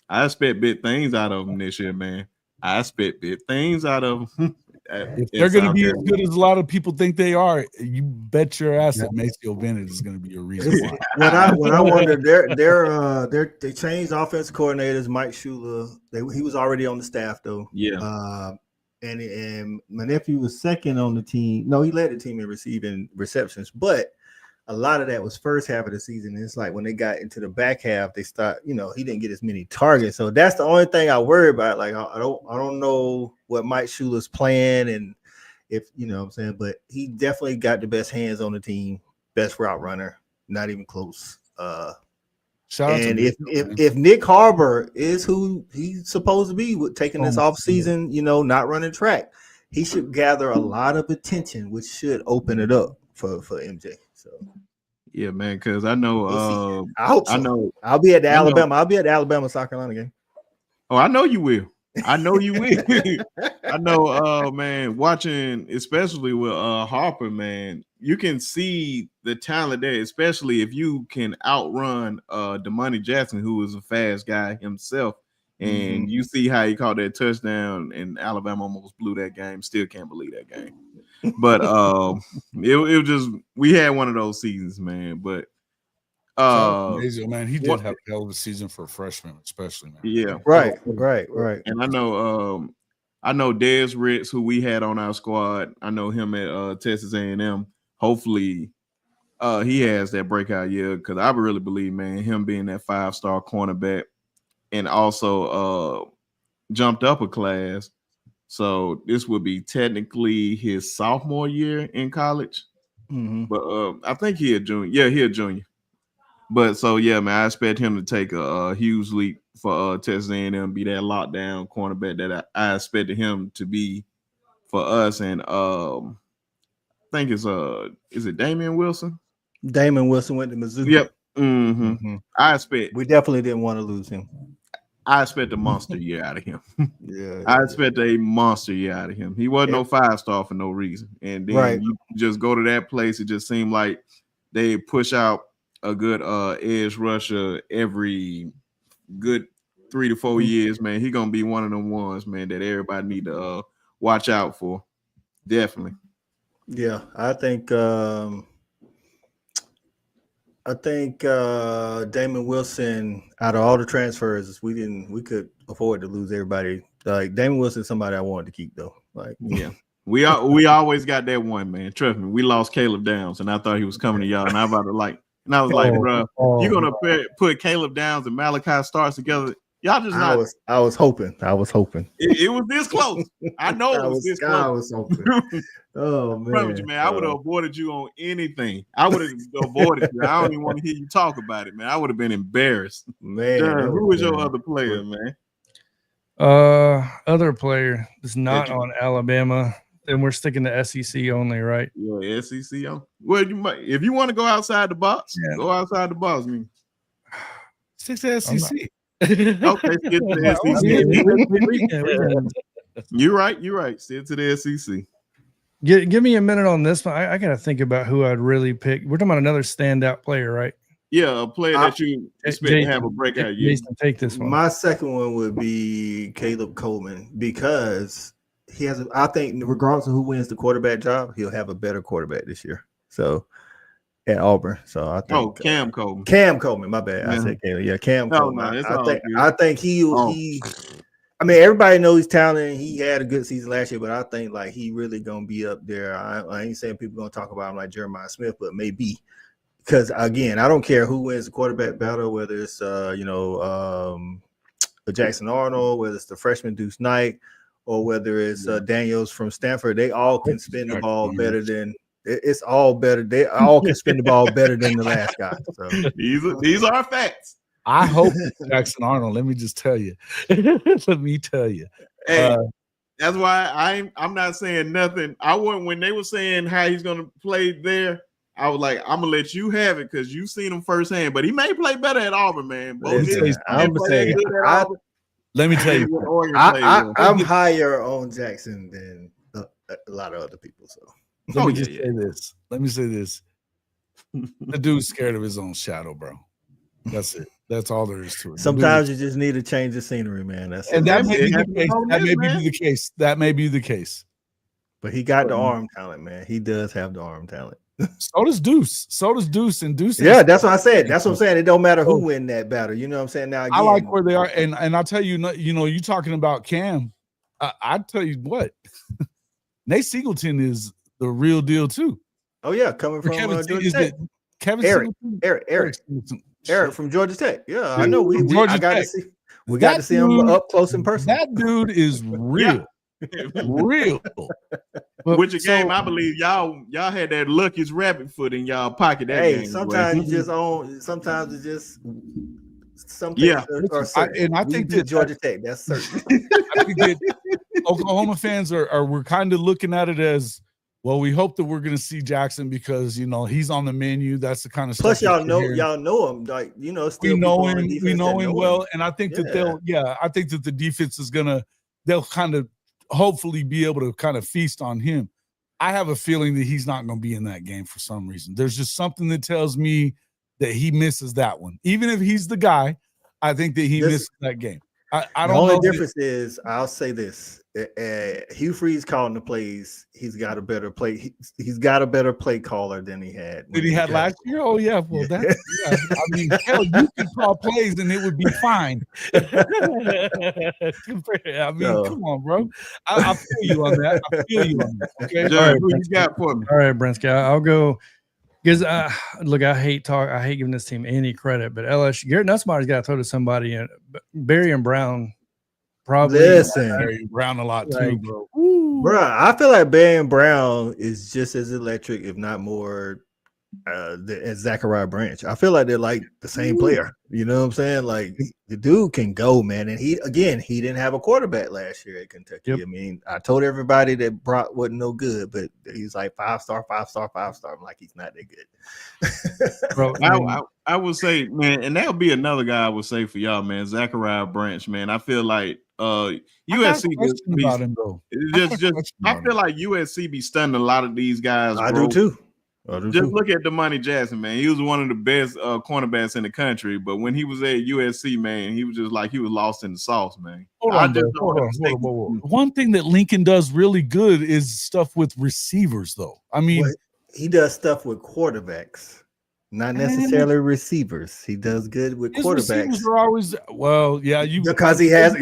[SPEAKER 1] I expect big things out of him this year, man. I expect big things out of him.
[SPEAKER 6] If they're going to be as good as a lot of people think they are, you bet your ass that Maceo Bennett is going to be a reason why.
[SPEAKER 7] When I wonder, they changed offensive coordinators. Mike Shula, he was already on the staff though.
[SPEAKER 1] Yeah.
[SPEAKER 7] And my nephew was second on the team. No, he led the team in receiving receptions, but a lot of that was first half of the season. And it's like when they got into the back half, they start, he didn't get as many targets. So that's the only thing I worry about. Like I don't know what Mike Shula's plan, and if what I'm saying, but he definitely got the best hands on the team, best route runner, not even close.
[SPEAKER 6] Shout out
[SPEAKER 7] and
[SPEAKER 6] to
[SPEAKER 7] if Nick Harbor is who he's supposed to be with taking this off season, not running track, he should gather a lot of attention, which should open it up for MJ. So
[SPEAKER 1] yeah, man, because I know
[SPEAKER 7] I hope so.
[SPEAKER 1] I know
[SPEAKER 7] I'll be at the Alabama South Carolina game.
[SPEAKER 1] Oh, I know you will. I know you will. I know, man, watching, especially with Harper, man, you can see the talent there, especially if you can outrun Damani Jackson, who is a fast guy himself. And you see how he caught that touchdown, and Alabama almost blew that game. Still can't believe that game. But it was just, we had one of those seasons, man. But
[SPEAKER 6] man, he did have a hell of a season for a freshman, especially, man.
[SPEAKER 1] Yeah,
[SPEAKER 7] right.
[SPEAKER 1] And I know I know Dez Ritz, who we had on our squad. I know him at Texas A&M. Hopefully, he has that breakout year because I really believe, man, him being that 5-star cornerback and also jumped up a class. So this would be technically his sophomore year in college.
[SPEAKER 7] Mm-hmm.
[SPEAKER 1] But I think he a junior. Yeah, he a junior. But so yeah, man, I expect him to take a huge leap for Texas A&M, be that lockdown cornerback that I expected him to be for us. And I think it's is it Damian Wilson?
[SPEAKER 7] Damon Wilson went to Mizzou.
[SPEAKER 1] Yep. Mm-hmm.
[SPEAKER 7] Mm-hmm.
[SPEAKER 1] I expect
[SPEAKER 7] We definitely didn't want to lose him.
[SPEAKER 1] I expect a monster year out of him.
[SPEAKER 7] Yeah,
[SPEAKER 1] I expect a monster year out of him. He wasn't no 5-star for no reason. And then you just go to that place. It just seemed like they push out a good edge rusher every good 3 to 4 years, man. He gonna be one of them ones, man, that everybody need to watch out for. Definitely.
[SPEAKER 7] Yeah, I think Damon Wilson, out of all the transfers, we could afford to lose everybody. Like Damon Wilson, somebody I wanted to keep though. Like
[SPEAKER 1] yeah. We always got that one, man. Trust me. We lost Caleb Downs, and I thought he was coming to y'all, and I was like, bro, you're gonna put Caleb Downs and Malachi Starks together. Y'all just not.
[SPEAKER 7] I was hoping.
[SPEAKER 1] It was this close. I know it was this close.
[SPEAKER 7] I was hoping. Oh man,
[SPEAKER 1] promise you, man. I would have avoided you on anything. I would have avoided you. I don't even want to hear you talk about it, man. I would have been embarrassed.
[SPEAKER 7] Man,
[SPEAKER 1] Darren, who was your other player, man?
[SPEAKER 3] Other player is not on Alabama. And we're sticking to SEC only, right?
[SPEAKER 1] Yeah, SEC on. Well, you might if you want to go outside the box, go outside the box. I mean,
[SPEAKER 6] stick to SEC.
[SPEAKER 1] Okay, stick to the SEC. You're right. Stick to the SEC.
[SPEAKER 3] Give me a minute on this one. I got to think about who I'd really pick. We're talking about another standout player, right?
[SPEAKER 1] Yeah, a player that you expect to have a breakout year.
[SPEAKER 3] Take this one.
[SPEAKER 7] My second one would be Caleb Coleman because he has. I think regardless of who wins the quarterback job, he'll have a better quarterback this year. So at Auburn. So I think.
[SPEAKER 1] Cam Coleman.
[SPEAKER 7] Cam Coleman. My bad. I said Caleb. Yeah, Cam Coleman. I think he. I mean, everybody knows he's talented. He had a good season last year, but I think like he really gonna be up there. I ain't saying people gonna talk about him like Jeremiah Smith, but maybe. Because again, I don't care who wins the quarterback battle, whether it's Jackson Arnold, whether it's the freshman Deuce Knight, or whether it's Daniels from Stanford. They all can spin the ball better than it's all better. They all can spin the ball better than the last guy. So
[SPEAKER 1] these are facts.
[SPEAKER 6] I hope Jackson Arnold. Let me just tell you. Let me tell you.
[SPEAKER 1] Hey, that's why I'm not saying nothing. I wasn't when they were saying how he's gonna play there. I was like, I'm gonna let you have it because you've seen him firsthand. But he may play better at Auburn, man.
[SPEAKER 6] Let me tell you,
[SPEAKER 7] I'm higher on Jackson than a lot of other people. So
[SPEAKER 6] let me say this. The dude's scared of his own shadow, bro. That's it. That's all there is to it.
[SPEAKER 7] Sometimes you just need to change the scenery, man.
[SPEAKER 6] That may be the case. That may be the case.
[SPEAKER 7] But he got the arm talent, man. He does have the arm talent.
[SPEAKER 6] So does Deuce, and Deuce.
[SPEAKER 7] Yeah, that's what I said. That's what I'm saying. It don't matter who win that battle. You know what I'm saying? Now again,
[SPEAKER 6] I like where they are, and I'll tell you, you talking about Cam. I tell you what, Nate Singleton is the real deal too.
[SPEAKER 7] Oh yeah, coming from Georgia Tech. Eric from Georgia Tech. Yeah, I know. We got to see him up close in person.
[SPEAKER 6] That dude is real. Real.
[SPEAKER 1] Which a game I believe y'all had that luckiest rabbit foot in y'all pocket. That
[SPEAKER 7] hey,
[SPEAKER 1] game,
[SPEAKER 7] sometimes you just own. Sometimes it's just something.
[SPEAKER 6] Yeah, I think that
[SPEAKER 7] Georgia Tech. That's certain.
[SPEAKER 6] I think that Oklahoma fans we're kind of looking at it as well. We hope that we're going to see Jackson because he's on the menu. That's the kind of
[SPEAKER 7] plus
[SPEAKER 6] stuff.
[SPEAKER 7] Y'all know him. Like still
[SPEAKER 6] we know him well, and I think that I think that the defense is they'll kind of. Hopefully be able to kind of feast on him. I have a feeling that he's not going to be in that game for some reason. There's just something that tells me that he misses that one. Even if he's the guy, I think that he misses that game. I
[SPEAKER 7] The
[SPEAKER 6] don't
[SPEAKER 7] only
[SPEAKER 6] know.
[SPEAKER 7] difference is, I'll say this: Hugh Freeze calling the plays. He's got a better play. He's got a better play caller than he had.
[SPEAKER 6] Did he had last year? Oh yeah. Well, that's yeah. I mean, hell, you could call plays and it would be fine. I mean, come on, bro. I feel you on that. I feel you on that. Okay.
[SPEAKER 1] Judge,
[SPEAKER 3] All right,
[SPEAKER 1] who you got for me?
[SPEAKER 3] All right, Brinsky, I'll go because look, I hate giving this team any credit, but LSU Garrett Nussmeyer's got to throw to somebody, and Barry and Brown probably.
[SPEAKER 7] Listen,
[SPEAKER 6] Barry Brown a lot too,
[SPEAKER 3] Like,
[SPEAKER 6] bro.
[SPEAKER 7] bro, I feel like Barry Brown is just as electric, if not more, as Zachariah Branch. I feel like they're like the same player. You know what I'm saying? Like the dude can go, man. And he didn't have a quarterback last year at Kentucky.
[SPEAKER 3] Yep.
[SPEAKER 7] I mean, I told everybody that Brock wasn't no good, but he's like 5-star, 5-star, 5-star. I'm like, he's not that good.
[SPEAKER 3] bro,
[SPEAKER 1] I would say, man, and that would be another guy I would say for y'all, man, Zachariah Branch, man. I feel like USC
[SPEAKER 6] about him though.
[SPEAKER 1] I feel like USC be stunning a lot of these guys.
[SPEAKER 7] I
[SPEAKER 1] bro.
[SPEAKER 7] do too.
[SPEAKER 1] Just look at Damani Jackson, man. He was one of the best cornerbacks in the country, but when he was at USC, man, he was just like he was lost in the sauce, man.
[SPEAKER 6] Hold on. One thing that Lincoln does really good is stuff with receivers, though. I mean,
[SPEAKER 7] he does stuff with quarterbacks, not necessarily receivers. He does good with quarterbacks.
[SPEAKER 6] Are always
[SPEAKER 7] because he does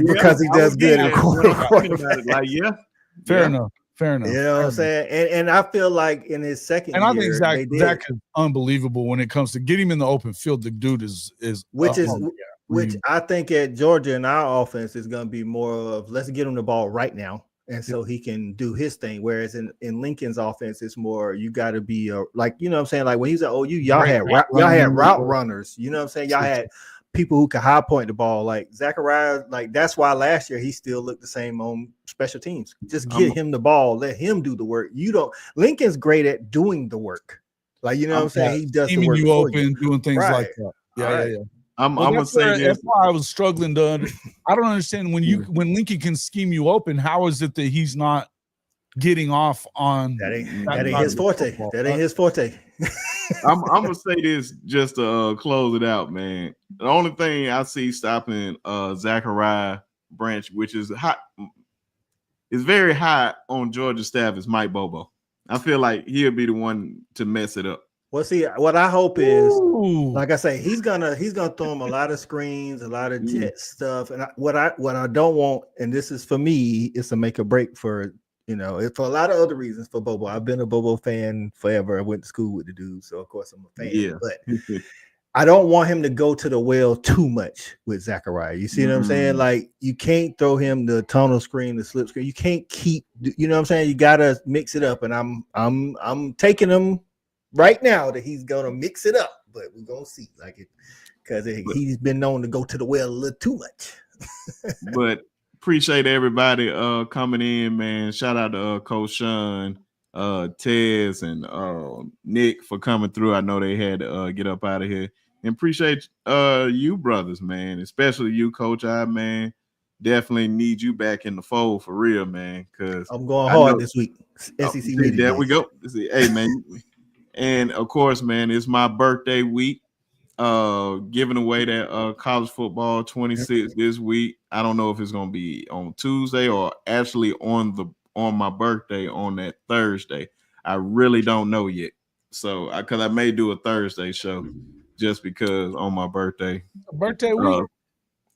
[SPEAKER 7] good at quarterbacks.
[SPEAKER 1] Like, yeah,
[SPEAKER 6] fair enough.
[SPEAKER 7] You know what I'm saying? And I feel like in his second year,
[SPEAKER 6] I think Zach is unbelievable when it comes to get him in the open field. The dude is
[SPEAKER 7] which I think at Georgia in our offense is going to be more of let's get him the ball right now, and so he can do his thing. Whereas in Lincoln's offense, it's more you got to be like, you know what I'm saying? Like when he's at OU, y'all had route runners. You know what I'm saying? Y'all had people who could high point the ball. Like Zachariah, like that's why last year he still looked the same on special teams. Just get him the ball, let him do the work. Lincoln's great at doing the work. Like, you know what I'm saying? He does the work.
[SPEAKER 6] You open, doing things like that. Yeah.
[SPEAKER 1] I'm gonna say this.
[SPEAKER 6] That's why I was struggling to I don't understand when Lincoln can scheme you open, how is it that he's not getting off on
[SPEAKER 7] that ain't his forte. Football. That ain't his forte.
[SPEAKER 1] I'm gonna say this just to close it out, man. The only thing I see stopping Zachariah Branch, which is hot, is very high on Georgia staff, is Mike Bobo. I feel like he'll be the one to mess it up.
[SPEAKER 7] Well, see, what I hope is, like I say, he's gonna throw him a lot of screens, a lot of jet stuff, and what I don't want, and this is for me, is to make a break for. You know, for a lot of other reasons for Bobo. I've been a Bobo fan forever. I went to school with the dude, so of course I'm a fan. Yeah. But I don't want him to go to the well too much with Zachariah. You see what I'm saying? Like you can't throw him the tunnel screen, the slip screen. You can't keep. You know what I'm saying? You gotta mix it up. And I'm taking him right now that he's gonna mix it up. But we're gonna see, like it, because he's been known to go to the well a little too much.
[SPEAKER 1] But. Appreciate everybody coming in, man. Shout out to Coach Shawn, Tez, and Nick for coming through. I know they had to get up out of here. And appreciate you brothers, man, especially you, Coach I, man. Definitely need you back in the fold for real, man. Because
[SPEAKER 7] I'm going hard this week. SEC meeting.
[SPEAKER 1] There we go. Hey, man. And of course, man, it's my birthday week. Giving away that college football 26 this week. I don't know if it's gonna be on Tuesday or actually on my birthday on that Thursday. I really don't know yet. So because I may do a Thursday show just because on my birthday.
[SPEAKER 6] Birthday week.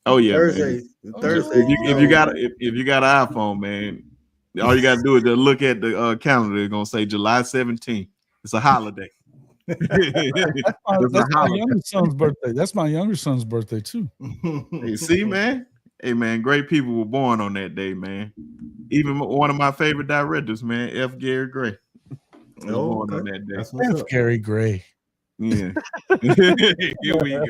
[SPEAKER 1] Oh yeah,
[SPEAKER 7] Thursday.
[SPEAKER 1] Man. Thursday. If you got an iPhone, man, all you gotta do is just look at the calendar. It's gonna say July 17th. It's a holiday.
[SPEAKER 6] That's my younger son's birthday. That's my younger son's birthday too.
[SPEAKER 1] You see, man. Hey, man, great people were born on that day, man. Even one of my favorite directors, man, F. Gary Gray. Born on that day.
[SPEAKER 6] F. Gary Gray.
[SPEAKER 1] Yeah. Here we go.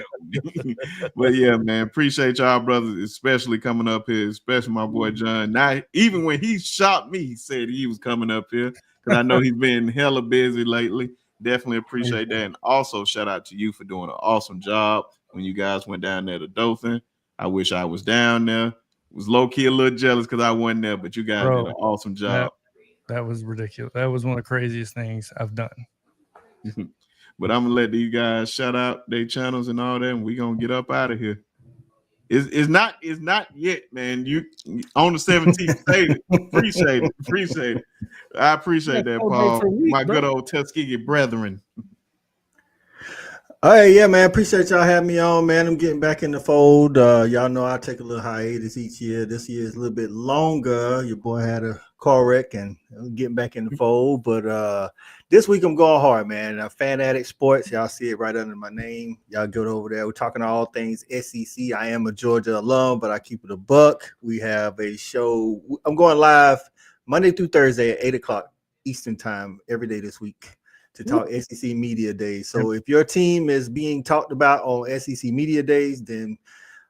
[SPEAKER 1] But yeah, man, appreciate y'all brothers, especially coming up here, especially my boy John. Now, even when he shot me, he said he was coming up here because I know he's been hella busy lately. Definitely appreciate that. And also shout out to you for doing an awesome job when you guys went down there to Dothan. I wish I was down there. Was low-key a little jealous because I wasn't there, but you guys did an awesome job.
[SPEAKER 3] That was ridiculous. That was one of the craziest things I've done.
[SPEAKER 1] But I'm going to let these guys shout out their channels and all that, and we're going to get up out of here. It's not yet, man. You on the 17th. Appreciate it. I appreciate that, Paul. My good old Tuskegee brethren.
[SPEAKER 7] All right, yeah, man. Appreciate y'all having me on, man. I'm getting back in the fold. Y'all know I take a little hiatus each year. This year is a little bit longer. Your boy had a car wreck, and I'm getting back in the fold. But this week I'm going hard, man. Fan Addict Sports. Y'all see it right under my name. Y'all get over there. We're talking all things SEC. I am a Georgia alum, but I keep it a buck. We have a show. I'm going live Monday through Thursday at 8 o'clock Eastern time every day this week to talk SEC Media Days. So if your team is being talked about on SEC Media Days, then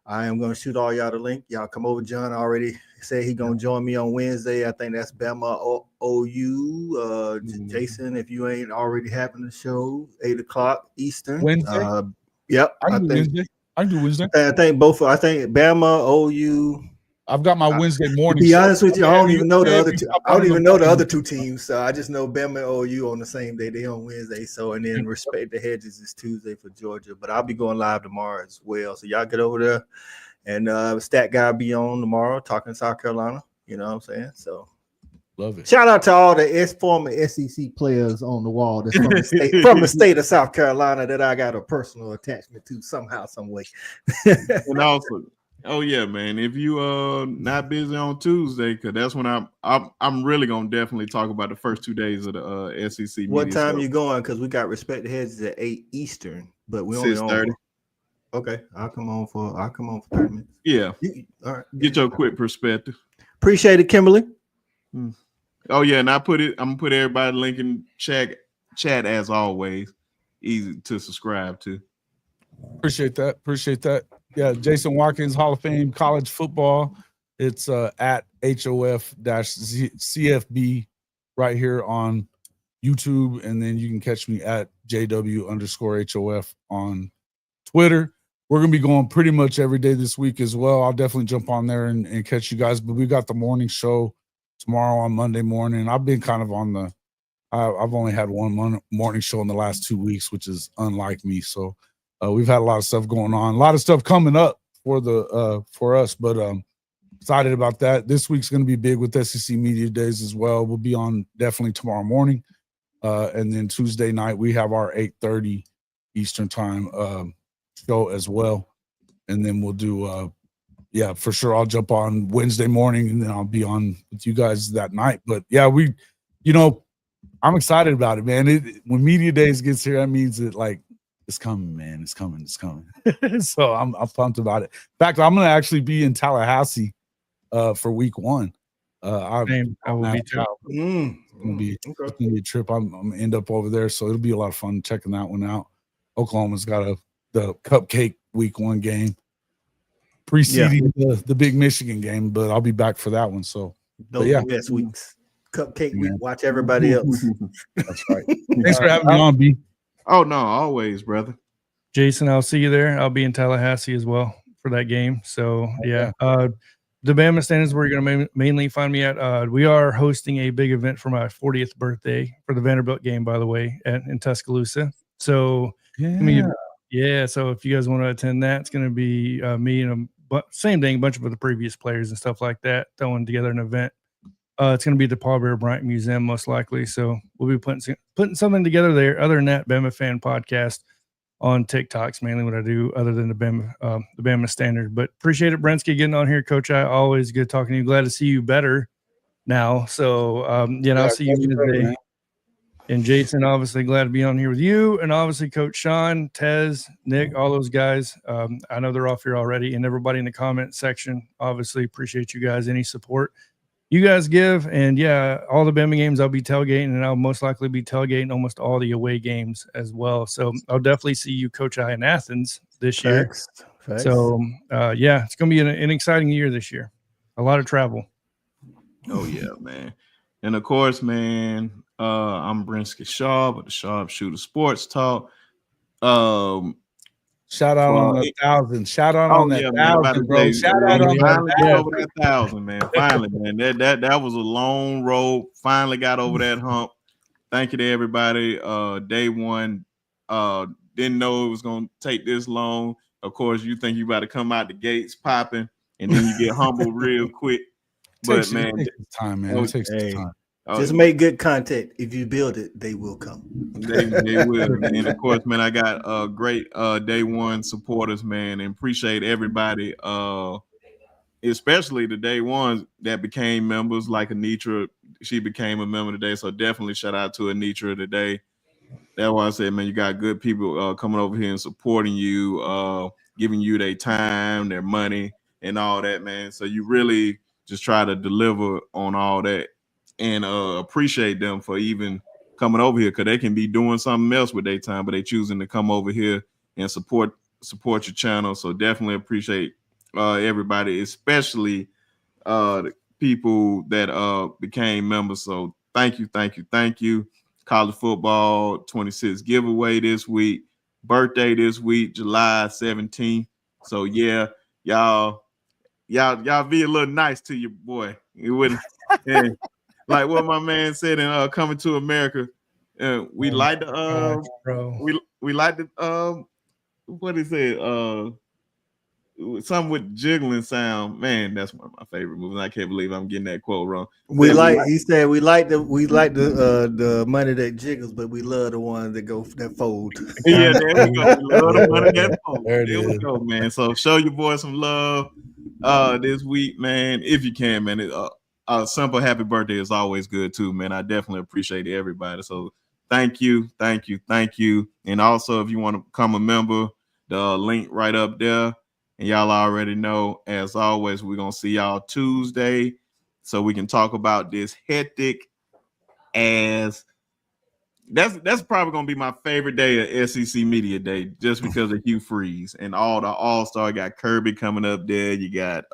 [SPEAKER 7] I am going to shoot all y'all the link. Y'all come over. John already said he's going to join me on Wednesday. I think that's Bama OU. Jason, if you ain't already having the show, 8 o'clock Eastern.
[SPEAKER 6] Wednesday?
[SPEAKER 7] Yep.
[SPEAKER 6] I can do Wednesday.
[SPEAKER 7] I think Bama, OU.
[SPEAKER 6] I've got my Wednesday morning.
[SPEAKER 7] To be honest with you, I don't even know the other two. I don't even know the other two teams. So I just know Bama and OU on the same day. They on Wednesday. So and then Respect the Hedges is Tuesday for Georgia. But I'll be going live tomorrow as well. So y'all get over there, and Stat Guy be on tomorrow talking South Carolina. You know what I'm saying? So
[SPEAKER 6] love it.
[SPEAKER 7] Shout out to all the former SEC players on the wall that's from the state of South Carolina that I got a personal attachment to somehow, some way.
[SPEAKER 1] And also. Oh yeah, man. If you not busy on Tuesday, because that's when I'm really gonna definitely talk about the first 2 days of the SEC.
[SPEAKER 7] What time you going? Because we got Respect the Heads at 8 Eastern, but we only
[SPEAKER 1] 6:30.
[SPEAKER 7] Okay, I'll come on for 30 minutes.
[SPEAKER 1] Yeah.
[SPEAKER 7] All right.
[SPEAKER 1] Get your quick perspective.
[SPEAKER 7] Appreciate it, Kimberly.
[SPEAKER 1] Oh yeah, and I'm gonna put everybody link in chat as always. Easy to subscribe to.
[SPEAKER 6] Appreciate that. Yeah, Jason Watkins, Hall of Fame college football. It's at HOF-CFB right here on YouTube. And then you can catch me at JW_HOF on Twitter. We're going to be going pretty much every day this week as well. I'll definitely jump on there and catch you guys. But we got the morning show tomorrow on Monday morning. I've been kind of on the I've only had one morning show in the last 2 weeks, which is unlike me. So we've had a lot of stuff going on, a lot of stuff coming up for us, but excited about that. This week's going to be big with SEC Media Days as well. We'll be on definitely tomorrow morning, and then Tuesday night we have our 8:30 Eastern time show as well, and then we'll do for sure. I'll jump on Wednesday morning, and then I'll be on with you guys that night. But yeah, I'm excited about it, man. When Media Days gets here, that means that it's coming, man. It's coming. So I'm pumped about it. In fact, I'm going to actually be in Tallahassee for week 1. I will be too. It's going to be a trip. I'm going to end up over there. So it'll be a lot of fun checking that one out. Oklahoma's got the Cupcake week 1 game preceding the big Michigan game, but I'll be back for that one. So
[SPEAKER 7] those are the best weeks. Cupcake week. Watch everybody else.
[SPEAKER 6] That's right. Thanks for having me on, B.
[SPEAKER 1] Oh no, always, brother.
[SPEAKER 3] Jason, I'll see you there. I'll be in Tallahassee as well for that game. So yeah, the Bama stand is where you're going to mainly find me at. We are hosting a big event for my 40th birthday for the Vanderbilt game, by the way, in Tuscaloosa. So so if you guys want to attend that, it's going to be me and same thing, a bunch of other previous players and stuff like that throwing together an event. It's going to be the Paul Bear Bryant Museum, most likely. So we'll be putting something together there. Other than that, Bama Fan Podcast on TikTok's mainly what I do, other than the Bama Standard. But appreciate it, Brensky, getting on here, Coach. Always good talking to you. Glad to see you better now. So I'll see you Wednesday. And Jason, obviously glad to be on here with you, and obviously Coach Shawn, Tez, Nick, all those guys. I know they're off here already, and everybody in the comment section. Obviously appreciate you guys. Any support you guys give, and all the Bama games I'll be tailgating, and I'll most likely be tailgating almost all the away games as well. So I'll definitely see you, Coach I, in Athens this year.
[SPEAKER 7] Thanks.
[SPEAKER 3] So it's gonna be an exciting year this year. A lot of travel.
[SPEAKER 1] Oh yeah, man. And of course, man, I'm Brinsky Shaw with the Sharp Shooter Sports Talk.
[SPEAKER 6] Shout out on 1,000. Shout out on that 1,000, bro. Shout out on
[SPEAKER 1] that 1,000, man. Finally, man. That was a long road. Finally got over that hump. Thank you to everybody. Day one, didn't know it was gonna take this long. of course, you think you about to come out the gates popping, and then you get humbled real quick. But man,
[SPEAKER 6] it takes time, man. It takes time.
[SPEAKER 7] Just make good content. If you build it, they will come.
[SPEAKER 1] They will. And of course, man, I got great day one supporters, man, and appreciate everybody. Especially the day ones that became members, like Anitra. She became a member today, so definitely shout out to Anitra today. That's why I said, man, you got good people coming over here and supporting you, giving you their time, their money, and all that, man. So you really just try to deliver on all that, and appreciate them for even coming over here, because they can be doing something else with their time, but they choosing to come over here and support your channel. So definitely appreciate everybody, especially the people that became members. So thank you. College football 26 giveaway this week, birthday this week, July 17th. So yeah, y'all be a little nice to your boy. It wouldn't, yeah. Like what my man said in Coming to America. We like the we like the what is it? Something with jiggling sound. Man, that's one of my favorite movies. I can't believe I'm getting that quote wrong.
[SPEAKER 7] He said we like the money that jiggles, but we love the ones that fold.
[SPEAKER 1] Yeah, there we go. We love the money that fold. There we go, man. So show your boy some love this week, man. If you can, man. A simple happy birthday is always good too, man. I definitely appreciate everybody. So thank you. And also, if you want to become a member, the link right up there. And y'all already know, as always, we're going to see y'all Tuesday so we can talk about this hectic as that's probably going to be my favorite day of SEC Media Day, just because of Hugh Freeze and all the All-Star. Got Kirby coming up there. You got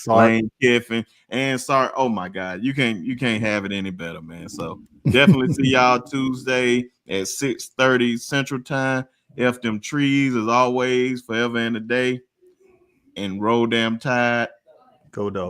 [SPEAKER 1] Lane Kiffin and Sark. Oh my God, you can't have it any better, man. So definitely see y'all Tuesday at 6:30 Central Time. F them trees as always, forever and a day. And roll damn tide.
[SPEAKER 7] Go dog.